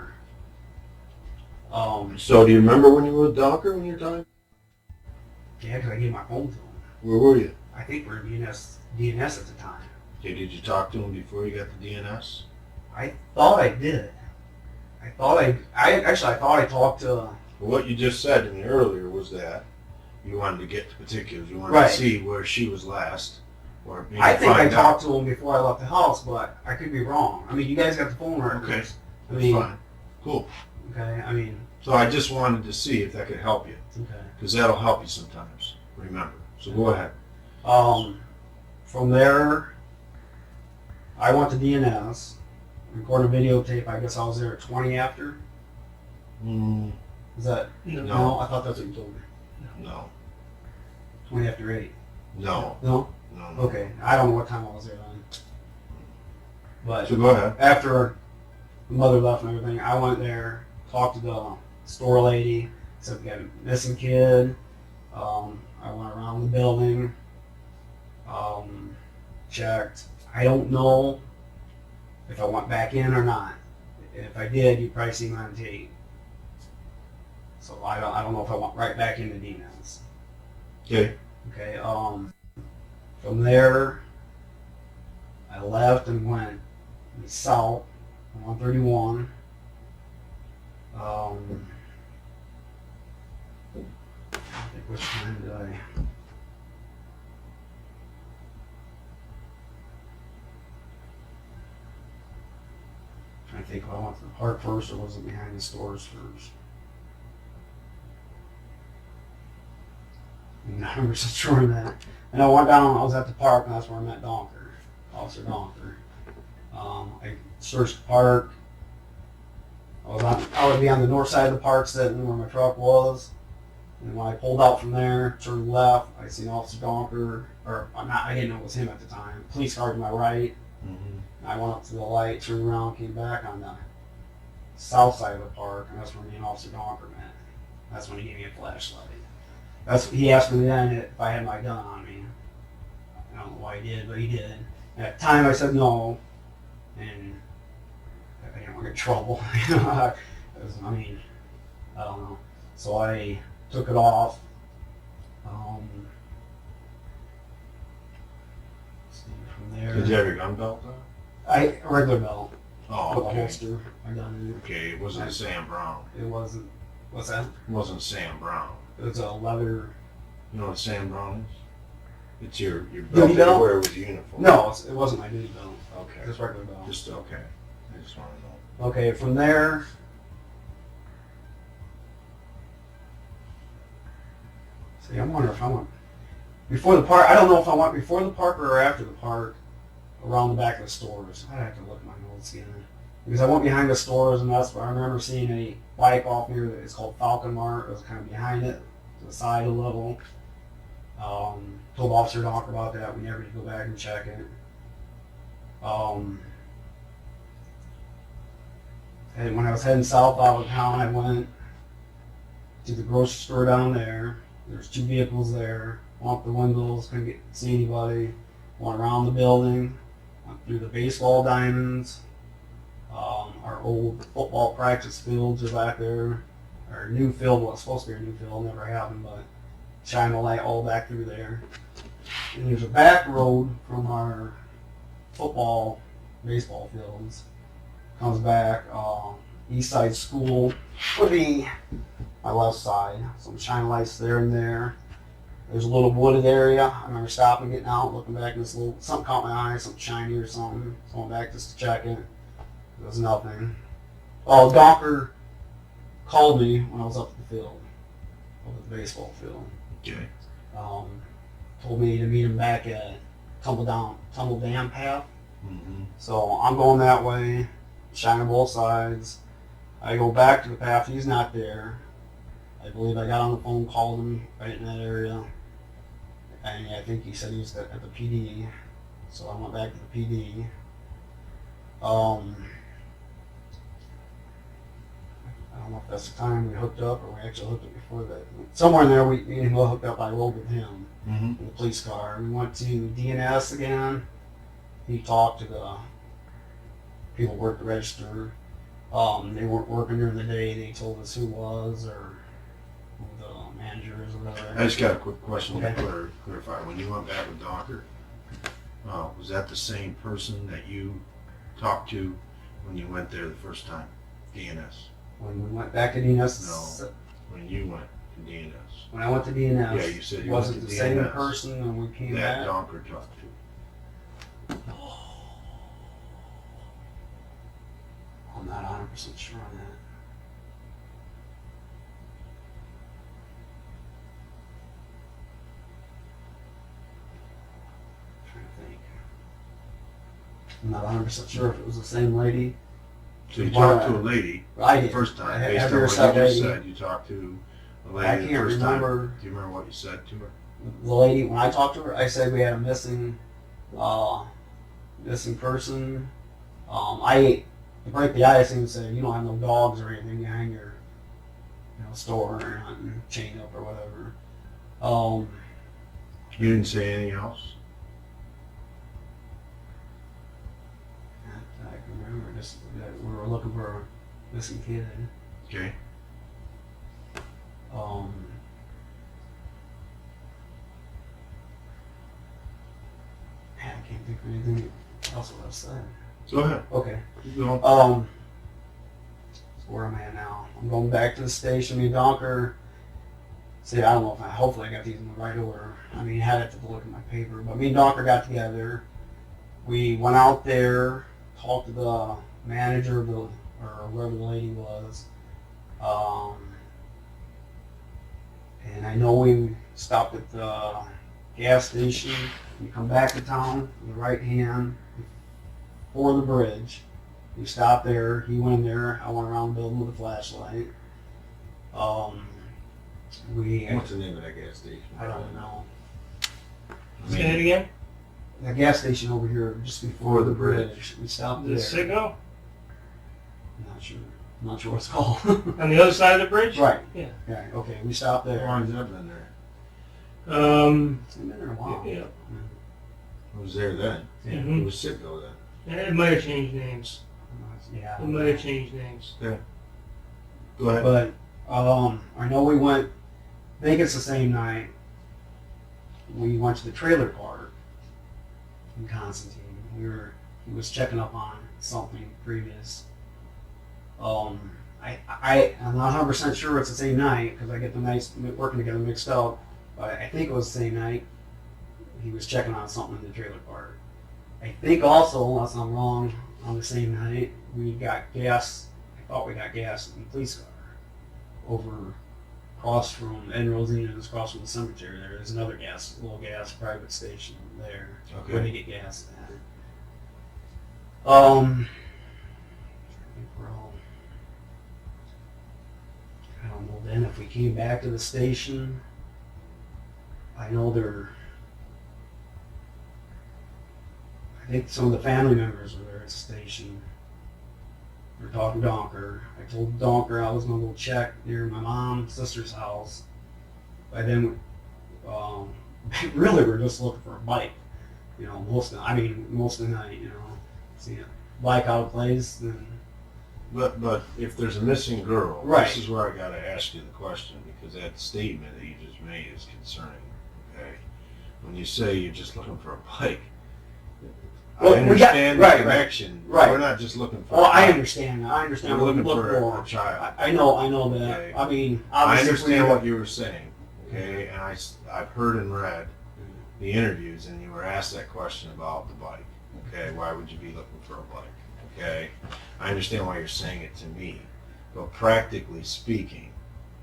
So do you remember when you were with Donker when you were talking? Yeah, because I gave my phone to him. Where were you? I think we were DNS at the time. Okay, did you talk to him before you got the DNS? I thought I did. I thought I talked to. What you just said to me earlier was that you wanted to get to particulars. You wanted Right. to see where she was last. Or maybe I think I find out. talked to him before I left the house, but I could be wrong. I mean, you guys got the phone records. Okay, I that's mean, fine. Cool. okay. I mean, So I just wanted to see if that could help you, okay. because that'll help you sometimes. Remember. So go ahead. From there, I went to DNS, recorded a videotape. I guess I was there at 20 after. Mm, Is that? No. I thought that's what you told me. no. 20 after 8. No. No? No. Okay. I don't know what time I was there then. But So go ahead. after the mother left and everything, I went there, talked to the store lady, said we got a missing kid. I went around the building, checked. I don't know if I went back in or not. if I did, you'd probably see me on tape. So I don't know if I went right back into DNS. Okay. Okay. From there, I left and went south on 131. I think which time did I? I think I went to the park first, or was it behind the stores first? I'm not 100% sure on that. And I went down, I was at the park, and that's where I met Donker, Officer Donker. I searched the park. I would be on the north side of the park sitting where my truck was. And when I pulled out from there, turned left, I seen Officer Donker, or I didn't know it was him at the time. Police car to my right. Mm-hmm. I went up to the light, turned around, came back on the south side of the park, and that's where me and Officer Donker met. That's when he gave me a flashlight. He asked me then if I had my gun on me. I don't know why he did, but he did. And at the time I said no, and I didn't want to get in trouble. I don't know. So I took it off. From there, Did you have your gun belt on? a regular belt Oh, with a okay. holster. I got it. Okay, it wasn't Sam Brown. It wasn't. What's that? It wasn't Sam Brown. It was a leather. You know what Sam Brown is? It's your Duty belt that you belt? wear with your uniform. No, it wasn't my duty belt. Okay. Just regular belt. Just okay. I just want to know. Okay, from there. See, I'm wondering if I went before the park. I don't know if I went before the park or after the park, around the back of the stores. I'd have to look at my notes again. Because I went behind the stores, and that's where I remember seeing a bike off near it's called Falcon Mart. It was kind of behind it, to the side a little. Told Officer Donker about that. We never did go back and check it. And when I was heading south out of town, I went to the grocery store down there. There's 2 vehicles there. Went up the windows, couldn't see anybody. Went around the building, went through the baseball diamonds. Our old football practice fields are back there. Our new field was supposed to be a new field, never happened, but shine a light all back through there. And there's a back road from our baseball fields. Comes back, east side school would be my left side. Some shine lights there and there. There's a little wooded area. I remember stopping, getting out, looking back, and something caught my eye, something shiny or something. So I went back just to check it. There was nothing. Oh, Donker called me when I was up at the field, up at the baseball field. Okay. Told me to meet him back at Tumble Dam Path. Mm-hmm. So I'm going that way, shining both sides. I go back to the path. He's not there. I believe I got on the phone, called him right in that area, and I think he said he was at the PD. So I went back to the PD. I don't know if that's the time we hooked up or we actually hooked up before that. Somewhere in there, me and him hooked up. I rode with him in the police car. We went to DNS again. He talked to the people who worked the register. They weren't working during the day. They told us who it was or who the manager is or whatever. I just got a quick question Okay. to clarify. When you went back with Donker, was that the same person that you talked to when you went there the first time, DNS? When we went back to DNS, No. When you went to DNS. when I went to DNS, Yeah, you said you was went it to the same DNS. person when we came That back? Donker talked to. I'm not 100% sure on that. I'm trying to think. I'm not 100% sure if it was the same lady. So you Well, talked to a lady I the did. first time, I based had on her what said you just lady. said. You talked to a I lady the can't first remember. time. Do you remember what you said to her? The lady, when I talked to her, I said we had a missing person. To break the ice, and said, you don't have no dogs or anything behind your store or hunting chain up or whatever. You didn't say anything else? I can remember just that we were were looking for a missing kid. Okay. Man, I can't think of anything else what I've said. Go ahead. Okay. Keep going. So where am I at now? I'm going back to the station. Me and Donker. See, I don't know if hopefully I got these in the right order. I mean, I had to look at my paper, but me and Donker got together. We went out there, talked to the manager of the, or whoever the lady was. And I know we stopped at the gas station. We come back to town, the right hand, before the bridge. We stopped there. He went in there. I went around the building with a flashlight. What's the name of that gas station? I don't know. Say it again? The gas station over here, just before the bridge. We stopped there. The Cigno? I'm not sure. I'm not sure what it's called. On the other side of the bridge? Right. Yeah. Yeah. Okay. We stopped there. How long has that been there? It's been there a while. Yeah. I was there then. Yeah. It was Citgo then. Yeah, it might have changed names. Yeah. It might have changed names. Go ahead. But I know we went. I think it's the same night. We went to the trailer park in Constantine. He was checking up on something previous. I'm not 100% sure it's the same night because I get the nights working together mixed up. But I think it was the same night. He was checking on something in the trailer park. I think also, unless I'm wrong, on the same night we got gas. I thought we got gas in the police car over across from Ed Rosina's, across from the cemetery. There's another little gas private station there Okay. where they get gas at. I don't know then if we came back to the station. I know I think some of the family members were there at the station. We were talking to Donker. I told Donker I was going to go check near my mom's sister's house. By then, really we're just looking for a bike. You know, most of the night, you know. See a bike out of place, then... But if there's a missing girl, Right. This is where I got to ask you the question because that statement that you just made is concerning. Okay, when you say you're just looking for a bike, Well, I understand the right. connection. Right. We're not just looking for. Well, a I bike. understand. I understand We're what you looking look for for. a child. I know that. Okay. I mean, I obviously understand what you were saying. Okay, and I've heard and read the interviews, and you were asked that question about the bike. Okay, why would you be looking for a bike? Okay, I understand why you're saying it to me, but practically speaking,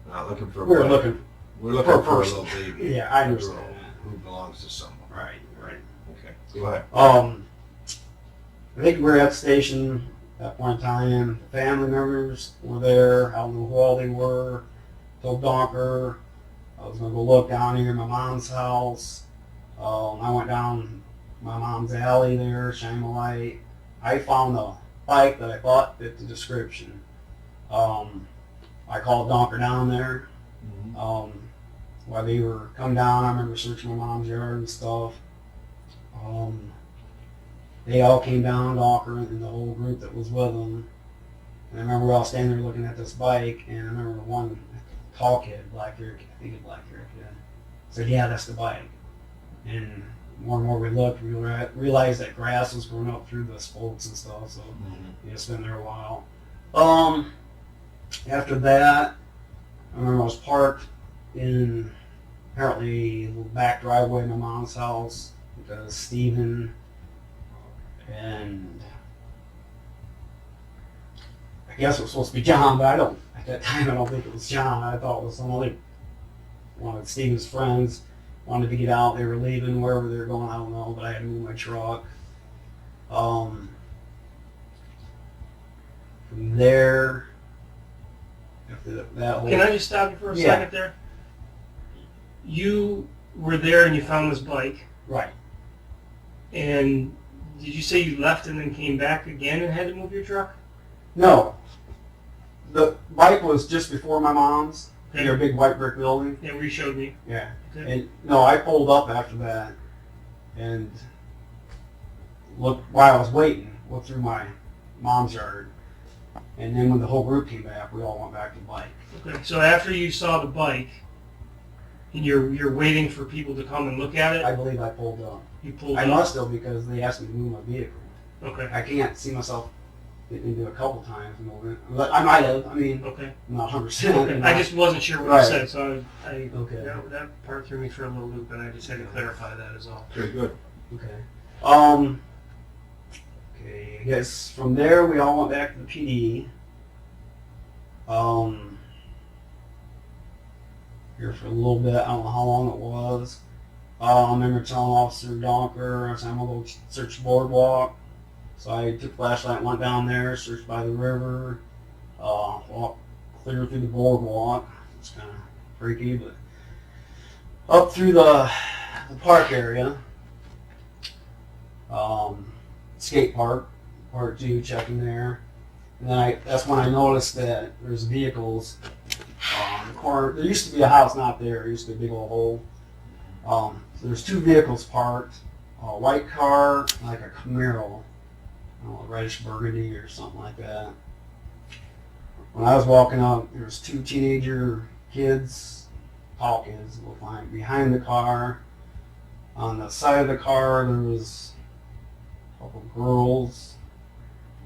we're not looking for a We're bike. looking. We're looking for a for a person. little baby. Yeah, I a understand girl that. who belongs to someone. Right. Okay, go ahead. I think we were at the station at that point in time. The family members were there. I don't know who all they were. Told Donker I was going to go look down here at my mom's house. I went down my mom's alley there, shining my light. I found a bike that I thought fit the description. I called Donker down there. While they were coming down, I remember searching my mom's yard and stuff. They all came down, Donker and the whole group that was with them. And I remember we all standing there looking at this bike, and I remember one tall kid, black-haired kid, I think a black-haired kid, said, "Yeah, that's the bike." And more and more we looked, we realized that grass was growing up through the spokes and stuff, so we just been there a while. After that, I remember I was parked in apparently the back driveway of my mom's house because Stephen and I guess it was supposed to be John, but at that time I don't think it was John. I thought it was some other one of Stephen's friends wanted to get out. They were leaving wherever they were going, I don't know, but I had to move my truck. From there, after that whole... Can I just stop you for a Yeah. second there? You were there and you found this bike, Right. and did you say you left and then came back again and had to move your truck? No. The bike was just before my mom's. Okay. Their big white brick building. Yeah, where you showed me. Yeah. Okay. And no, I pulled up after that and looked while I was waiting, looked through my mom's yard. And then when the whole group came back, we all went back to the bike. Okay, so after you saw the bike, and you're waiting for people to come and look at it, I believe I pulled up. you pulled I up. must have, because they asked me to move my vehicle. Okay. I can't see myself getting into a couple times moving. But I might have. I mean, Okay. I'm not 100%. Okay. I just wasn't sure what Right. you said, so I Okay. that part threw me for a little loop, and I just had to clarify that as well. Very good. Okay. Okay, I guess from there we all went back to the PD. Here for a little bit, I don't know how long it was. I remember telling Officer Donker, I said, I'm going to go search the boardwalk. So I took a flashlight, went down there, searched by the river, walked clear through the boardwalk. It's kind of freaky, but up through the park area. Skate park, part 2, checking there. And then that's when I noticed that there's vehicles on the corner. There used to be a house, not there. There used to be a big old hole. So there's 2 vehicles parked, a white car, like a Camaro, a reddish burgundy or something like that. When I was walking up, there was 2 teenager kids, tall kids, behind the car. On the side of the car, there was a couple of girls.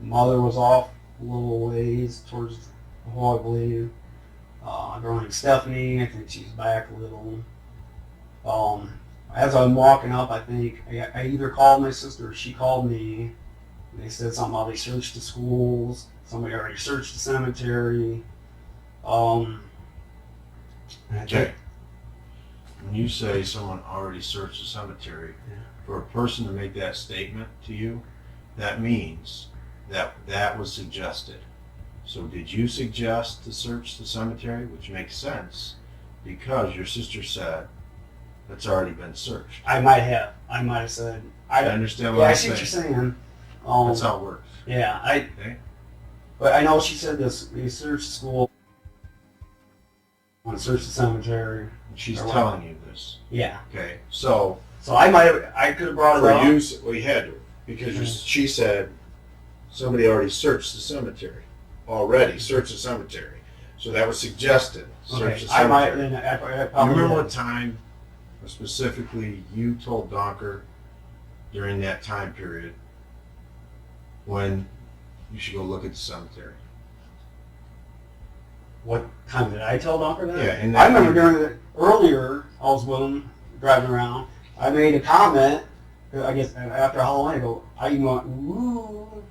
The mother was off a little ways towards the hole, I believe. A girl named Stephanie, I think she's back a little. As I'm walking up, I think I either called my sister or she called me. They said something about they searched the schools. Somebody already searched the cemetery. Okay. When you say someone already searched the cemetery, for a person to make that statement to you, that means that was suggested. So did you suggest to search the cemetery, which makes sense, because your sister said it's already been searched? I might have said. I understand what I I'm see saying. what you're saying. That's how it works. Yeah, Okay. but I know she said this. They searched the school. Want to search the cemetery. And she's Or what? telling you this. Yeah. Okay. So So I could have brought it for up. you, well, you had to, because she said somebody already searched the cemetery. Already searched the cemetery. So that was suggested. Search Okay. the I might. cemetery. Then I You probably remember did. what time specifically you told Donker during that time period when you should go look at the cemetery? What time did I tell Donker that? Yeah, in I that remember time. during earlier. I was with him driving around. I made a comment. I guess after Halloween, I go. I even went, "Ooh,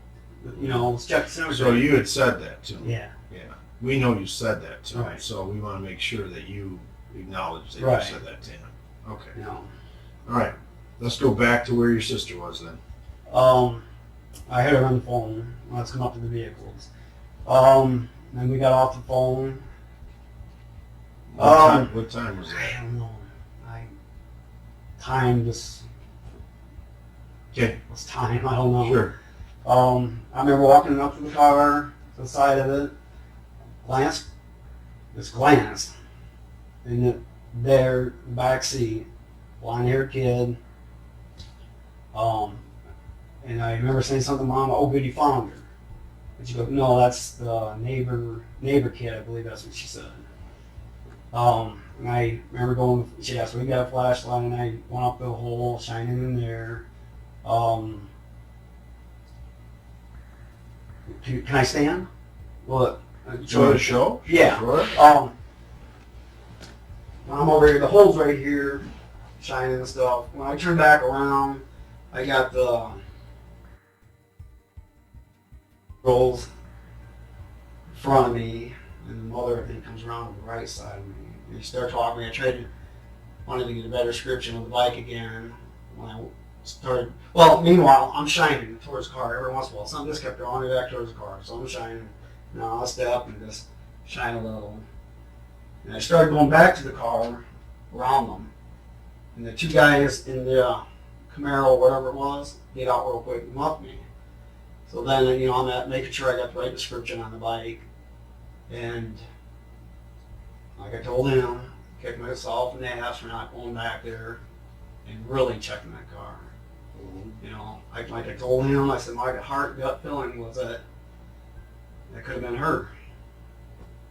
let's check the cemetery." So you had said that to him. Yeah. Yeah. We know you said that to him, Right. so we want to make sure that you acknowledge that Right. you said that to him. Okay. You know. All right. Let's go back to where your sister was then. I had her on the phone. Let's come up to the vehicles. Then we got off the phone. What time was I that? don't know. Time just Okay. was time. I don't know. Sure. I remember walking up to the car, to the side of it, glanced, and there, the back seat, blonde-haired kid. And I remember saying something to Mom, "Oh, good, you found her." And she goes, "No, that's the neighbor kid, I believe that's what she said." And I remember going, she asked, "We got a flashlight," and I went up the hole, shining in there. Can I stand? Well, Do you want to show? Yeah. Sure. I'm over here, the hole's right here, shining and stuff. When I turn back around, I got the rolls in front of me, and the mother, I think, comes around to the right side of me. And you start talking. I wanted to get a better description of the bike again. When I started, meanwhile, I'm shining towards the car every once in a while. Something just kept drawing me back towards the car, so I'm shining. Now I'll step and just shine a little. And I started going back to the car, around them. And the 2 guys in the Camaro, whatever it was, get out real quick and muck me. So then, I'm making sure I got the right description on the bike. And like I told him, kicked myself in the ass for not going back there and really checking that car. Like I told him, I said my heart gut feeling was that that could have been her.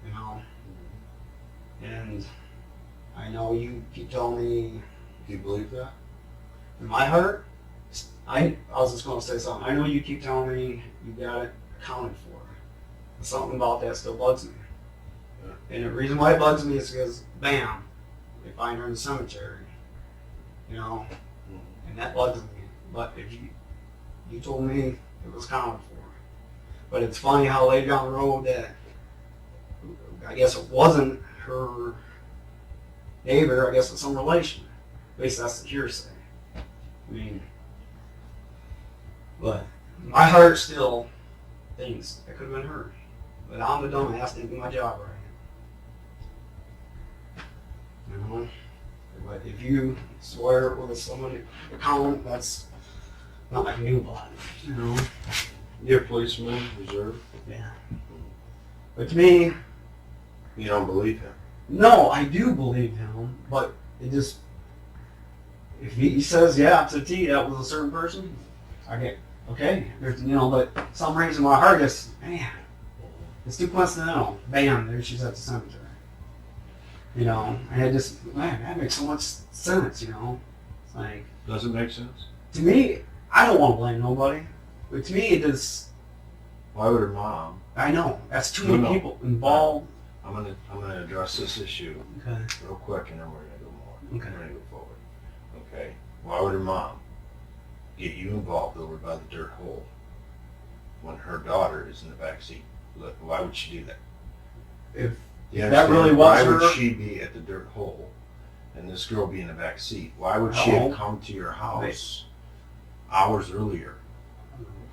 You know? And I know you keep telling me, Do you believe that? in my heart, I was just going to say something. I know you keep telling me you got it accounted for. But something about that still bugs me. Yeah. And the reason why it bugs me is because, bam, they find her in the cemetery. You know? And that bugs me. But if you told me it was accounted for. But it's funny how later down the road that I guess it wasn't her neighbor, I guess it's some relation. At least that's the hearsay. I mean, but my heart still thinks it could have been her. But I'm the dumbass, didn't do my job right. You know? But if you swear it was someone account, that's not like a new blood. You know? You're a policeman, reserve. Yeah. But to me, You don't believe him. no, I do believe him, but it just, if he says, yeah, to T, that was a certain person, I get, okay, there's, you know, but some reason my heart is, man, it's too coincidental. Bam, there she's at the cemetery. You know, and it just, man, that makes so much sense, you know. It's like, Does it make sense? to me, I don't want to blame nobody, but to me, it just, Why would her mom? I know, that's too many No. people involved. I'm gonna address this issue Okay. real quick, and then we're gonna go more. Okay. We're gonna go forward. Okay. Why would her mom get you involved over by the dirt hole when her daughter is in the back seat? Why would she do that? If You that really understand? was Why would her- she be at the dirt hole and this girl be in the back seat? Why would she have Oh. come to your house hours earlier?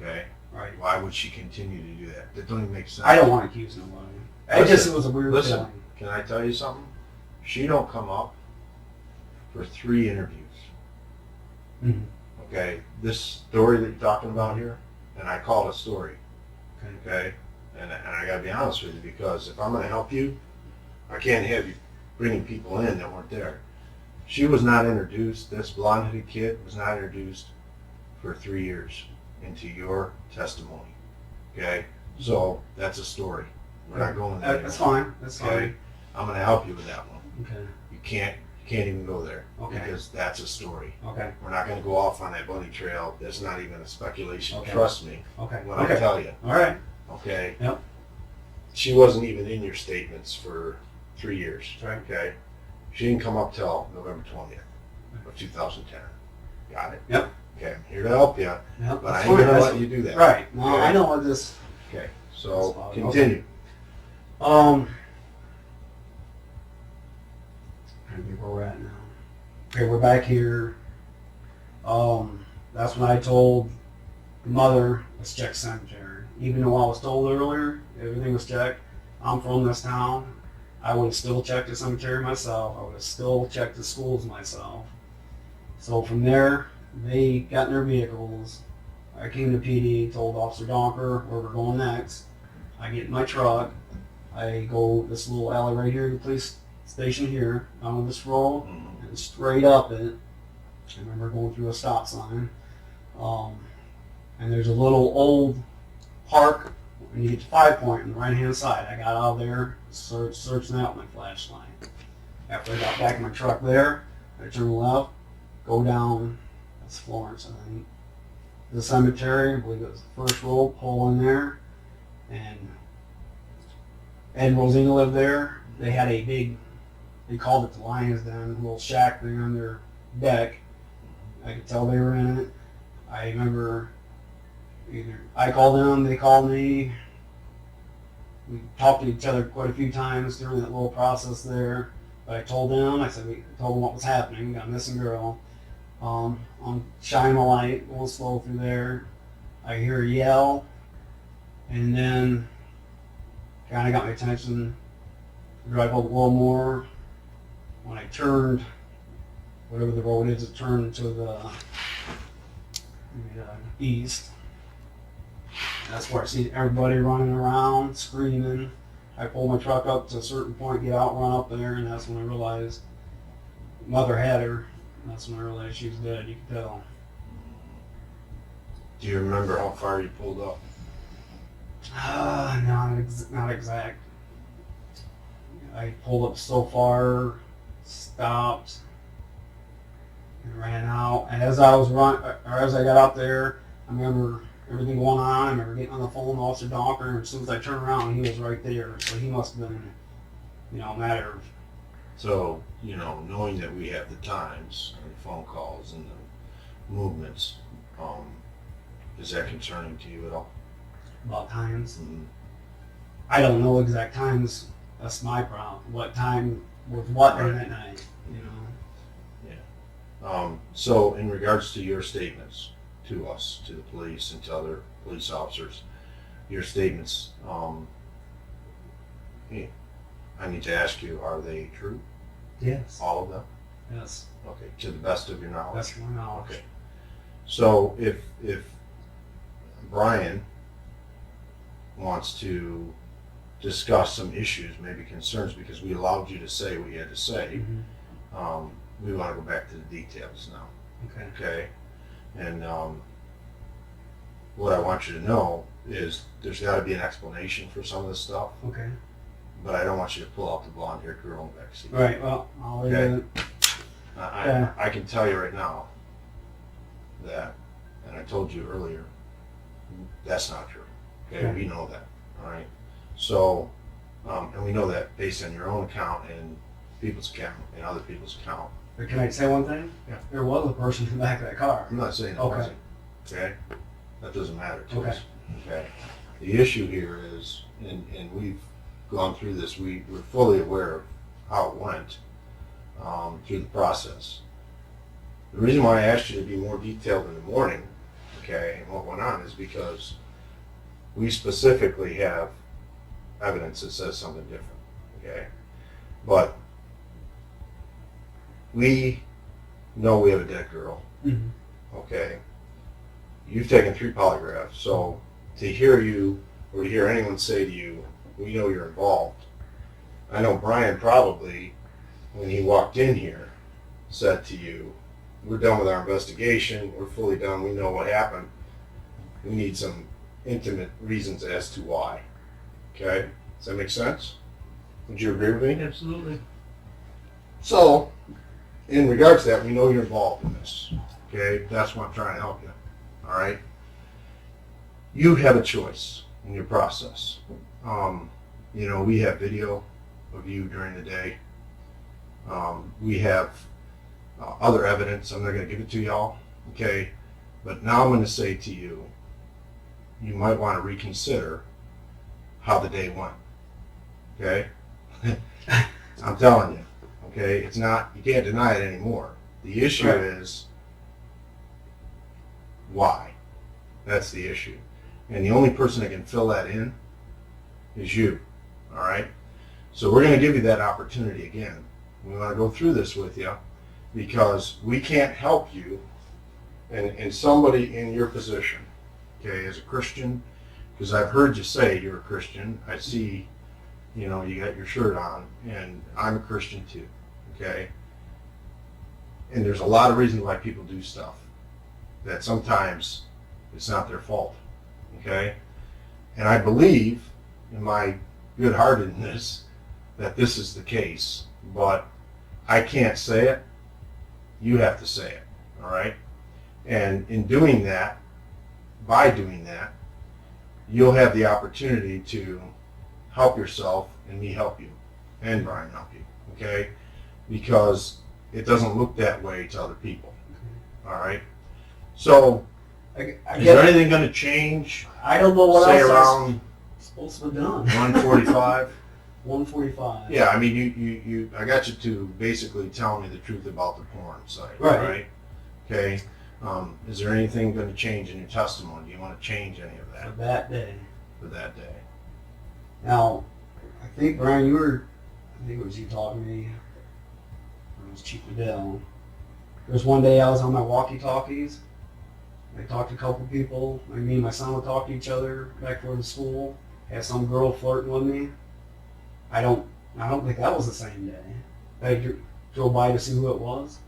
Okay. Right. Why would she continue to do that? That don't even make sense. I don't want to accuse nobody. It was a weird Listen, feeling. can I tell you something? She don't come up for 3 interviews. Mhm. Okay, this story that you're talking about here, and I call it a story. Okay. Okay, and I gotta be honest with you, because if I'm gonna help you, I can't have you bringing people in that weren't there. She was not introduced. This blonde-headed kid was not introduced for 3 years into your testimony. Okay, so that's a story. We're not going there. That's fine. That's Okay, I'm going to help you with that one. fine. Okay. You can't even go there. Okay. Because that's a story. Okay. We're not going to go off on that bunny trail. That's not even a speculation. Okay. Trust me Okay. when Okay. I tell you. All right. Okay. Yep. She wasn't even in your statements for 3 years. Right. Okay. She didn't come up till November 20th of 2010. Got it? Yep. Okay. I'm here to help you, Yep. but I That's ain't fine. going to That's- let you do that. Right. No, Okay. I know what this. Okay. That's So fine. continue. Trying to think where we're at now. Okay, we're back here. That's when I told the mother, let's check cemetery. Even though I was told earlier, everything was checked. I'm from this town. I would have still checked the cemetery myself. I would have still checked the schools myself. So from there, they got in their vehicles. I came to PD, told Officer Donker where we're going next. I get in my truck. I go this little alley right here, the police station here, down this road, Mhm. and straight up it. I remember going through a stop sign. And there's a little old park when you get to 5 Point on the right hand side. I got out of there, searching out my flashlight. After I got back in my truck there, I turn left, go down, that's Florence, I think. The cemetery, I believe it was the first row, pull in there, and Ed and Rosina lived there. They had a big, they called it the Lion's Den, a little shack thing on their deck. I could tell they were in it. I remember either I called them, they called me. We talked to each other quite a few times during that little process there. But I told them, I told them what was happening. We got a missing girl. I'm shining my light, going slow through there. I hear a yell, and then kind of got my attention. Drive up a little more. When I turned, whatever the road is, it turned to the east. That's where I see everybody running around, screaming. I pull my truck up to a certain point, get out, run up there, and that's when I realized mother had her. That's when I realized she was dead. You could tell. Do you remember how far you pulled up? Not exact. I pulled up so far, stopped, and ran out. And as I got out there, I remember everything going on. I remember getting on the phone with Officer Donker, and as soon as I turned around, he was right there. So he must have been, a matter of. So, knowing that we have the times and the phone calls and the movements, is that concerning to you at all? About times. Mm-hmm. I don't know exact times. That's my problem. What time was what during that night? So in regards to your statements to us, to the police and to other police officers, your statements, I need to ask you, are they true? Yes. All of them? Yes. Okay, to the best of your knowledge? That's my knowledge. Okay. So if Brian wants to discuss some issues, maybe concerns, because we allowed you to say what you had to say, Mm-hmm. We want to go back to the details now. Okay. Okay? And what I want you to know is there's got to be an explanation for some of this stuff, Okay. but I don't want you to pull out the blonde-haired girl in the backseat. All right. Well, I'll leave Okay. it. I can tell you right now that, and I told you earlier, that's not true. Okay, Okay. we know that. All right. So, and we know that based on your own account and people's account and other people's account. But can I say one thing? Yeah. There was a person in the back of that car. I'm not saying it Okay. wasn't. Okay. That doesn't matter to Okay. us. Okay. The issue here is, and we've gone through this. We're fully aware of how it went through the process. The reason why I asked you to be more detailed in the morning, okay, and what went on is because we specifically have evidence that says something different, okay? But we know we have a dead girl, Mm-hmm. okay? You've taken 3 polygraphs, so to hear you or to hear anyone say to you, we know you're involved. I know Brian probably, when he walked in here, said to you, we're done with our investigation, we're fully done, we know what happened. We need some intimate reasons as to why. Okay? Does that make sense? Would you agree with me? Absolutely. So, in regards to that, we know you're involved in this. Okay? That's why I'm trying to help you. All right? You have a choice in your process. We have video of you during the day. We have other evidence. I'm not going to give it to y'all. Okay? But now I'm going to say to you, you might want to reconsider how the day went. Okay? I'm telling you. Okay? It's not, you can't deny it anymore. The issue Right. is why. That's the issue. And the only person that can fill that in is you. All right? So we're going to give you that opportunity again. We want to go through this with you because we can't help you and somebody in your position, okay, as a Christian, because I've heard you say you're a Christian. I see, you got your shirt on, and I'm a Christian too, okay? And there's a lot of reasons why people do stuff that sometimes it's not their fault, okay? And I believe in my good-heartedness that this is the case, but I can't say it. You have to say it, all right? And in doing that, by doing that, you'll have the opportunity to help yourself and me help you, and Brian help you, okay? Because it doesn't look that way to other people, all right? So, I is get there it. anything going to change, I don't know what say else around I'm supposed to have done. 145? 145. Yeah, I mean, you I got you to basically tell me the truth about the porn site, Right. Okay. Is there anything going to change in your testimony? Do you want to change any of For that that day. for that day? Now, I think, Brian, I think it was you talking to me. Or it was Chief Liddell. There was one day I was on my walkie-talkies. I talked to a couple people. Me and my son would talk to each other back for the school. Had some girl flirting with me. I don't think that was the same day. I drove by to see who it was.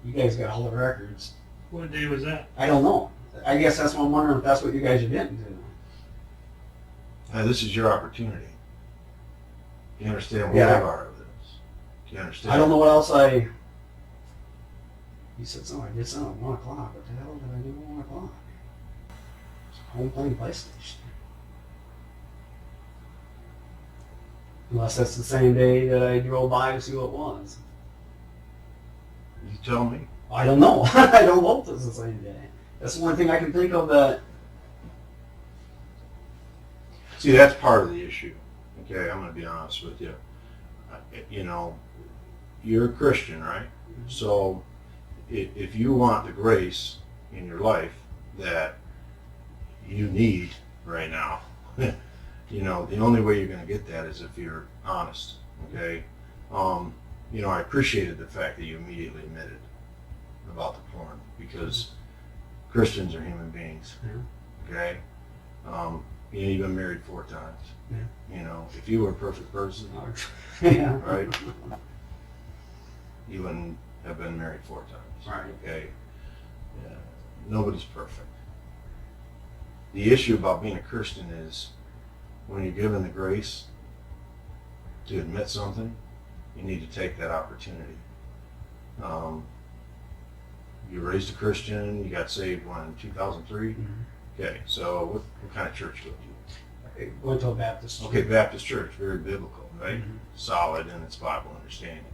You guys got all the records. What day was that? I don't know. I guess that's what I'm wondering if that's what you guys are getting to. this is your opportunity. Do you understand what Yeah. we are of this? Do you understand? I don't know what else You said something. I did something at 1 o'clock. What the hell did I do at 1 o'clock? I was home playing PlayStation. Unless that's the same day that I drove by to see what it was. You tell me. I don't know. I don't know if it's the same day. That's the one thing I can think of that. See, that's part of the issue. Okay, I'm going to be honest with you. You know, you're a Christian, right? So if you want the grace in your life that you need right now, you know, the only way you're going to get that is if you're honest, okay? You know, I appreciated the fact that you immediately admitted about the porn, because Christians are human beings, okay? You know, you've been married 4 times. Yeah. You know, if you were a perfect person, Yeah. right, you wouldn't have been married 4 times. Right. Okay? Yeah. Nobody's perfect. The issue about being a Christian is when you're given the grace to admit something, you need to take that opportunity. You were raised a Christian, you got saved when, 2003? Mm-hmm. Okay, so what kind of church go to? I went to a Baptist church. Okay, Baptist church, very biblical, right? Mhm. Solid in its Bible understanding.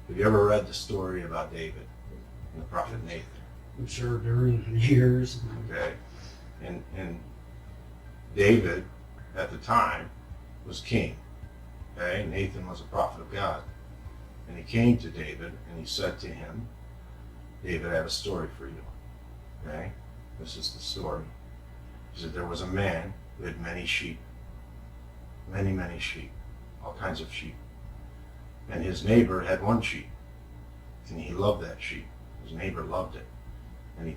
Have you ever read the story about David and the prophet Nathan? I'm sure during the years. Okay, and David at the time was king. Okay, Nathan was a prophet of God, and he came to David and he said to him, "David, I have a story for you." Okay, this is the story. He said there was a man who had many sheep, many sheep, all kinds of sheep, and his neighbor had 1 sheep, and he loved that sheep. His neighbor loved it, and he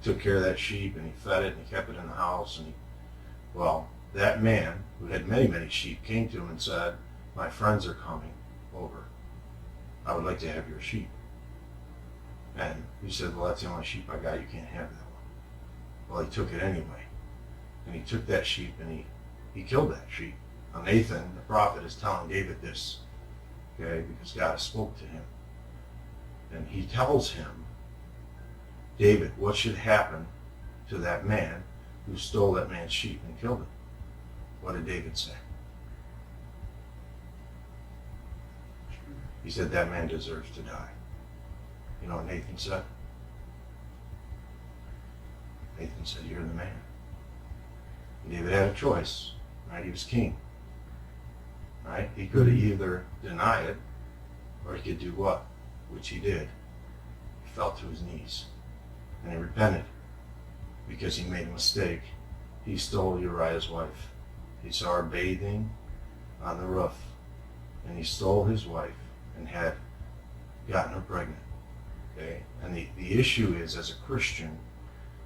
took care of that sheep, and he fed it, and he kept it in the house. And well, that man who had many sheep came to him and said, "My friends are coming over. I would like to have your sheep." And he said, "Well, that's the only sheep I got. You can't have that one." Well, he took it anyway, and he took that sheep and he killed that sheep. Now Nathan, the prophet, is telling David this, okay, because God spoke to him. And he tells him, "David, what should happen to that man who stole that man's sheep and killed it?" What did David say? He said, "That man deserves to die." You know what Nathan said? Nathan said, "You're the man." David had a choice, right? He was king, right? He could have either deny it, or he could do what? Which he did. He fell to his knees, and he repented, because he made a mistake. He stole Uriah's wife. He saw her bathing on the roof, and he stole his wife and had gotten her pregnant. Okay? And the issue is, as a Christian,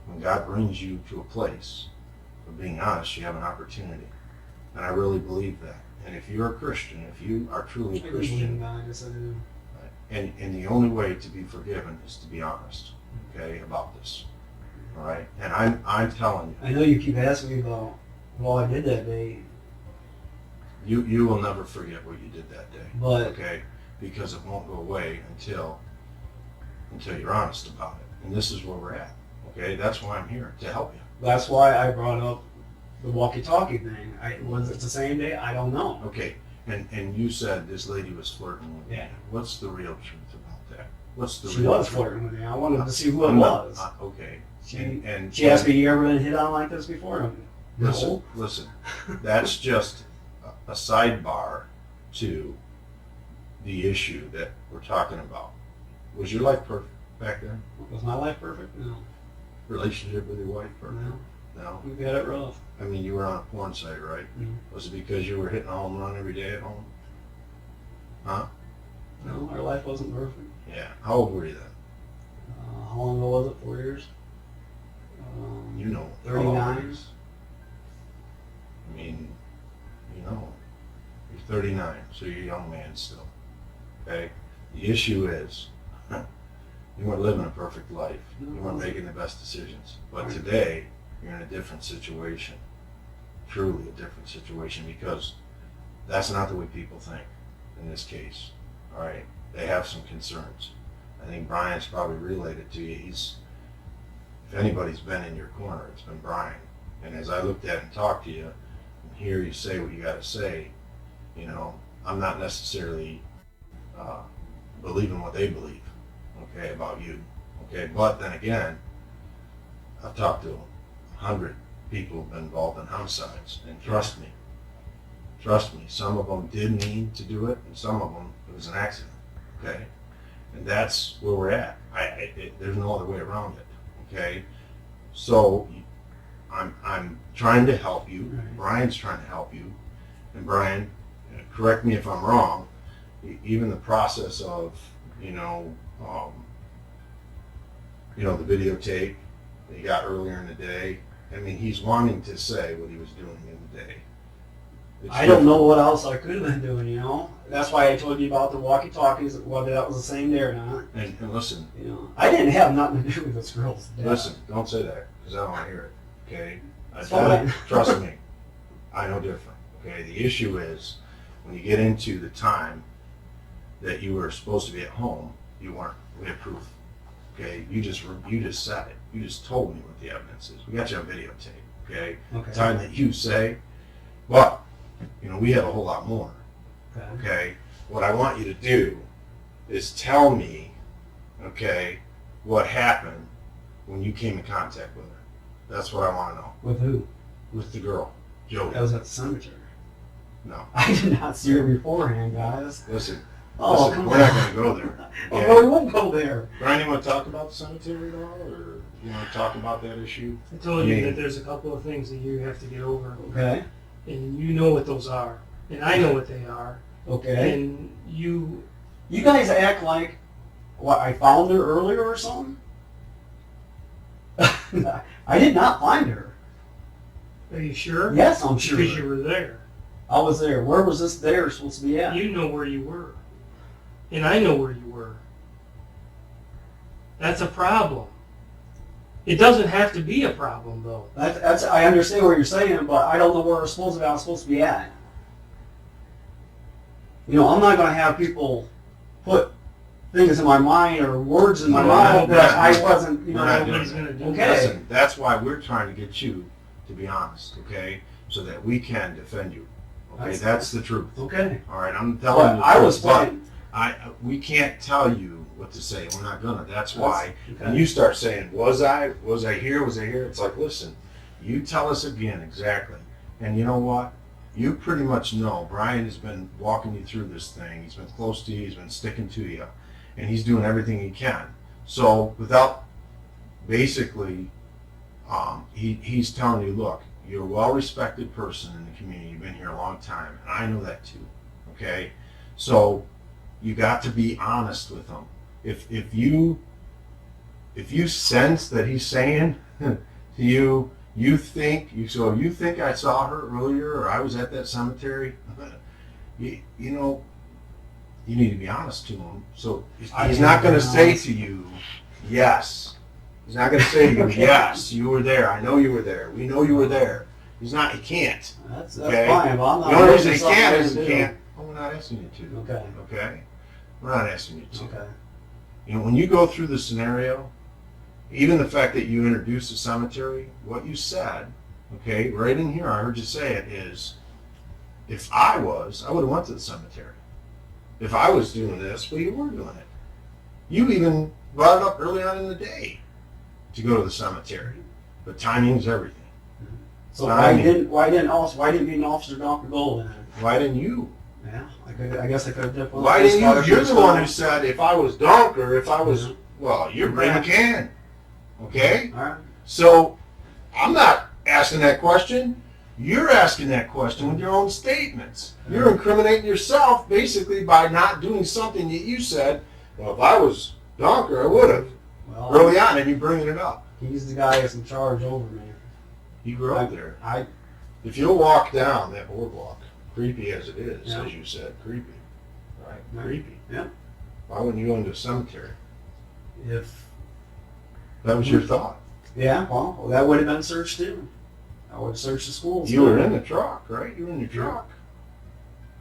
when God brings you to a place of being honest, you have an opportunity. And I really believe that. And if you're a Christian, if you are truly a Christian, and the only way to be forgiven is to be honest, okay, about this. All right? And I'm telling you. I know you keep asking me about what I did that day. You will never forget what you did that day. But okay? Because it won't go away until you're honest about it. And this is where we're at. Okay? That's why I'm here, to help you. that's why I brought up the walkie-talkie thing. Was it the same day? I don't know. Okay. And you said this lady was flirting with Yeah. you. What's the real truth about that? What's the She real was truth? flirting with me. I wanted to see who it I'm not- was. okay. She asked me, "You ever been hit on like this before?" No. Listen, that's just a sidebar to the issue that we're talking about. Was your life perfect back then? Was my life perfect? No. Relationship with your wife perfect? No. No? We got it rough. I mean, you were on a porn site, right? Mhm. Was it because you were hitting a home run every day at home? Huh? No, our life wasn't perfect. Yeah. How old were you then? How long ago was it? 4 years? You know. how old 39. it is. I mean, you know. You're 39, so you're a young man still. Okay? The issue is, you weren't living a perfect life. You weren't making the best decisions. But today, you're in a different situation. truly a different situation, because that's not the way people think in this case. All right, they have some concerns. I think Brian's probably related to you. If anybody's been in your corner, it's been Brian. And as I looked at and talked to you, and hear you say what you got to say, I'm not necessarily believing what they believe, okay, about you, okay. But then again, I've talked to 100 people who've been involved in homicides, and trust me, some of them did mean to do it, and some of them it was an accident, okay. And that's where we're at. There's no other way around it, okay. So I'm trying to help you. Right. Brian's trying to help you, and Brian, correct me if I'm wrong. Even the process of the videotape that he got earlier in the day. I mean, he's wanting to say what he was doing in the day. I don't know what else I could have been doing, That's why I told you about the walkie-talkies, whether that was the same day or not. And listen, I didn't have nothing to do with this girl's death. listen, don't say that, because I don't want to hear it, okay? It's fine. Trust me, I know different, okay? The issue is, when you get into the time that you were supposed to be at home, you weren't. We have proof, okay? You just said it. You just told me what the evidence is. We got you on videotape, okay? Okay. The time that you say, but, we have a whole lot more, okay? What I want you to do is tell me, okay, what happened when you came in contact with her. That's what I want to know. With who? With the girl, Jodi. I was at the cemetery. No. I did not see her beforehand, guys. Listen, Come we're on. not going to go there. Okay? Oh, we won't go there. Brian, you want to talk about the cemetery at all, or you want to talk about that issue? I told you that there's a couple of things that you have to get over. Okay. And you know what those are. And I know what they are. Okay. And you guys act like, I found her earlier or something? I did not find her. Are you sure? Yes, I'm sure. Because you were there. I was there. Where was this there supposed to be at? You know where you were. And I know where you were. That's a problem. It doesn't have to be a problem, though. That's I understand what you're saying, but I don't know where I'm supposed to be at. I'm not going to have people put things in my mind or words in my mouth that I wasn't, Nobody's going to do Okay. Listen, that's why we're trying to get you to be honest, okay? So that we can defend you. Okay, that's the truth. Okay. All right, I'm telling you the I truth, was fine. we can't tell you what to say. We're not gonna. That's why. Okay. When you start saying, was I here? It's like, listen, you tell us again exactly. And you know what? You pretty much know. Brian has been walking you through this thing. He's been close to you. He's been sticking to you. And he's doing everything he can. So without basically, he's telling you, look, you're a well-respected person in the community. You've been here a long time. And I know that too. Okay? So you got to be honest with him. If you sense that he's saying to you, you think I saw her earlier, or I was at that cemetery, you need to be honest to him. So he's not going to say to you, yes. He's not going to say to you, yes, you were there. I know you were there. We know you were there. He can't. That's okay? fine. But I'm not the only reason he something can't I is he do. can't. Well, we're not asking you to. Okay. Okay? We're not asking you to. Okay. When you go through the scenario, even the fact that you introduced the cemetery, what you said, okay, right in here, I heard you say it, is, if I would have went to the cemetery. If I was doing this, well, you were doing it. You even brought it up early on in the day to go to the cemetery. But timing's everything. So why didn't be an officer Dr. Gold then? Why didn't you? Yeah, I guess I could have definitely. Why didn't you? You're the one who said if I was Dunk or if I was, well, you're Raymond McCann. Okay? All right. So I'm not asking that question. You're asking that question with your own statements. You're incriminating yourself basically by not doing something that you said, well, if I was Donker, I would have. Well, Early on, and you're bringing it up. he's the guy that's in charge over me. You grew up there. I If you'll walk down that boardwalk, creepy as it is, Yeah. as you said, creepy. Right? Right. Creepy. Yeah. Why wouldn't you go into a cemetery? if That was your thought. yeah, well, that would have been searched too. I would search the schools. You were in the truck, right? You were in your truck,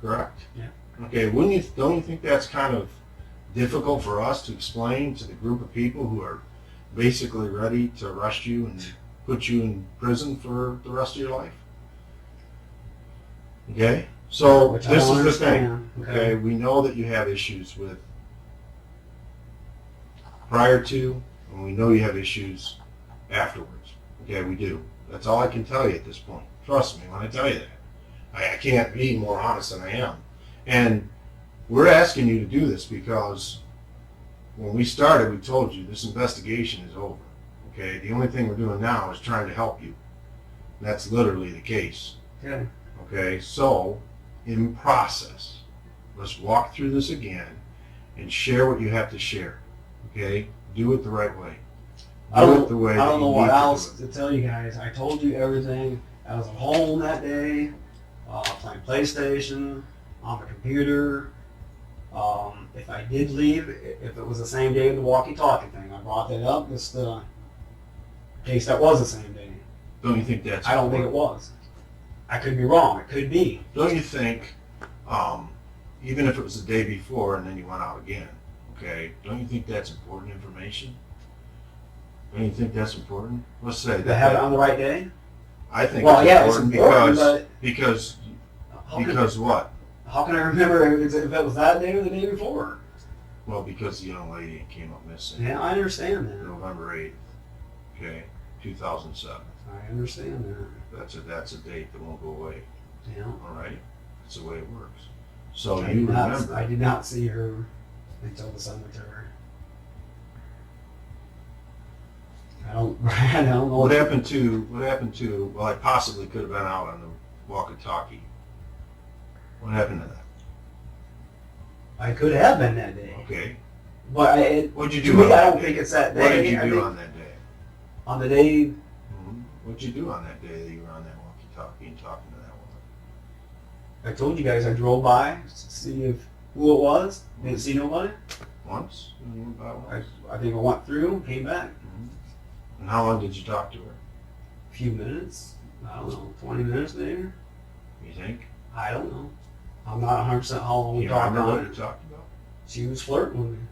correct? Yeah. Okay. Don't you think that's kind of difficult for us to explain to the group of people who are basically ready to arrest you and put you in prison for the rest of your life? Okay. So Which I this don't is the thing. understand. Okay. We know that you have issues with prior to, and we know you have issues afterwards. Okay, we do. That's all I can tell you at this point. Trust me when I tell you that. I can't be more honest than I am. And we're asking you to do this because when we started, we told you this investigation is over. Okay, the only thing we're doing now is trying to help you. And that's literally the case. Yeah. Okay, so in process, let's walk through this again and share what you have to share. Okay, do it the right way. I don't it the way know that you what need else to do to tell you guys. I told you everything. I was at home that day, playing PlayStation, on the computer. If I did leave, if it was the same day of the walkie-talkie thing, I brought that up just in case that was the same day. Don't you think that's I don't think it was. I could be wrong. It could be. Don't you think, even if it was the day before and then you went out again, okay, don't you think that's important information? Don't you think that's important? Let's say To have it on the right day? I think Well, it's yeah, it's important important, because How can, because what? how can I remember if it was that day or the day before? Well, because the young lady came up missing Yeah, I understand that. November 8th, okay, 2007. I understand that. That's a date that won't go away. Yeah. All right, that's the way it works. So I you did not- remember? I did not see her until the cemetery. I don't know. What happened to? Well, I possibly could have been out on the walkie-talkie. What happened to that? I could have been that day. Okay. But What'd you to do? me, on I that don't day? think it's that day. What did you I do think on that day? on the day, What'd you do on that day that you were on that walkie-talkie and talking to that woman? I told you guys I drove by to see who it was. Didn't see nobody. Once? You went by once? I think I went through, came back. And how long did you talk to her? A few minutes. I don't know, 20 minutes maybe. You think? I don't know. I'm not 100% how long we You talked remember on what you it. talked about? She was flirting with me.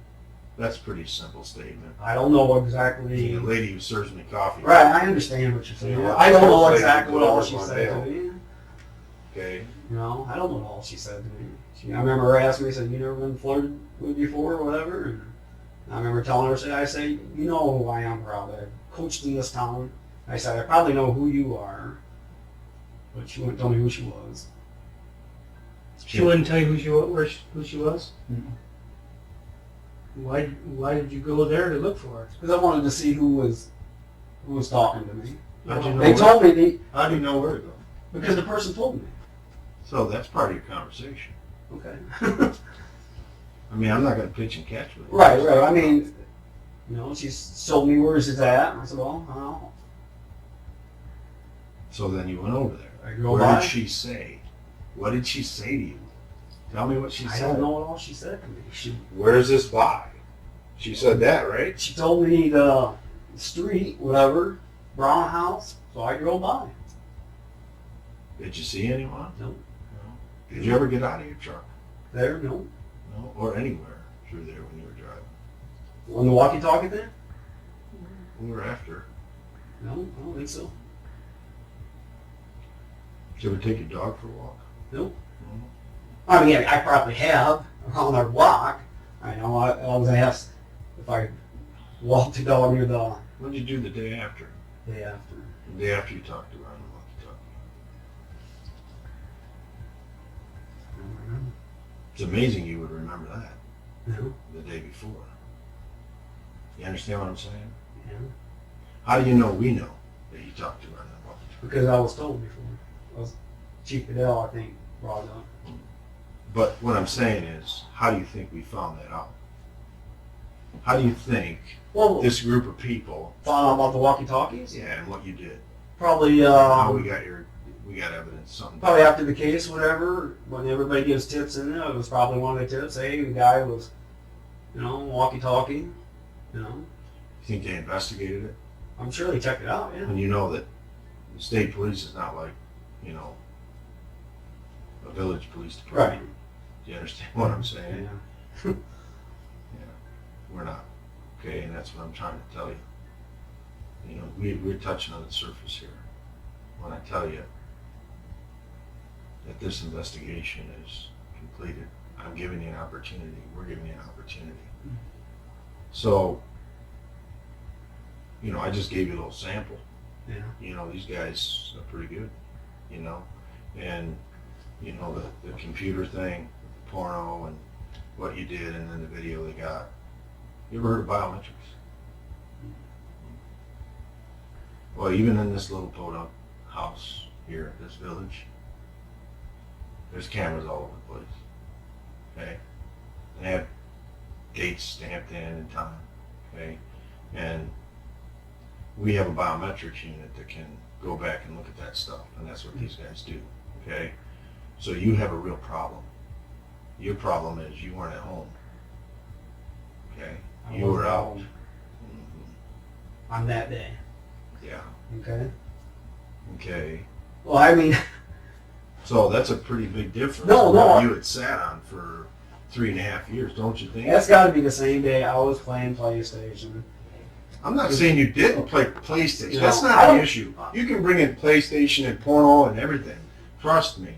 That's a pretty simple statement. I don't know exactly. The lady who serves me coffee. Right, I understand what you're saying. Yeah. I don't know Like, exactly what all whatever she my said to mail. me. Okay. You know, I don't know what all she said to me. I remember her asking me, said, "You never been flirted with before or whatever?" And I remember telling her, I say, "You know who I am, Rob. I coached in this town." I said, "I probably know who you are," but she wouldn't tell me who she was. She wouldn't tell you who she was? Mm-mm. Why did you go there to look for her? Because I wanted to see who was talking to me. How'd you know They where- told me How do you know where to go? because the person told me. So that's part of your conversation. Okay. I mean, I'm not going to pitch and catch with you. Right. I mean, you know, she told me where she's at. I said, "Well, I don't know." So then you went over there. I drove What by. did she say? What did she say to you? Tell me what she I said. don't know what all she said to me. Where's this by? She said that, right? She told me the street, whatever, brown house. So I drove by. Did you see anyone? No. No. Did you ever get out of your truck? There, no. No. Or anywhere through there when you were driving? On the walkie-talkie thing? We were after. No, I don't think so. Did you ever take your dog for a walk? Nope. No. I mean, I probably have around our block. I know I was asked if I walked the dog near the What did you do the day after? day after. The day after you talked to her on the walkie-talkie. I don't remember. It's amazing you would remember that No. the day before. You understand what I'm saying? Yeah. How do you know we know that you talked to her on that walkie-talkie? Because I was told before. Chief Fidel, I think, brought it up. But what I'm saying is, how do you think we found that out? How do you think Well, this group of people, found out about the walkie-talkies? yeah, and what you did, Probably, how we got evidence, something. probably after the case, whatever, when everybody gives tips in there, it was probably one of the tips. Hey, the guy was, walkie-talkie, You think they investigated it? I'm sure they checked it out, yeah. And you know that The state police is not like, you know, a village police department. Right. Do you understand what I'm saying? Yeah. Yeah. We're not. Okay, and that's what I'm trying to tell you. You know, we're touching on the surface here. When I tell you that this investigation is completed, I'm giving you an opportunity. We're giving you an opportunity. So, you know, I just gave you a little sample. Yeah. You know, these guys are pretty good, you know, and, you know, the computer thing, porno, and what you did, and then the video they got. You ever heard of biometrics? Well, even in this little podunk house here, this village, there's cameras all over the place, okay? They have dates stamped in time, okay? And we have a biometrics unit that can go back and look at that stuff, and that's what these guys do, okay? So you have a real problem. Your problem is you weren't at home, okay? I You were wasn't out. home on that day. Yeah, Okay. okay. Well, I mean, So that's a pretty big difference. No, from no. what you had sat on for 3.5 years, don't you think? that's got to be the same day I was playing PlayStation. I'm not saying you didn't play PlayStation. No, That's I not don't- the issue. You can bring in PlayStation and porno and everything. Trust me.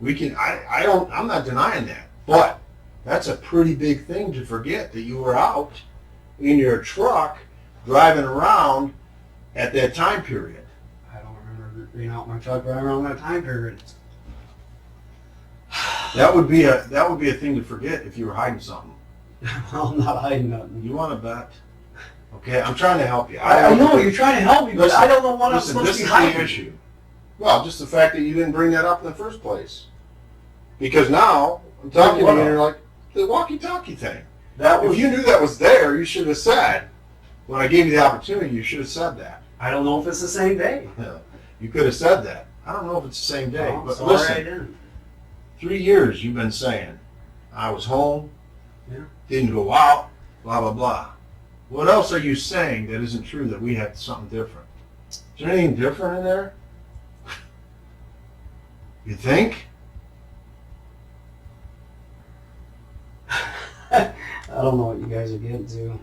We can. I'm not denying that. But that's a pretty big thing to forget that you were out in your truck driving around at that time period. I don't remember being out in my truck right around that time period. That would be a thing to forget if you were hiding something. Well, I'm not hiding nothing. You want to bet? Okay, I'm trying to help you. I know you're trying to help me, but Listen, I don't know what I'm Listen, supposed this to be is hiding. the issue. Well, just the fact that you didn't bring that up in the first place. Because now, I'm talking to you and you're like, the walkie-talkie thing. That was. If you knew that was there, you should have said, when I gave you the opportunity, you should have said that. I don't know if it's the same day. You could have said that. I don't know if it's the same day, Oh, but sorry, listen, I didn't. 3 years you've been saying, I was home, Yeah. didn't go out, blah, blah, blah. What else are you saying that isn't true that we had something different? Is there anything different in there? You think? I don't know what you guys are getting to.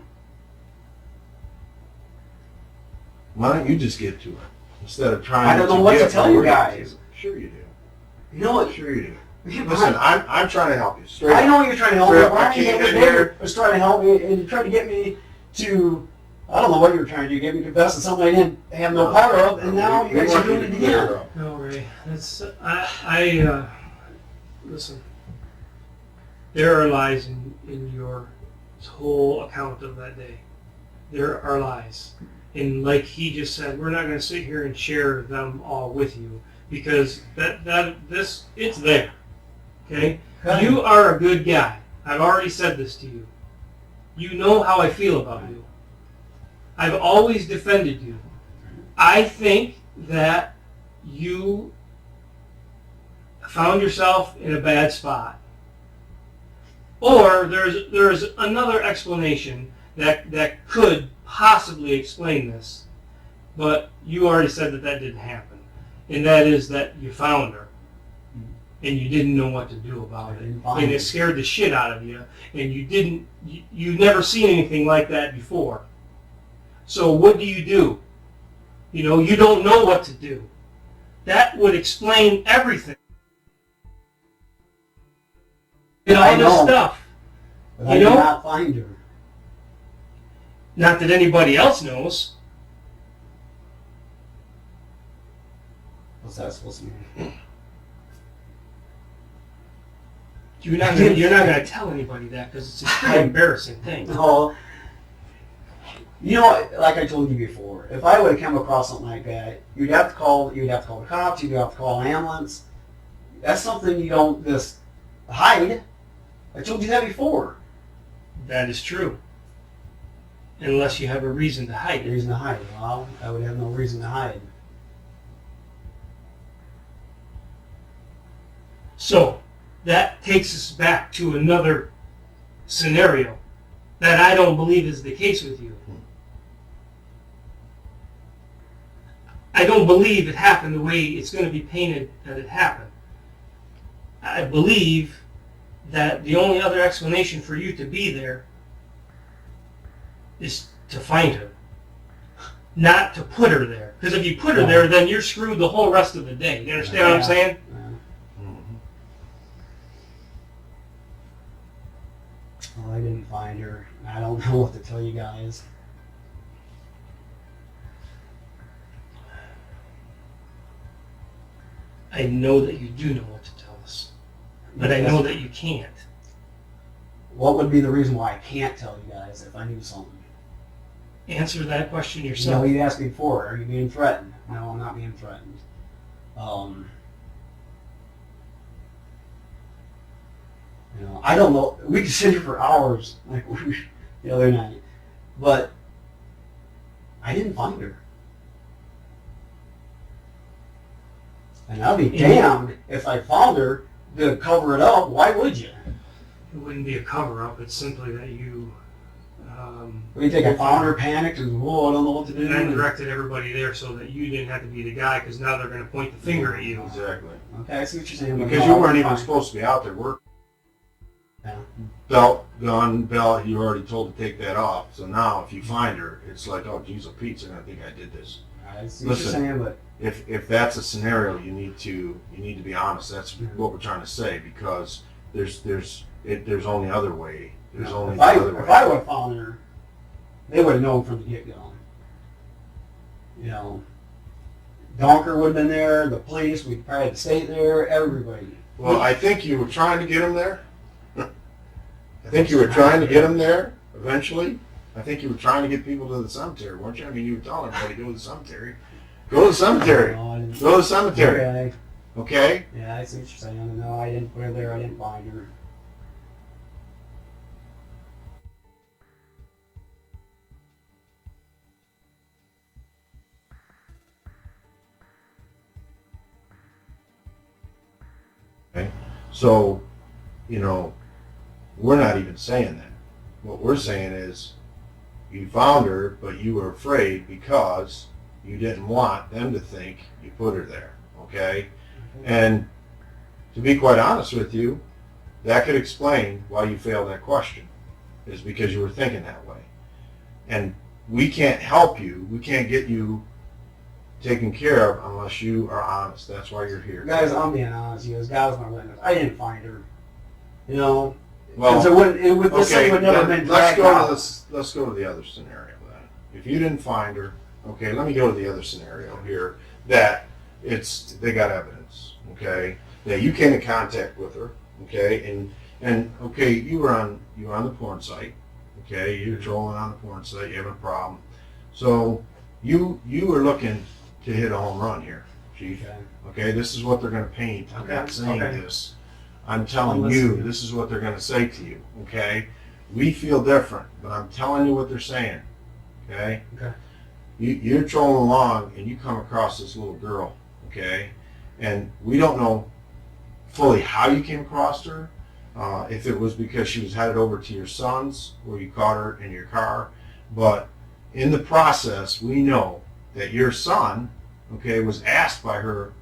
Why don't you just get to it instead of trying I don't know what to get tell where you we're getting guys. to? Sure you do. You know what? Sure you do. Listen, I'm trying to help you. Straight I up. know you're trying to help me. Straight up, I Brian came the other in day here. was trying to help me, and you tried to get me to. I don't know what you were trying to do. Get me to confess to something I didn't have no power of, and now you guys are doing it again. No, Ray. That's listen. There are lies in your whole account of that day. There are lies, and like he just said, we're not going to sit here and share them all with you because it's there. Okay? You are a good guy. I've already said this to you. You know how I feel about you. I've always defended you. I think that you found yourself in a bad spot. Or there's another explanation that could possibly explain this. But you already said that didn't happen. And that is that you found her. And you didn't know what to do about it. And it scared the shit out of you. And you've never seen anything like that before. So what do? You know, you don't know what to do. That would explain everything. And all this stuff. But I did not find her. Not that anybody else knows. What's that supposed to mean? You're not going to tell anybody that because it's a pretty embarrassing thing. No. You know, like I told you before, if I would have come across something like that, you'd have to call the cops, you'd have to call an ambulance. That's something you don't just hide. I told you that before. That is true. Unless you have a reason to hide it. Reason to hide. Well, I would have no reason to hide. So, that takes us back to another scenario that I don't believe is the case with you. I don't believe it happened the way it's going to be painted that it happened. I believe that the only other explanation for you to be there is to find her, not to put her there. Because if you put her there, then you're screwed the whole rest of the day. You understand what I'm saying? Well, I didn't find her. I don't know what to tell you guys. I know that you do know what to tell us, but I know that you can't. What would be the reason why I can't tell you guys if I knew something? Answer that question You know, yourself. you asked me before, are you being threatened? No, I'm not being threatened. You know, I don't know. We could sit here for hours, like the other night, but I didn't find her. And I'll be damned if I found her to cover it up. Why would you? It wouldn't be a cover-up. It's simply that you What do you think? I found her, panicked, and whoa, I don't know what to do. and directed everybody there so that you didn't have to be the guy, because now they're going to point the finger at you. Exactly. Okay, I see what you're saying. Because you weren't even supposed to be out there working. Yeah. Belt, gun, belt, you were already told to take that off. So now if you find her, it's like, oh, geez, Pete, they're going to think I did this. I see what you're saying, but If that's a scenario, you need to be honest. That's what we're trying to say, because there's only other way. There's only if the other I way. would have found her, they would have known from the get-go. You know, Donker would have been there, the police, we probably had to stay there, everybody. Well, I think you were trying to get him there. I think you were trying to get him there eventually. I think you were trying to get people to the cemetery, weren't you? I mean, you were telling everybody to go to the cemetery. Go to the cemetery. No, I didn't. Go to the cemetery. Okay. Okay? Yeah, I see what you're saying. No, I didn't put her there. I didn't find her. Okay? So, you know, we're not even saying that. What we're saying is you found her, but you were afraid because you didn't want them to think you put her there. Okay? And to be quite honest with you, that could explain why you failed that question, is because you were thinking that way. And we can't help you. We can't get you taken care of unless you are honest. That's why you're here. Guys, I'm being honest. You guys, God was my witness. I didn't find her. You know, Well, this thing would never have been dragged out. Let's go to the other scenario then. If you didn't find her, okay, let me go to the other scenario here. That they got evidence, okay, that you came in contact with her, okay, and okay, you were on the porn site, okay, you're trolling on the porn site, you have a problem, so you were looking to hit a home run here, Chief. Okay, this is what they're going to paint. I'm not saying this. I'm telling you, this is what they're going to say to you, okay? We feel different, but I'm telling you what they're saying, okay? Okay. You're trolling along and you come across this little girl, okay? And we don't know fully how you came across her, if it was because she was headed over to your son's or you caught her in your car, but in the process, we know that your son, okay, was asked by her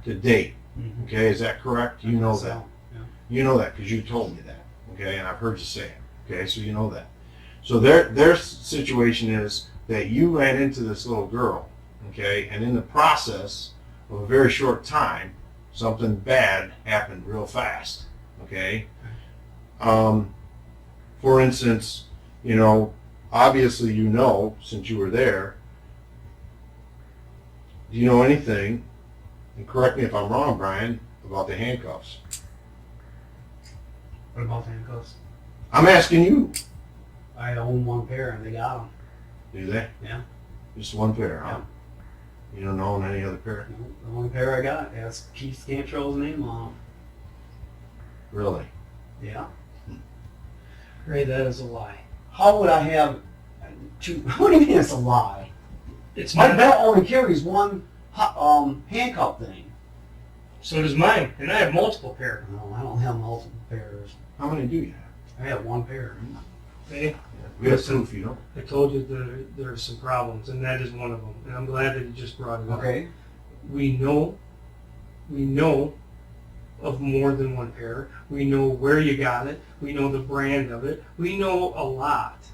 to date, okay? Is that correct? You know that. You know that because you told me that, okay, and I've heard you say it, okay, so you know that. So their situation is that you ran into this little girl, okay, and in the process of a very short time, something bad happened real fast, okay. For instance, you know, obviously you know, since you were there, do you know anything, and correct me if I'm wrong, Brian, about the handcuffs? What about the handcuffs? I'm asking you. I own one pair and they got them. Do they? Yeah. Just one pair, huh? You don't own any other pair? The only pair I got has Keith Cantrell's name on them. Really? Yeah. Ray, that is a lie. How would I have two? What do you mean it's a lie? It's My mine. belt only carries one handcuff thing. So does mine, and I have multiple pair. No, I don't have multiple pairs. How many do you have? I have one pair. Okay? We have proof, you know. I told you there are some problems, and that is one of them. And I'm glad that you just brought it up. Okay. We know of more than one pair. We know where you got it. We know the brand of it. We know a lot.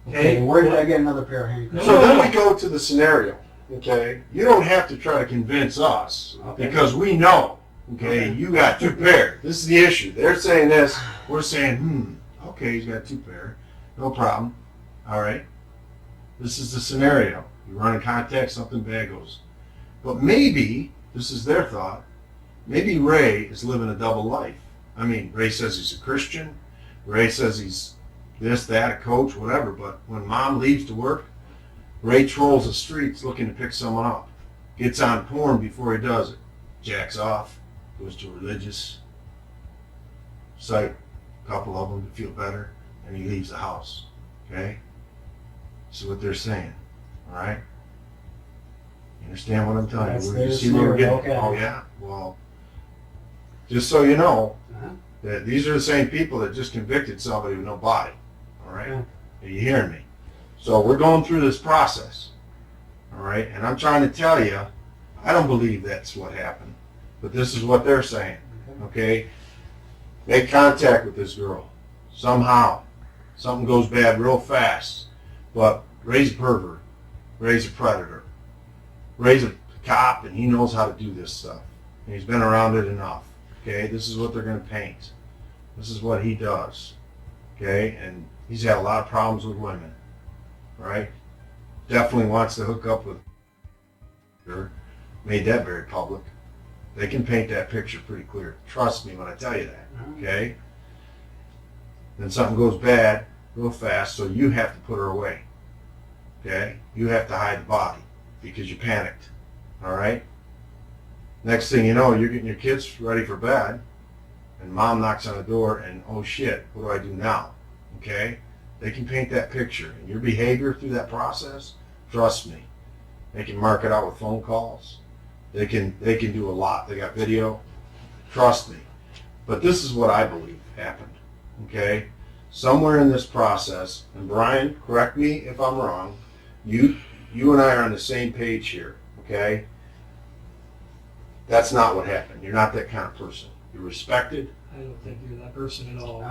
Okay, where did I get another pair of handcuffs? So then we go to the scenario, okay? You don't have to try to convince us, Okay. because we know, okay, you got 2 pair. This is the issue. They're saying this, we're saying, okay, he's got 2 pair. No problem. All right. This is the scenario. You run in contact, something bad goes. But maybe, this is their thought, maybe Ray is living a double life. I mean, Ray says he's a Christian. Ray says he's this, that, a coach, whatever. But when mom leaves to work, Ray trolls the streets looking to pick someone up. Gets on porn before he does it. Jacks off. Goes to a religious site. A couple of them to feel better. And he leaves the house. Okay? This is what they're saying. All right? You understand what I'm telling That's you? their You see where we're getting? scenario, okay. Oh, yeah? Well, just so you know, Uh-huh. that these are the same people that just convicted somebody with no body. All right? Yeah. Are you hearing me? So we're going through this process. All right? And I'm trying to tell you, I don't believe that's what happened. But this is what they're saying. Okay? Make contact with this girl. Somehow. Something goes bad real fast. But Ray's a pervert. Ray's a predator. Ray's a cop, and he knows how to do this stuff. And he's been around it enough. Okay? This is what they're going to paint. This is what he does. Okay? And he's had a lot of problems with women. Right? Definitely wants to hook up with her. Made that very public. They can paint that picture pretty clear. Trust me when I tell you that. Okay? Then something goes bad real fast, so you have to put her away. Okay? You have to hide the body because you panicked. All right? Next thing you know, you're getting your kids ready for bed, and mom knocks on the door, and oh shit, what do I do now? Okay? They can paint that picture, and your behavior through that process, trust me, they can mark it out with phone calls. They can do a lot. They got video. Trust me. But this is what I believe happened. Okay? Somewhere in this process, and Brian, correct me if I'm wrong, you and I are on the same page here. Okay? That's not what happened. You're not that kind of person. You're respected. I don't think you're that person at all.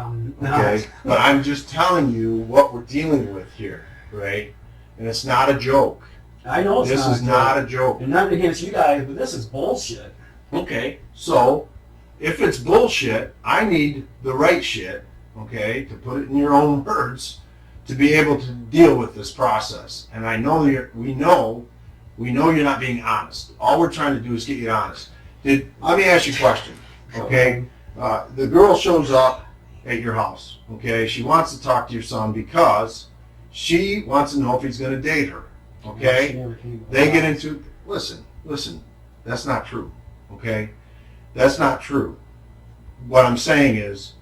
Okay? But I'm just telling you what we're dealing with here, right? And it's not a joke. I know it's This is not a joke. And nothing against you guys, but this is bullshit. Okay, so if it's bullshit, I need the right shit, okay, to put it in your own words, to be able to deal with this process. And I know we know you're not being honest. All we're trying to do is get you honest. Let me ask you a question, okay? The girl shows up at your house, okay? She wants to talk to your son because she wants to know if he's going to date her, okay? They get into, listen, that's not true, okay? That's not true. What I'm saying is,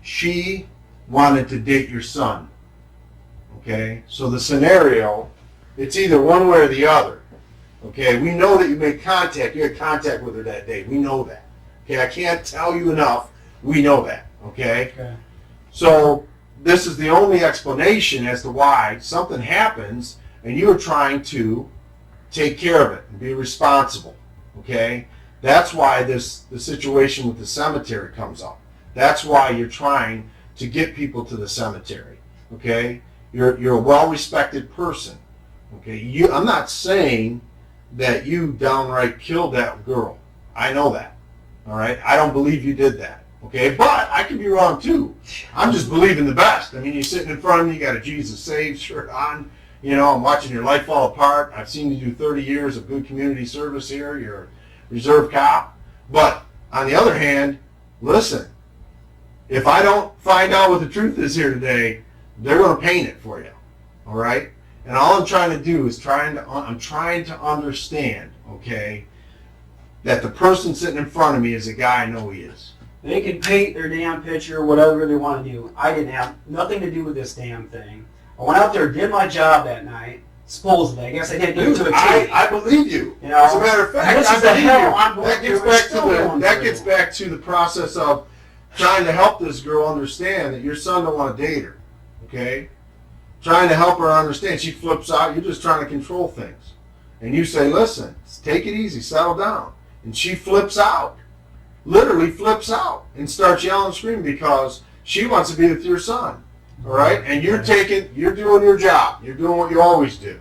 she wanted to date your son, okay? So the scenario, it's either one way or the other, okay? We know that you made contact. You had contact with her that day. We know that, okay? I can't tell you enough. We know that, okay? So this is the only explanation as to why something happens and you're trying to take care of it and be responsible, okay? That's why the situation with the cemetery comes up. That's why you're trying to get people to the cemetery, okay? You're a well-respected person, okay? I'm not saying that you downright killed that girl. I know that, all right? I don't believe you did that, okay? But I could be wrong too. I'm just believing the best. I mean, you're sitting in front of me, you got a Jesus Saves shirt on, you know, I'm watching your life fall apart. I've seen you do 30 years of good community service here. You're a reserve cop. But on the other hand, listen, if I don't find out what the truth is here today, they're going to paint it for you, all right? And all I'm trying to do is I'm trying to understand, okay, that the person sitting in front of me is a guy I know he is. They can paint their damn picture, whatever they want to do. I didn't have nothing to do with this damn thing. I went out there, did my job that night, supposedly. I guess I didn't do it to a T. I believe you. You know, as a matter of fact, this is the hell I'm going that gets through. that gets back to the process of trying to help this girl understand that your son don't want to date her. okay? Trying to help her understand. She flips out. You're just trying to control things. And you say, listen, take it easy, settle down. And she flips out, literally flips out, and starts yelling and screaming because she wants to be with your son, all right? And you're doing your job. You're doing what you always do,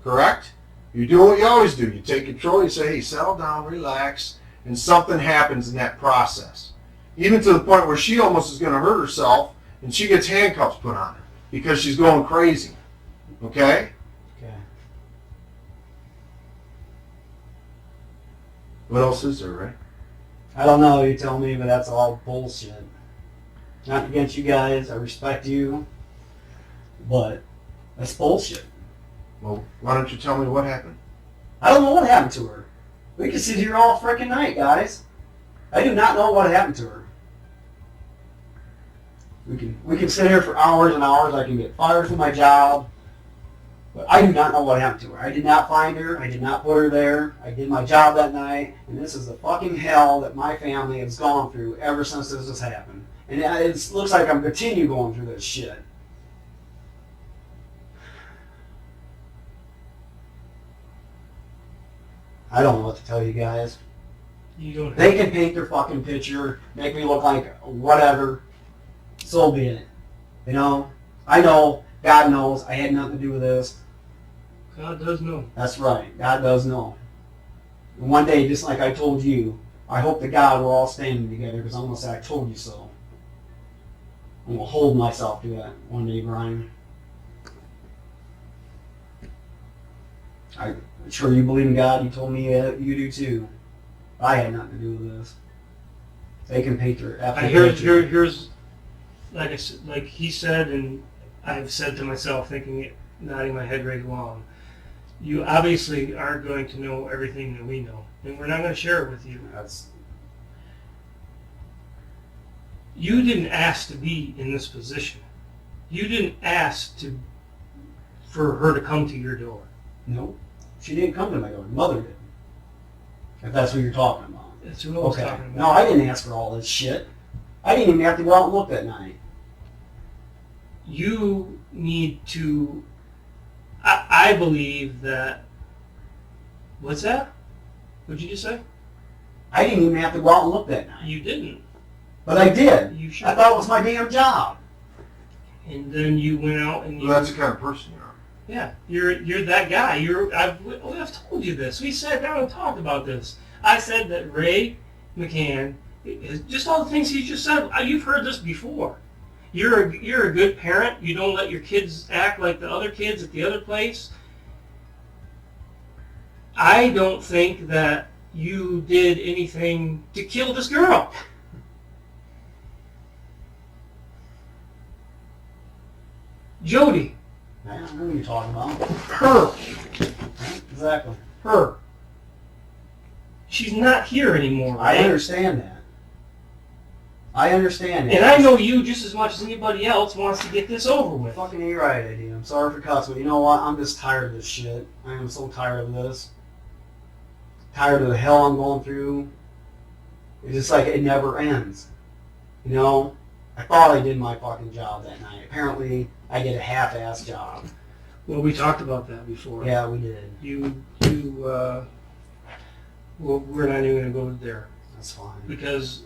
correct? You're doing what you always do. You take control, you say, hey, settle down, relax, and something happens in that process. Even to the point where she almost is going to hurt herself, and she gets handcuffs put on her because she's going crazy, okay? Okay. What else is there, Ray? I don't know, you tell me, but that's all bullshit. Not against you guys, I respect you, but that's bullshit. Well, why don't you tell me what happened? I don't know what happened to her. We can sit here all freaking night, guys. I do not know what happened to her. We can sit here for hours and hours. I can get fired from my job. But I do not know what happened to her. I did not find her. I did not put her there. I did my job that night. And this is the fucking hell that my family has gone through ever since this has happened. And it looks like I'm continue going through this shit. I don't know what to tell you guys. You don't They can paint their fucking picture, make me look like whatever. So be it. You know? I know. God knows. I had nothing to do with this. God does know. That's right. God does know. And one day, just like I told you, I hope to God we're all standing together because I'm going to say I told you so. I'm going to hold myself to that one day, Brian. I'm sure you believe in God. You told me you do too. I had nothing to do with this. They can paint their Here's like I said, like he said, and I've said to myself, thinking it, nodding my head right along. You obviously aren't going to know everything that we know, and we're not going to share it with you. You didn't ask to be in this position. You didn't ask for her to come to your door. Nope. She didn't come to my door. Mother did. If that's what you're talking about. That's what I was talking about. No, I didn't ask for all this shit. I didn't even have to go out and look that night. You need to... I believe that... What's that? What'd you just say? I didn't even have to go out and look that night. You didn't. But I did. You should. I thought it was my damn job. And then you went out and you... Well, that's the kind of person you are. Yeah, you're that guy. I've told you this. We sat down and talked about this. I said that Ray McCann, just all the things he just said, you've heard this before. You're a good parent. You don't let your kids act like the other kids at the other place. I don't think that you did anything to kill this girl. Jodi. I don't know what you're talking about. Her. Exactly. Her. She's not here anymore. I right? understand that. I understand that. And I know you just as much as anybody else wants to get this over with. Fucking you're right, Eddie. I'm sorry for cussing, but you know what? I'm just tired of this shit. I am so tired of this. Tired of the hell I'm going through. It's just like it never ends. You know? I thought I did my fucking job that night. Apparently, I did a half-ass job. Well, we talked about that before. Yeah, we did. Well, we're not even going to go there. That's fine. Because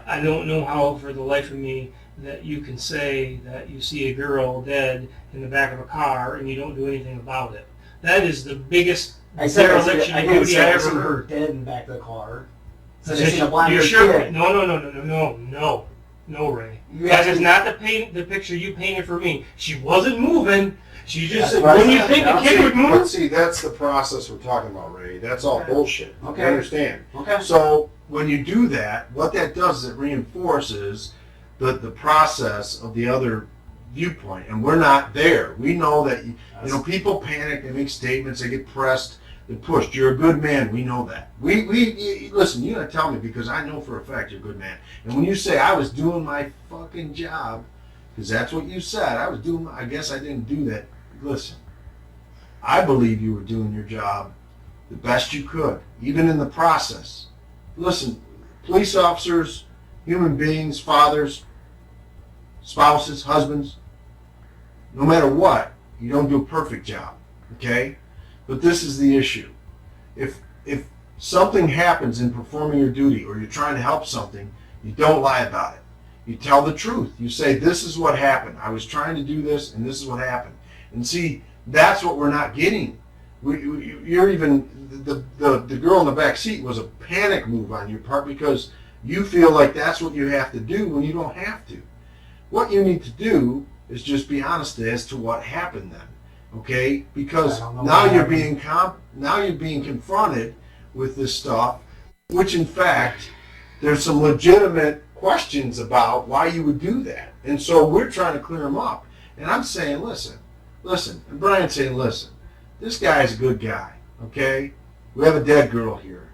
I don't know how, for the life of me, that you can say that you see a girl dead in the back of a car and you don't do anything about it. That is the biggest dereliction of duty I ever heard. Dead in the back of the car. So you're sure? No, Ray. That is not the picture you painted for me. She wasn't moving. She just said, when you think the kid would move. But see, that's the process we're talking about, Ray. That's all bullshit. Okay. You understand? Okay. So when you do that, what that does is it reinforces the process of the other viewpoint, and we're not there. We know that people panic, they make statements, they get pressed, they're pushed. You're a good man. We know that. We listen. You gotta tell me because I know for a fact you're a good man. And when you say I was doing my fucking job, because that's what you said, I guess I didn't do that. Listen, I believe you were doing your job the best you could, even in the process. Listen, police officers, human beings, fathers, spouses, husbands, no matter what, you don't do a perfect job, okay? But this is the issue. If something happens in performing your duty, or you're trying to help something, you don't lie about it. You tell the truth. You say, this is what happened. I was trying to do this, and this is what happened. And see, that's what we're not getting. You're even, the girl in the back seat was a panic move on your part because you feel like that's what you have to do when you don't have to. What you need to do is just be honest as to what happened then, okay? Because now you're being confronted with this stuff, which in fact, there's some legitimate questions about why you would do that. And so we're trying to clear them up. And I'm saying, listen. And Brian's saying, listen, this guy's a good guy, okay? We have a dead girl here,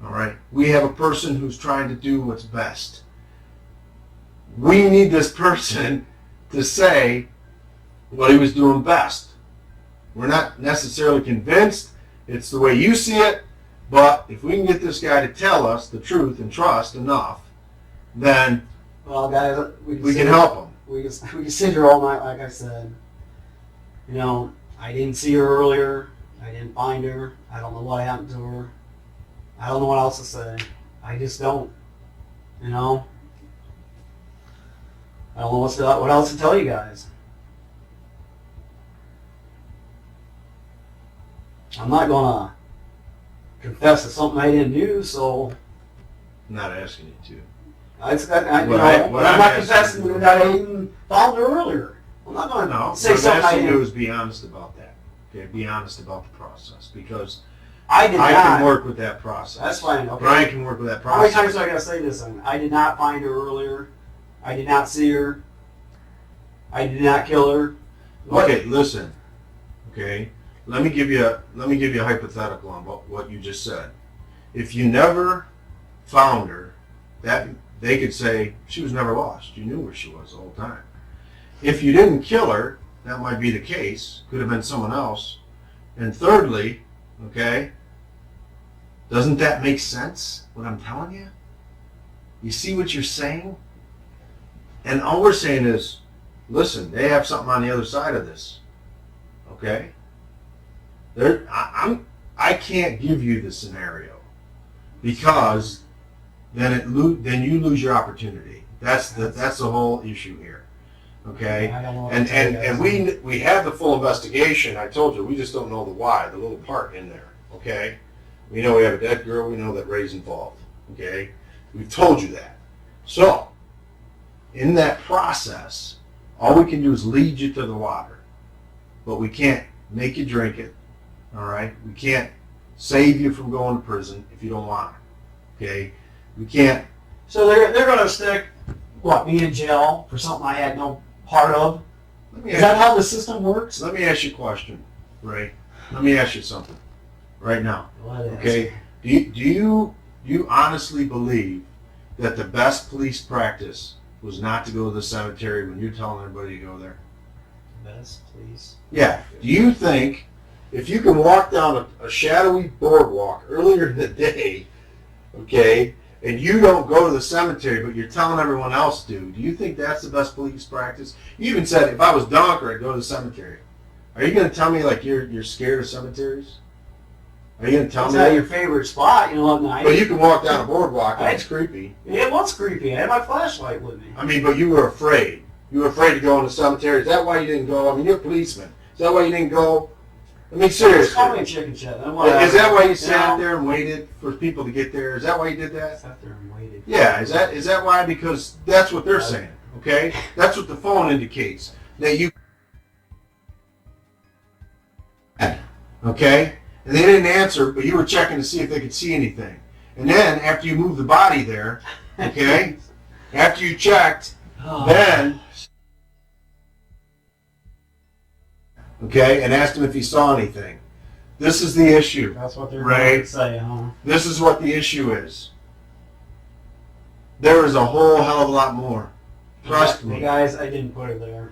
all right? We have a person who's trying to do what's best. We need this person to say what he was doing best. We're not necessarily convinced it's the way you see it, but if we can get this guy to tell us the truth and trust enough, then Well, guys, we can help him. We can sit here all night, like I said. You know, I didn't see her earlier. I didn't find her. I don't know what happened to her. I don't know what else to say. I just don't. You know? I don't know what else to tell you guys. I'm not going to confess to something I didn't do, so... I'm not asking you to. I'm not confessing that I even found her earlier. I'm not going to say something I didn't. What I'm asking you is be honest about that. Okay, be honest about the process, because I can work with that process. That's fine. Okay. Brian can work with that How many process. times do I got to say this? I did not find her earlier. I did not see her. I did not kill her. Okay, listen. Okay, let me give you a hypothetical on what you just said. If you never found her, that they could say she was never lost. You knew where she was the whole time. If you didn't kill her, that might be the case. Could have been someone else. And thirdly, okay, doesn't that make sense, what I'm telling you? You see what you're saying? And all we're saying is, listen, they have something on the other side of this. Okay? I can't give you the scenario because then you lose your opportunity. That's the whole issue here. Okay? And we have the full investigation. I told you, we just don't know the why, the little part in there. Okay? We know we have a dead girl, we know that Ray's involved. Okay? We've told you that. So, in that process, all we can do is lead you to the water. But we can't make you drink it. All right? We can't save you from going to prison if you don't want to. Okay? We can't. So they're going to stick, me in jail for something I had no part of? Is that how the system works? Let me ask you a question, Ray. Let me ask you something right now. Okay? Do you honestly believe that the best police practice was not to go to the cemetery when you're telling everybody to go there? Best, please. Yeah. Do you think if you can walk down a shadowy boardwalk earlier in the day, okay, and you don't go to the cemetery but you're telling everyone else to, do you think that's the best police practice? You even said, if I was Donker, I'd go to the cemetery. Are you going to tell me like you're scared of cemeteries? Are you going to tell me that? that? Your favorite spot, at night. But you can walk down a boardwalk and it's creepy. It was creepy. I had my flashlight with me. I mean, but you were afraid. You were afraid to go in the cemetery. Is that why you didn't go? I mean, you're a policeman. Is that why you didn't go? I mean, seriously. Call me a chicken shit. Is that why you sat there and waited for people to get there? Is that why you did that? Sat there and waited. Yeah, is that why? Because that's what they're saying, okay? That's what the phone indicates. That you... Okay? And they didn't answer, but you were checking to see if they could see anything. And then, after you moved the body there, okay? After you checked, then... Okay, and asked him if he saw anything. This is the issue. That's what they're going to say, huh? This is what the issue is. There is a whole hell of a lot more. Trust me. Guys, I didn't put her there.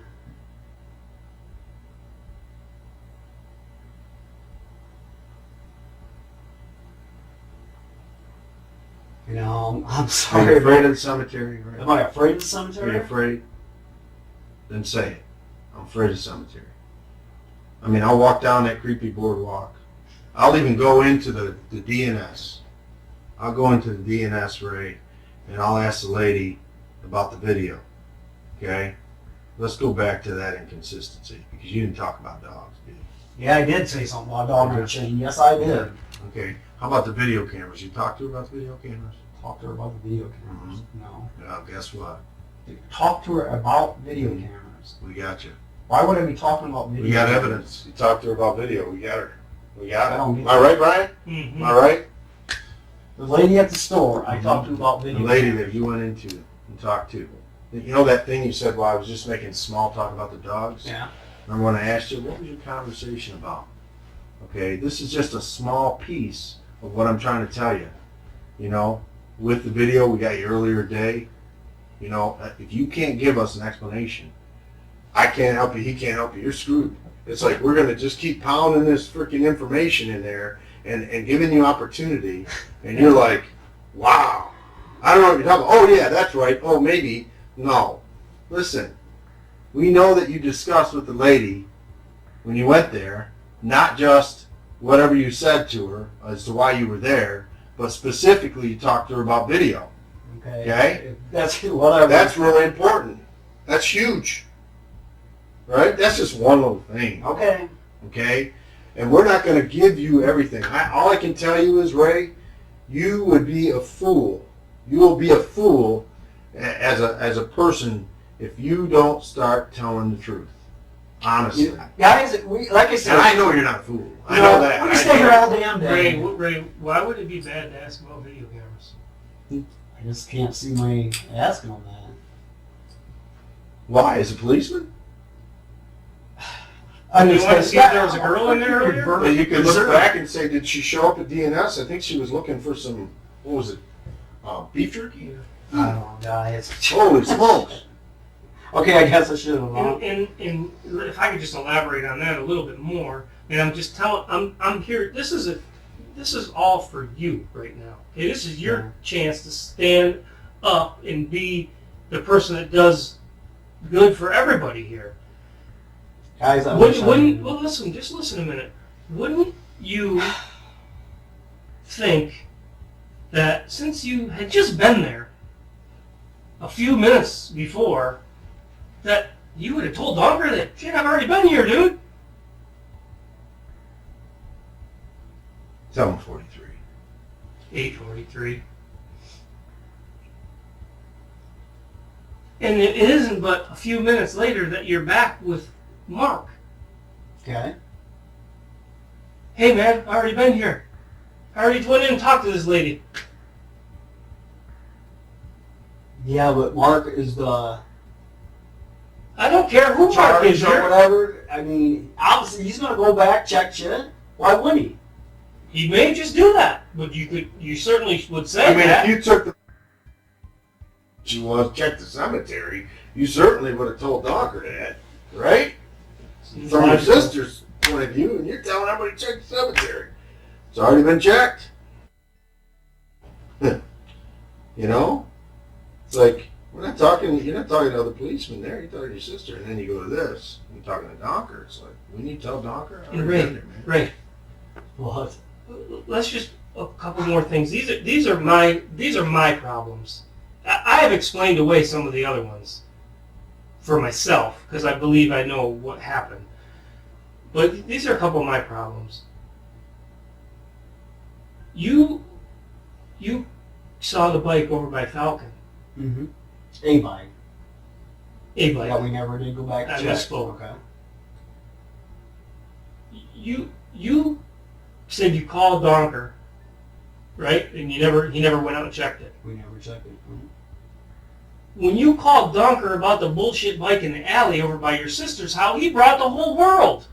I'm sorry. Are you afraid of the cemetery? Right? Am I afraid of the Are cemetery? you afraid? Then say it. I I'm afraid of cemetery. I mean, I'll walk down that creepy boardwalk. I'll even go into the DNS. I'll go into the DNS, Ray, and I'll ask the lady about the video. Okay? Let's go back to that inconsistency, because you didn't talk about dogs, did you? Yeah, I did say something about dog on the chain. Yes, I did. Okay. How about the video cameras? You talked to her about the video cameras? Talk to her about the video cameras. No. Well, guess what? Talk to her about video cameras. We got you. Why would I be talking about video We got cameras? evidence. You talked to her about video. We got her. We got I it. don't get Am I right, Brian? Mm-hmm. Am I right? The lady at the store, I talked to about The video lady cameras. that you went into and talked to. You know that thing you said, well, I was just making small talk about the dogs? Yeah. Remember when I asked you, what was your conversation about? Okay, this is just a small piece of what I'm trying to tell you. You know, with the video, we got you earlier today. You know, if you can't give us an explanation, I can't help you, he can't help you, you're screwed. It's like we're going to just keep pounding this freaking information in there and giving you opportunity, and you're like, wow, I don't know what you're talking about. Oh, yeah, that's right. Oh, maybe. No. Listen, we know that you discussed with the lady when you went there, not just whatever you said to her as to why you were there, but specifically you talked to her about video. Okay? That's whatever. That's really important. That's huge. Right? That's just one little thing. Okay. Okay? And we're not going to give you everything. All I can tell you is, Ray, you would be a fool. You will be a fool as a person if you don't start telling the truth. Honestly. Guys, like I said, And I know you're not a fool. I know that. We can stay here all damn day. Ray, why would it be bad to ask about video cameras? I just can't see my asking on that. Why? As a policeman? I You want to see if there was a girl in there earlier? Well, you could look back and say, did she show up at DNS? I think she was looking for some, what was it, beef jerky? I don't know, guys. Holy smokes. Okay, I guess I should have. And if I could just elaborate on that a little bit more, and I'm just telling, I'm here. This is all for you right now. Okay, this is your chance to stand up and be the person that does good for everybody here. Guys, Well, listen, just listen a minute. Wouldn't you think that since you had just been there a few minutes before, that you would have told Donker that, shit, I've already been here, dude? 7:43. 8:43. And it isn't but a few minutes later that you're back with Mark. Okay. Hey, man, I already been here. I already went in and talked to this lady. Yeah, but Mark is the I don't care who Mark is charge or here. whatever. I mean, obviously he's gonna go back, check shit. Why wouldn't he? He may just do that, but you certainly would say I mean, that. if you took the she was check the cemetery, you certainly would have told Donker that, right? From your sister's point of view, and you're telling everybody to check the cemetery. It's already been checked. You know? It's like, you're not talking to other policemen there, you're talking to your sister, and then you go to this, you're talking to Donker. It's like, we need to tell Donker. I already been there, man. Ray, What? let's just a couple more things. These are my problems. I have explained away some of the other ones for myself because I believe I know what happened. But these are a couple of my problems. You saw the bike over by Falcon. Mm-hmm. A bike. A bike. That we never did go back to I check. misspoke. Okay. You said you called Donker, right? And he never went out and checked it. We never checked it. Mhm. When you called Donker about the bullshit bike in the alley over by your sister's house, he brought the whole world.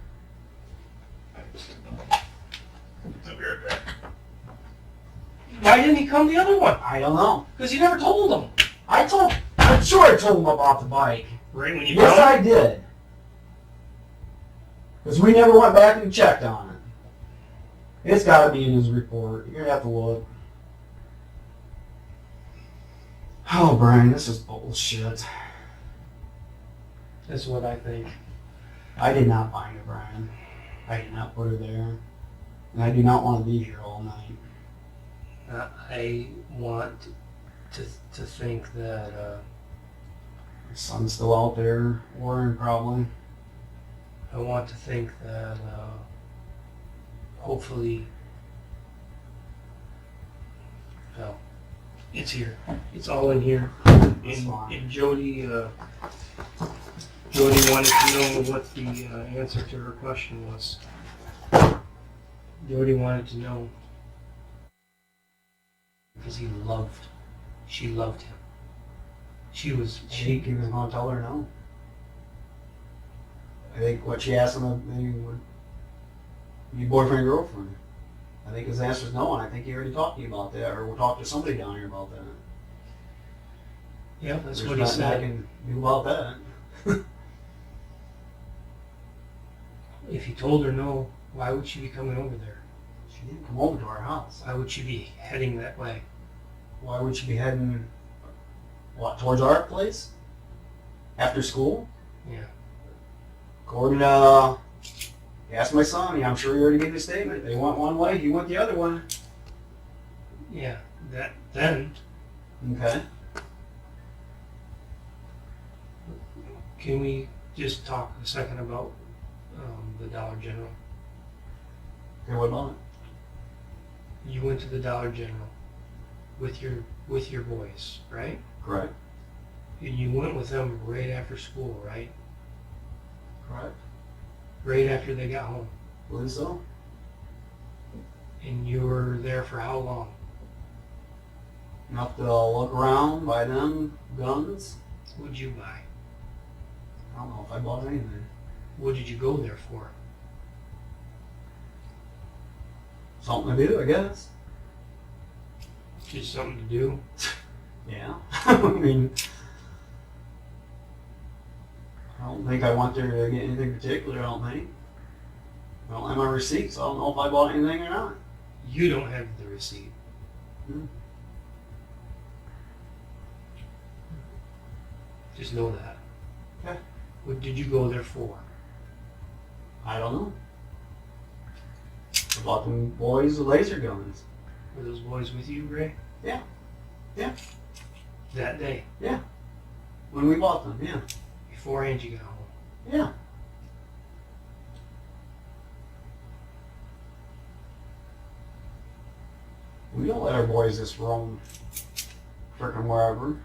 Why didn't he come the other one? I don't know. Because you never told him. I'm sure I told him about the bike. Right when you Yes, found I did. Because we never went back and checked on it. It's got to be in his report. You're going to have to look. Oh, Brian, this is bullshit. That's what I think. I did not find her, Brian. I did not put her there. And I do not want to be here all night. I want to think that My son's still out there worrying probably. I want to think that hopefully, well, it's here. It's all in here. And Jodi wanted to know what the answer to her question was. Jodi wanted to know because she loved him. She He was going to tell her no. I think what she asked him would be boyfriend and girlfriend. I think his answer is no, and I think he already talked to you about that, or we'll talk to somebody down here about that. Yeah, that's There's what he nothing I said. can do about that. If he told her no, why would she be coming over there? She didn't come over to our house. Why would she be heading that way? Why would she be heading, towards our place? After school? Yeah. According to, ask my son, I'm sure he already gave a statement. They went one way, he went the other way. Yeah, then Okay. can we just talk a second about the Dollar General? Okay, what about it? You went to the Dollar General with your boys, right? Correct. And you went with them right after school, right? Correct. Right after they got home. Believe so? And you were there for how long? Enough to look around, buy them guns. What'd you buy? I don't know if I bought anything. What did you go there for? Something to do, I guess. Just something to do? Yeah. I mean, I don't think I went there to get anything particular, I don't think. I don't have my receipt, so I don't know if I bought anything or not. You don't have the receipt. Hmm. Just know that. Okay. What did you go there for? I don't know. I bought them boys with laser guns. Were those boys with you, Ray? Yeah. Yeah. That day? Yeah. When we bought them, yeah. Beforehand you got home? Yeah. We don't let our boys just roam frickin' wherever.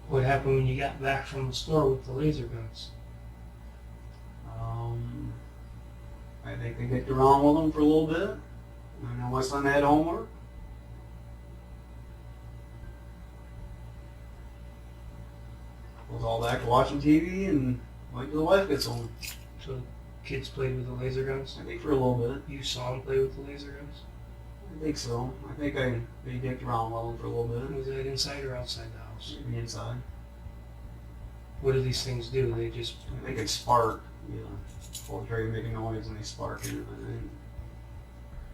What happened when you got back from the store with the laser guns? I think they kicked around with them for a little bit. I know my son had homework. Was all back to watching TV and wait till the wife gets home. So the kids played with the laser guns? I think for a little bit. You saw them play with the laser guns? I think so. I think they dicked around with them for a little bit. Was that inside or outside the house? Maybe inside. What do these things do? They just... I think it spark. You know, before they make a noise and they spark in it. I think.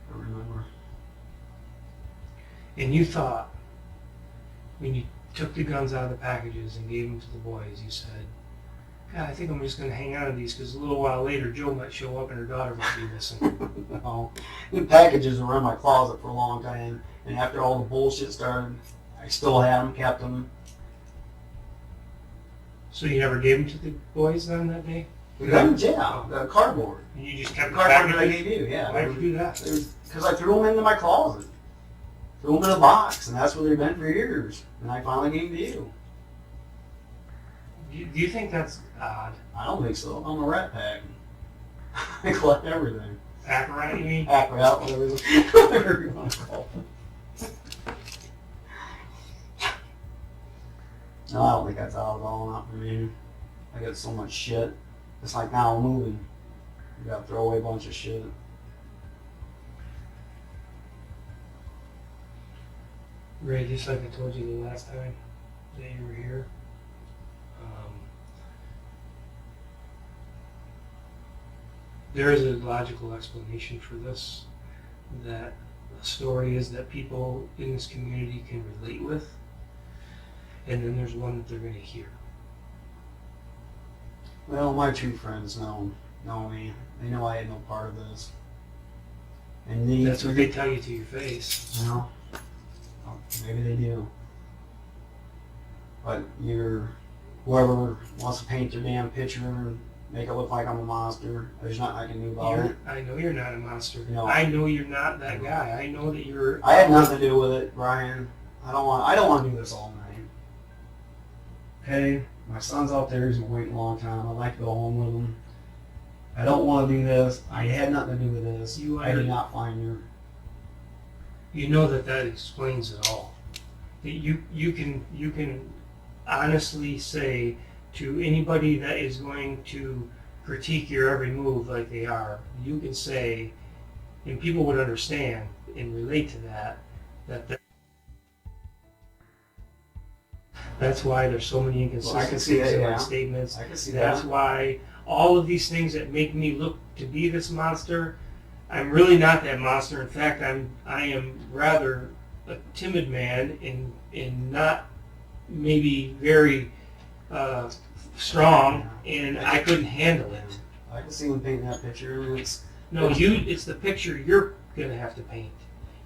I remember. And you thought, when you took the guns out of the packages and gave them to the boys, you said, God, I think I'm just going to hang out of these because a little while later Joe might show up and her daughter might be missing. No. The packages were in my closet for a long time, and after all the bullshit started, I still had them, kept them. So you never gave them to the boys then that day? The guns, yeah, the cardboard. And you just kept The the cardboard that I packages? gave you, yeah. Why did you do that? Because I threw them into my closet. Threw them in a box, and that's where they've been for years. And I finally gave them to you. Do you think that's odd? I don't think so. I'm a rat pack. I collect everything. Pack rat, you mean? Pack rat, whatever you want to call it. No, I don't think that's odd at all, not for me. I got so much shit. It's like now I'm moving. You gotta throw away a bunch of shit. Ray, just like I told you the last time that you were here, there is a logical explanation for this, that the story is that people in this community can relate with, and then there's one that they're going to hear. Well, my two friends know me. They know I had no part of this. And That's what they tell you to your face. Well, maybe they do. But whoever wants to paint their damn picture and make it look like I'm a monster, there's nothing I can do about it. I know you're not a monster. No. I know you're not that guy. I know that you're... I had nothing to do with it, Brian. I don't want to do this all night. Okay? My son's out there. He's been waiting a long time. I'd like to go home with him. I don't want to do this. I had nothing to do with this. I did not find her. You know that explains it all. That you can honestly say to anybody that is going to critique your every move like they are, you can say, and people would understand and relate to that that's why there's so many inconsistencies in my statements. I can see That's that. why all of these things that make me look to be this monster, I'm really not that monster. In fact, I am rather a timid man and not maybe very strong, and I couldn't handle it. I can see when painting that picture. It's the picture you're gonna have to paint.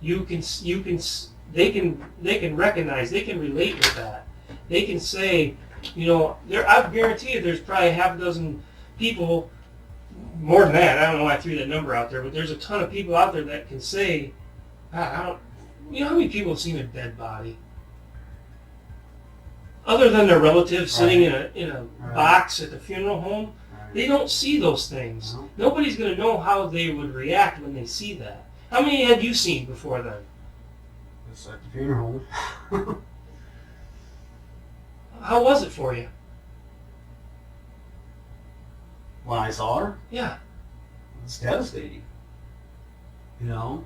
They can recognize, they can relate with that. They can say, I guarantee you there's probably half a dozen people, more than that, I don't know why I threw that number out there, but there's a ton of people out there that can say, how many people have seen a dead body? Other than their relatives sitting in a box at the funeral home, they don't see those things. No. Nobody's going to know how they would react when they see that. How many had you seen before then? It's at the funeral home. How was it for you? When I saw her, Yeah. it's devastating. You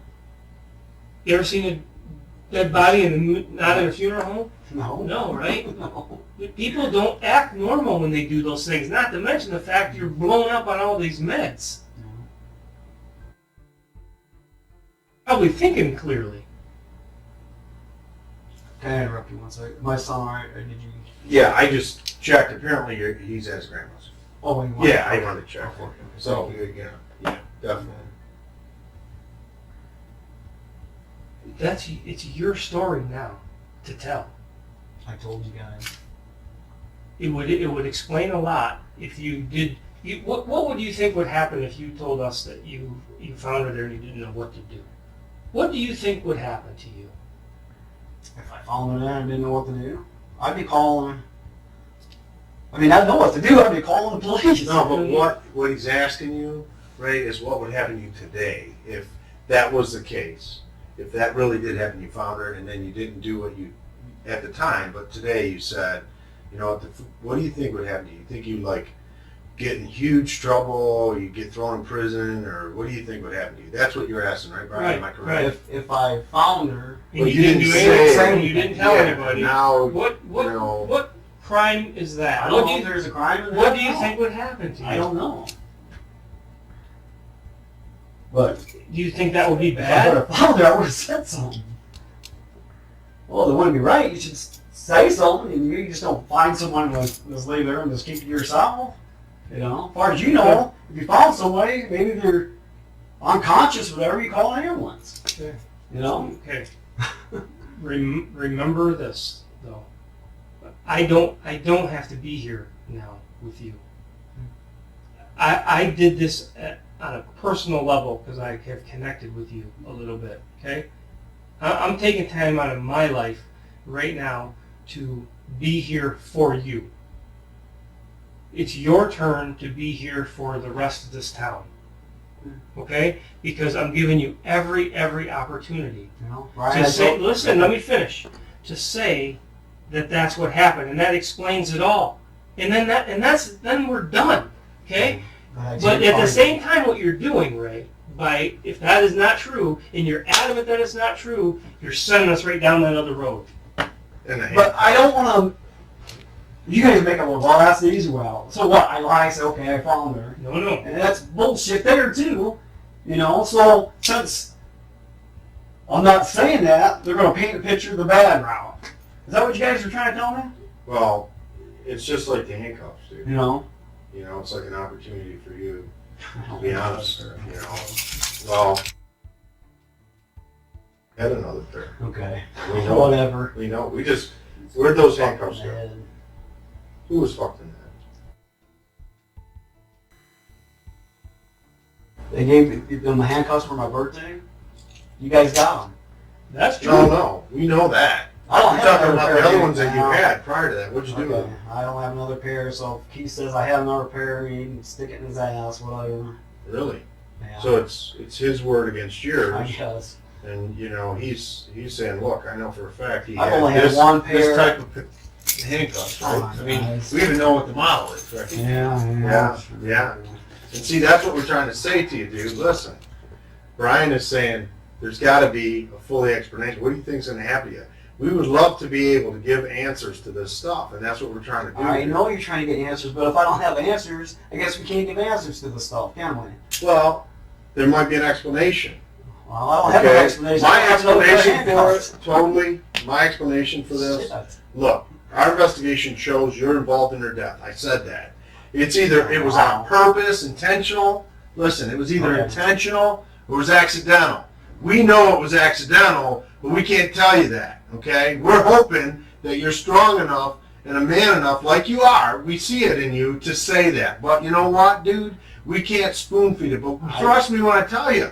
ever seen a dead body not in a funeral home? No. No, right? No. People don't act normal when they do those things, not to mention the fact you're blown up on all these meds. Probably thinking clearly. Can I interrupt you one second? My son, all right, did you... Yeah, I just checked. Apparently, he's at his grandma's. Oh, you Yeah, I wanted to check. Okay. So, yeah, definitely. It's your story now to tell. I told you guys. It would explain a lot if you did. What would you think would happen if you told us that you found her there and you didn't know what to do? What do you think would happen to you? If I found her there and didn't know what to do, I'd be calling... I mean, I'd know what to do. I'd be calling the police. No, but what he's asking you, Ray, is what would happen to you today if that was the case. If that really did happen, you found her and then you didn't do what you at the time, but today you said, what do you think would happen to you? You think you'd get in huge trouble, you get thrown in prison, or what do you think would happen to you? That's what you're asking, right, Brian? Right, Am I correct? If I found her... And you didn't do anything. You didn't tell anybody. Now, What crime is that? I don't know if there's a crime in that. What do you think would happen to you? I don't know. But Do you think that would be if I would bad? have found her, I would have said something. Well, it wouldn't be right. You should say something, and you just don't find someone just leave there and just keep it to yourself. As far as you know, if you found somebody, maybe they're unconscious, whatever, you call an ambulance. Okay. Okay. Remember this, though. I don't have to be here now with you. I did this on a personal level because I have connected with you a little bit, okay? I'm taking time out of my life right now to be here for you. It's your turn to be here for the rest of this town, okay? Because I'm giving you every opportunity to say, listen, let me finish, to say that that's what happened, and that explains it all. And then we're done, okay? But at the same time, what you're doing, Ray, if that is not true, and you're adamant that it's not true, you're sending us right down that other road. But I don't want to... You guys make up, well, that's the easy way out. So what? I lie, say, okay, I found her. No. And that's bullshit there, too. So since I'm not saying that, they're going to paint a picture of the bad route. Is that what you guys are trying to tell me? Well, it's just like the handcuffs, dude. You know? You know, it's like an opportunity for you to be honest. You know, well, had another pair. Okay. We know. Whatever. We know. Where'd those handcuffs go? Who was fucked in that? They gave them the handcuffs for my birthday. You guys got them. That's true. No, we know that. I don't We're have talking another about pair the other of ones that you now. had prior to that. What'd you do with Okay. them? I don't have another pair, so if Keith says I have another pair, he can stick it in his ass, whatever. Really? Yeah. So it's his word against yours. I guess. And you know, he's saying, look, I know for a fact he I've had only had this, one This pair. type of handcuffs, Oh right? my I mean, guys. we even know what the model is, right? Yeah. And see, that's what we're trying to say to you, dude. Listen, Brian is saying there's got to be a fully explanation. What do you think's going to happen to you? We would love to be able to give answers to this stuff, and that's what we're trying to do. I know you're trying to get answers, but if I don't have answers, I guess we can't give answers to this stuff, can we? Well, there might be an explanation. Well, I don't have an Okay? explanation. My I have another pair of explanation for handcuffs. it, totally, my explanation for this, Shit. look, our investigation shows you're involved in her death. I said that. It's either it was on purpose, intentional. Listen, it was either Okay. intentional or it was accidental. We know it was accidental, but we can't tell you that, okay? We're hoping that you're strong enough and a man enough, like you are, we see it in you, to say that. But you know what, dude? We can't spoon feed it. But trust me when I tell you.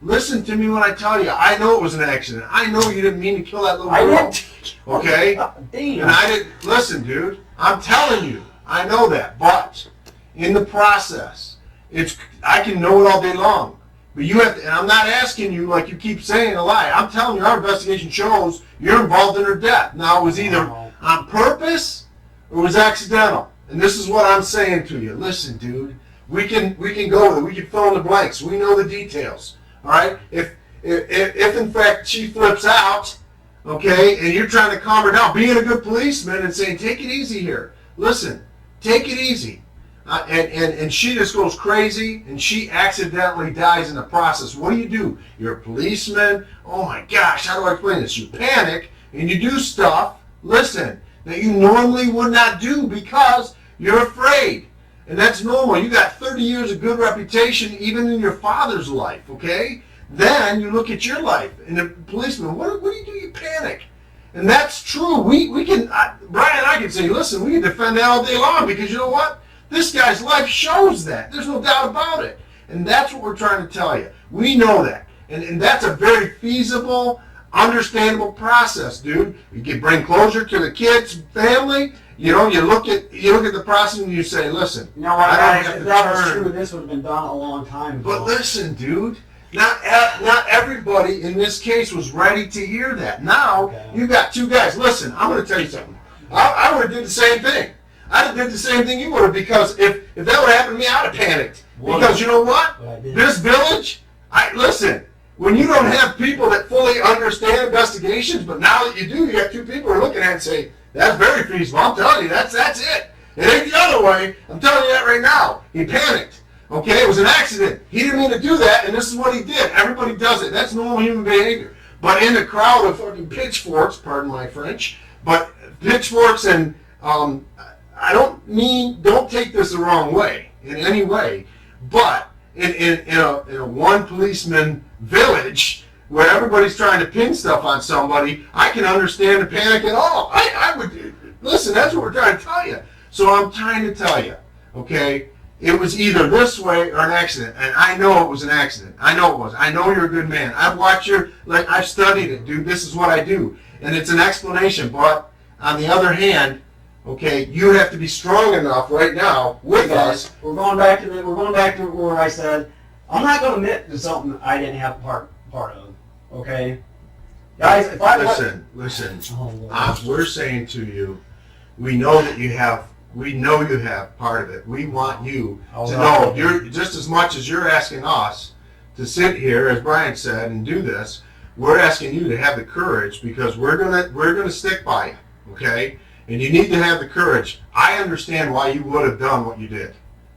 Listen to me when I tell you. I know it was an accident. I know you didn't mean to kill that little I girl. didn't. Okay? Damn. And I didn't, listen, dude, I'm telling you, I know that, but in the process, I can know it all day long, but you have to, and I'm not asking you like you keep saying a lie. I'm telling you, our investigation shows you're involved in her death. Now, it was either on purpose or it was accidental, and this is what I'm saying to you. Listen, dude, we can go there. We can fill in the blanks. We know the details, all right? If in fact she flips out, okay, and you're trying to calm her down, being a good policeman and saying, take it easy here. Listen, take it easy. And she just goes crazy and she accidentally dies in the process. What do? You're a policeman. Oh my gosh, how do I explain this? You panic and you do stuff, listen, that you normally would not do because you're afraid. And that's normal. You got 30 years of good reputation even in your father's life, okay? Then you look at your life, and the policeman, what do? You panic. And that's true. We can, Brian and I can say, listen, we can defend that all day long because you know what? This guy's life shows that. There's no doubt about it. And that's what we're trying to tell you. We know that. And that's a very feasible, understandable process, dude. You can bring closure to the kids, family. You know, you look at the process and you say, listen, You know what, I don't guys, have if to that was turn. true, this would have been done a long time ago. But listen, dude, not everybody in this case was ready to hear that. Now, Okay. you got two guys. Listen, I'm going to tell you something. I would have did the same thing. I'd have did the same thing you would have, because if that would have happened to me, I'd have panicked. Because you know what? But I didn't. This village, listen, when you don't have people that fully understand investigations, but now that you do, you got two people who are looking at it and say, that's very feasible. I'm telling you, that's it. It ain't the other way. I'm telling you that right now. He panicked. Okay, it was an accident. He didn't mean to do that, and this is what he did. Everybody does it. That's normal human behavior. But in the crowd of fucking pitchforks, pardon my French, but pitchforks and don't take this the wrong way in any way, but in a one policeman village where everybody's trying to pin stuff on somebody, I can understand the panic at all. I would, listen, that's what we're trying to tell you. So I'm trying to tell you, okay, it was either this way or an accident, and I know it was an accident. I know it was. I know you're a good man. I've watched I've studied it, dude. This is what I do, and it's an explanation. But on the other hand, okay, you have to be strong enough right now with us. We're going back to where I said I'm not going to admit to something I didn't have part of. Okay, guys, if I Listen. Oh, Lord. We're saying to you, we know you have part of it. We want you to know, you're just as much as you're asking us to sit here, as Brian said, and do this. We're asking you to have the courage, because we're gonna stick by you, okay? And you need to have the courage. I understand why you would have done what you did,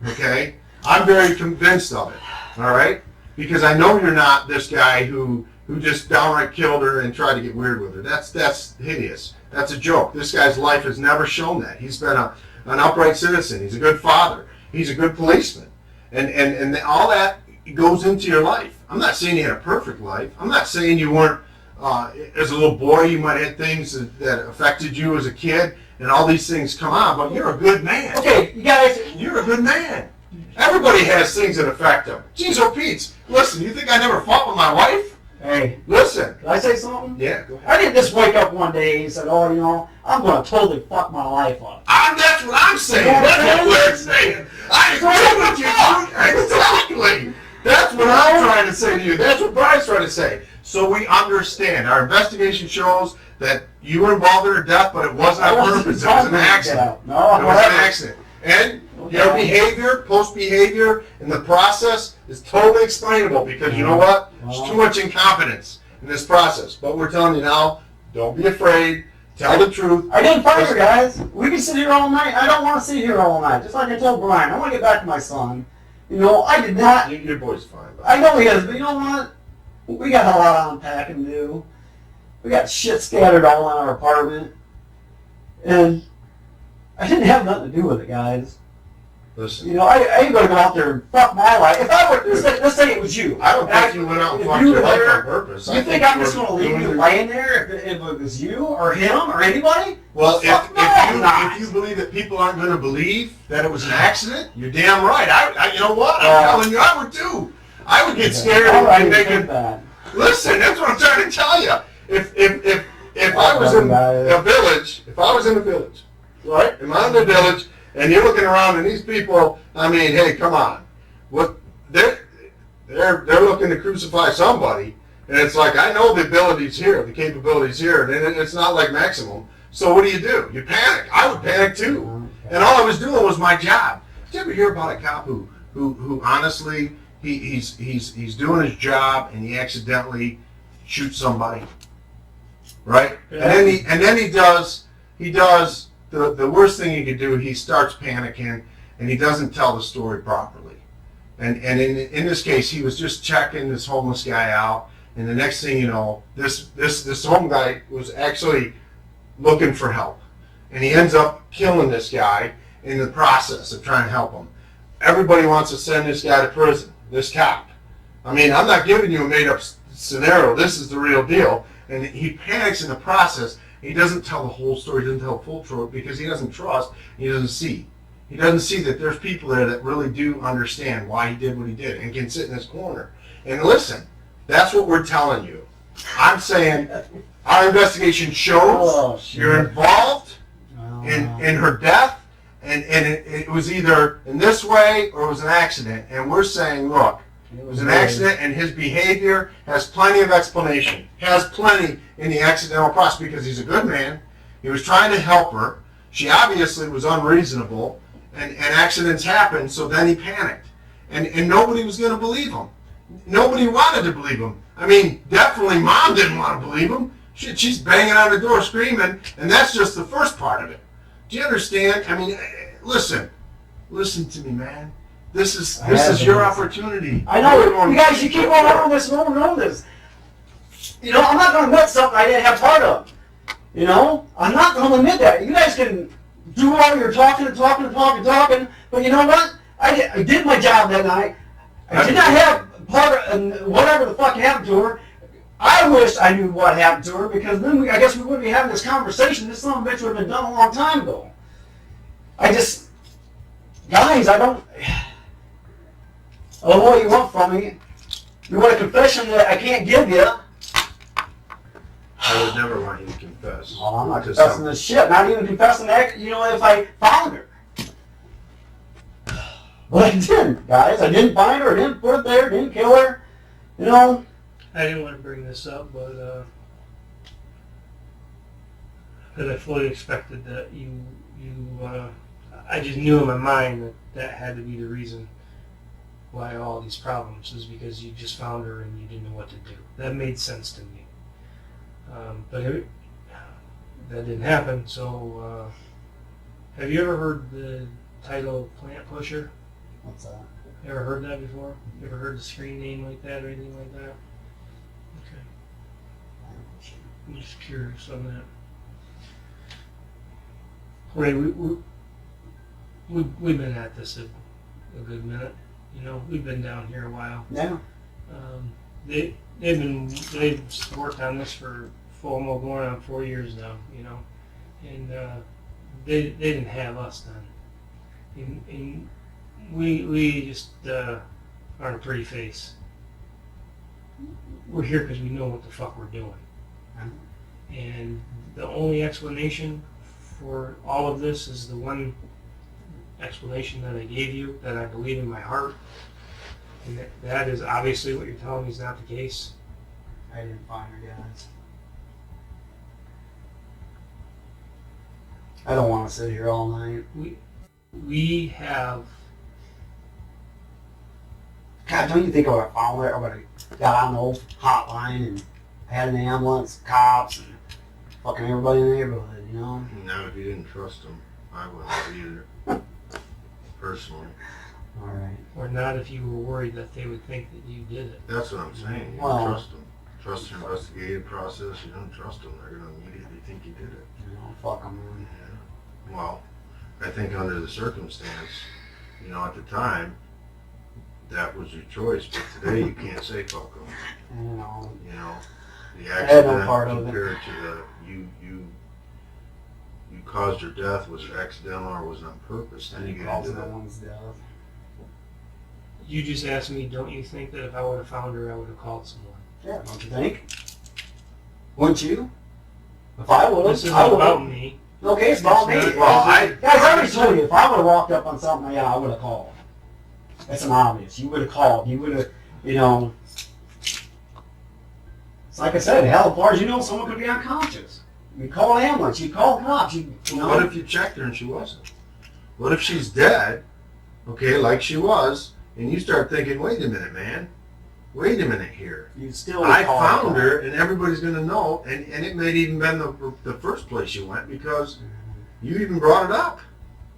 okay? I'm very convinced of it, all right? Because I know you're not this guy who who just downright killed her and tried to get weird with her. That's hideous. That's a joke. This guy's life has never shown that. He's been an upright citizen. He's a good father. He's a good policeman. And all that goes into your life. I'm not saying you had a perfect life. I'm not saying you weren't, as a little boy, you might have had things that affected you as a kid, and all these things come on, but you're a good man. Okay, you guys. You're a good man. Everybody has things that affect them. Jeez, oh Pete's. Listen, you think I never fought with my wife? Hey, Listen. can I say something? Yeah, go ahead. I didn't just wake up one day and said, oh, you know, I'm going to totally fuck my life up. That's what I'm saying. That's what we're saying. I agree with you. Exactly. That's what I'm trying to say to you. That's what Brian's trying to say. So we understand. Our investigation shows that you were involved in her death, but it wasn't on purpose. It was an accident. No, it was an accident. And your behavior, post-behavior, in the process is totally explainable because you know what? There's too much incompetence in this process. But we're telling you now, don't be afraid. Tell the truth. I didn't fight her, guys. We can sit here all night. I don't want to sit here all night. Just like I told Brian, I want to get back to my son. You know, I did not. Your boy's fine. I know he is, but you know what? We got a lot of unpacking to do. We got shit scattered all in our apartment. And I didn't have nothing to do with it, guys. Listen. You know, I ain't going to go out there and fuck my life. If I were, let's say it was you. I don't think you went out and fucked your life on purpose. You think I'm just going to leave you laying there if it was you or him or anybody? Well, if you believe that people aren't going to believe that it was an accident, you're damn right. You know what? I'm telling you, I would too. I would get scared and make it. Listen, that's what I'm trying to tell you. If I was in a village, right? Am I in the village? And you're looking around, and these people, I mean, hey, come on. What they're looking to crucify somebody, and it's like, I know the ability's here, the capability's here, and it's not like maximum. So what do? You panic. I would panic too. And all I was doing was my job. Did you ever hear about a cop who honestly, he's doing his job and he accidentally shoots somebody, right? Yeah. And then he does. The worst thing he could do, he starts panicking, and he doesn't tell the story properly. And in this case, he was just checking this homeless guy out, and the next thing you know, this homeless guy was actually looking for help. And he ends up killing this guy in the process of trying to help him. Everybody wants to send this guy to prison, this cop. I mean, I'm not giving you a made-up scenario. This is the real deal. And he panics in the process. He doesn't tell the whole story, he doesn't tell the full story because he doesn't trust, he doesn't see. He doesn't see that there's people there that really do understand why he did what he did and can sit in his corner. And listen, that's what we're telling you. I'm saying our investigation shows you're involved in her death, and it was either in this way or it was an accident. And we're saying, look, it was an accident, and his behavior has plenty of explanation. Has plenty in the accidental process because he's a good man. He was trying to help her. She obviously was unreasonable, and accidents happen, so then he panicked. And nobody was going to believe him. Nobody wanted to believe him. I mean, definitely Mom didn't want to believe him. She's banging on the door screaming, and that's just the first part of it. Do you understand? I mean, listen to me, man. This is your opportunity. I know. You guys, you keep on this and on this. You know, I'm not going to admit something I didn't have part of. You know, I'm not going to admit that. You guys can do all your talking, but you know what? I did my job that night. I did not have part of whatever the fuck happened to her. I wish I knew what happened to her because then I guess we wouldn't be having this conversation. This son of a bitch would have been done a long time ago. Guys, I don't know what you want from me. You want a confession that I can't give you. I would never want you to confess. Oh, I'm not confessing this shit. Not even confessing that, you know, if I found her. But I didn't, guys. I didn't find her. I didn't put it there. Didn't kill her. You know. I didn't want to bring this up, but I fully expected that I just knew in my mind that had to be the reason why all these problems is because you just found her and you didn't know what to do. That made sense to me. But that didn't happen, so have you ever heard the title Plant Pusher? What's that? You ever heard that before? You ever heard the screen name like that or anything like that? I'm just curious on that. Ray, we've been at this a good minute. You know, we've been down here a while. Yeah. They've worked on this for almost going on 4 years now. You know, and they didn't have us then, and we just aren't a pretty face. We're here because we know what the fuck we're doing, and the only explanation for all of this is the one explanation that I gave you, that I believe in my heart, and that is obviously what you're telling me is not the case. I didn't find her, guys. I don't want to sit here all night. We have. God, don't you think I would have found her? I would have got on the old hotline and had an ambulance, cops, and fucking everybody in the neighborhood, you know? Now, if you didn't trust them, I wouldn't either. Personally. All right. Or not if you were worried that they would think that you did it. That's what I'm saying. You Well- don't trust them. Trust the investigative process. You don't trust them. They're going to immediately think you did it. You know, fuck them, man. Yeah. Well, I think under the circumstance, you know, at the time, that was your choice. But today, you can't say fuck them. You know, You know, the I had no accident part of it. compared to the you caused her death, was it accidental or was it on purpose? Then you it get calls into no that. one's death. You just asked me, don't you think that if I would have found her, I would have called someone? Yeah, don't you think? Wouldn't you? If I would have, This isn't I would about have. me. Okay, it's about me. It's not- Well, Guys, I already told you, if I would have walked up on something, yeah, I would have called. That's an obvious. You would have called. You would have, you know. It's like I said, hell, as far as you know, someone could be unconscious. You call an ambulance. You call cops. You know. What if you checked her and she wasn't? What if she's dead, okay, like she was, and you start thinking, wait a minute, man. Wait a minute here. You still I call found the her, and everybody's going to know, and it may even been the first place you went because you even brought it up.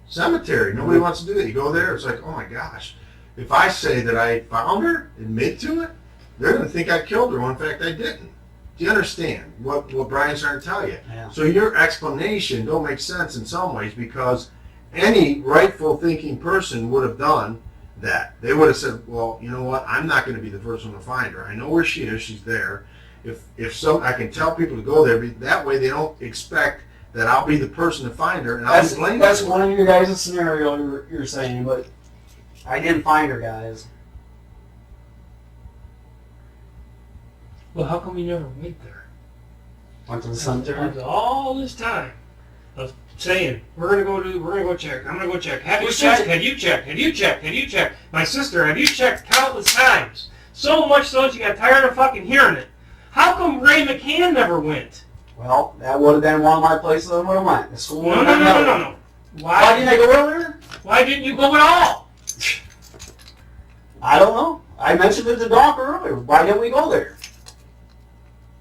Cemetery. Nobody wants to do that. You go there, it's like, oh my gosh. If I say that I found her, admit to it, they're going to think I killed her when in fact I didn't. Do you understand what Brian's trying to tell you? Yeah. So your explanation don't make sense in some ways because any rightful thinking person would have done that. They would have said, well, you know what, I'm not going to be the first one to find her. I know where she is, she's there. If so, I can tell people to go there, but that way they don't expect that I'll be the person to find her and I'll be blamed. That's for it. one of your guys' scenario you're saying, but I didn't find her, guys. Well, how come you never went there? Went to the cemetery. After all this time of saying, we're gonna go check, I'm gonna go check. Have you checked? Have you checked? Have you checked? Have you checked? My sister, have you checked countless times? So much so that you got tired of fucking hearing it. How come Ray McCann never went? Well, that would have been one of my places I would have went. The school. No. Why didn't I go earlier? Why didn't you go at all? I don't know. I mentioned it to Doc earlier. Why didn't we go there?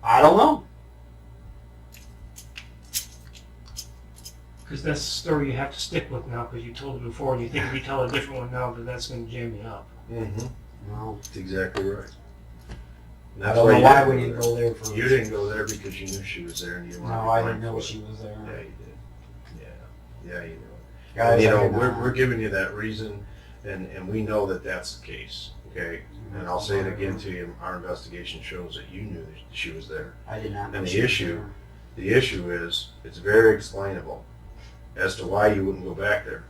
I don't know. Because that's the story you have to stick with now because you told it before and you think if you tell a different one now that that's going to jam you up. Mm-hmm. No. That's exactly right. And I don't know you why we didn't go there first. You didn't go there because you knew she was there and you wanted No, to I be didn't know blamed for she it. was there. Yeah, you did. Yeah, you knew it. Guys, And, you I know, did not. we're giving you that reason, and we know that that's the case, okay? And I'll say it again to you, our investigation shows that you knew that she was there. I did not know And she the was issue, there. the issue is, it's very explainable as to why you wouldn't go back there,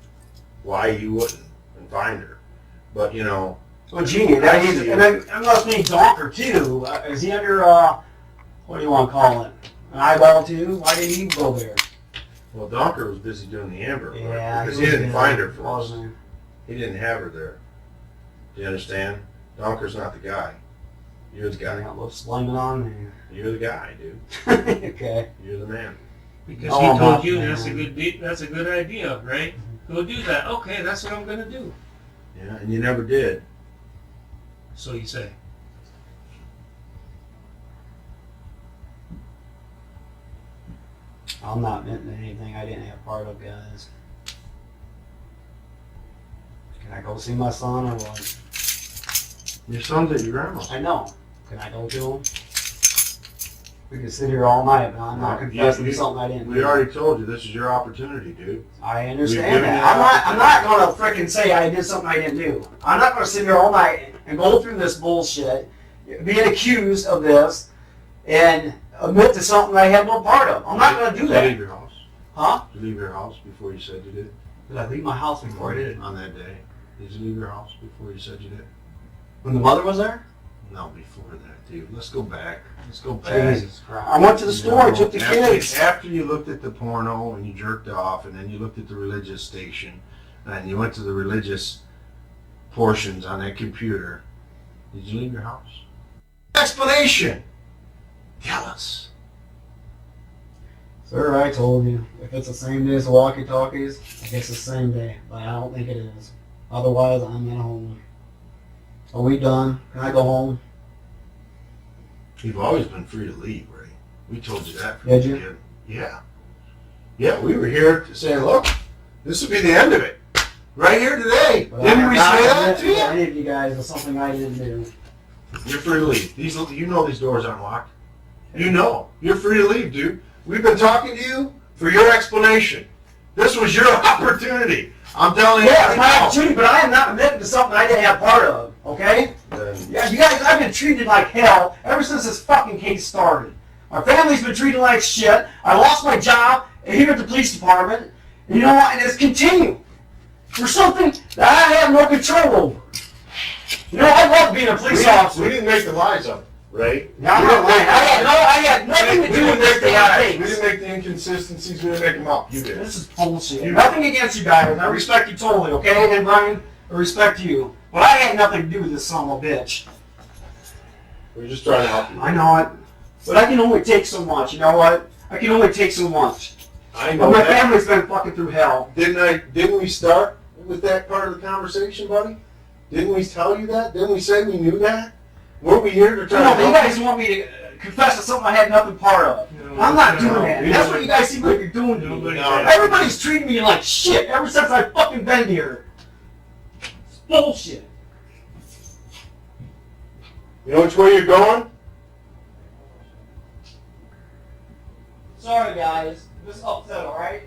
why you wouldn't and find her. But, you know, Well, gee, that is, and I'm listening to Donker too. Is he under, what do you want to call it? An eyeball too? Why didn't he go there? well, Donker was busy doing the Amber Alert Yeah, because he he was didn't busy, find her for us. wasn't He didn't have her there. Do you understand? Donker's not the guy. You're the he? guy. Got looks blaming on You're the guy, dude. me. Okay. You're the man. Because No, he I'm told not, you man. that's a good idea, right? Go do that. Okay, that's what I'm going to do. Yeah, and you never did. So you say. I'm not admitting anything I didn't have part of, guys. Can I go see my son or what? Your son's at your grandma's. I know. Can I go to him? We could sit here all night, but I'm not confessing to something I didn't do. We already told you this is your opportunity, dude. I understand that. I'm not going to frickin' say I did something I didn't do. I'm not going to sit here all night and go through this bullshit, being accused of this, and admit to something I had no part of. I'm not going to do that. Did you leave your house? Huh? Did you leave your house before you said you did? Did I leave my house before I did? On that day. Did you leave your house before you said you did? When the mother was there? No, before that, dude. Let's go back. Let's go back. Jesus Christ. I went to the store, I took the kids. After you looked at the porno and you jerked off, and then you looked at the religious station, and you went to the religious portions on that computer, did you leave your house? Explanation! Tell us. Sir, I told you. If it's the same day as the walkie-talkies, I guess it's the same day. But I don't think it is. Otherwise, I'm at home. Are we done? Can I go home? You've always been free to leave, Ray. We told you that from Did the you? beginning. Yeah. Yeah, we were here saying, look, this will be the end of it. Right here today. But Didn't we say that to you? Any of you guys is something I didn't do. You're free to leave. You know these doors aren't locked. You know. You're free to leave, dude. We've been talking to you for your explanation. This was your opportunity. I'm telling you. Yeah, it's my opportunity, but I am not admitting to something I didn't have part of, okay? Yeah, you guys, I've been treated like hell ever since this fucking case started. My family's been treated like shit. I lost my job here at the police department. And you know what? And it's continued. For something that I have no control over. You know, I love being a police officer. We didn't make the lies up, right? No, I'm not lying. I had nothing to do with this damn We case. didn't make the inconsistencies. We didn't make them up. You did. This is bullshit. Nothing against you guys. I respect you totally, okay? And Brian, I respect you. But I had nothing to do with this son of a bitch. We're just trying to help you. I know it. But I can only take so much. You know what? I can only take so much. I know But my that. family's been fucking through hell. Didn't we start with that part of the conversation, buddy? Didn't we tell you that? Didn't we say we knew that? Weren't we here to try No, to but you help guys want me to confess to something I had nothing part of. No, I'm not no, doing that. And that's what you guys seem like you're doing to me. Nobody No. said- Everybody's treating me like shit ever since I've fucking been here. It's bullshit. You know which way you're going? Sorry, guys. This upset, alright?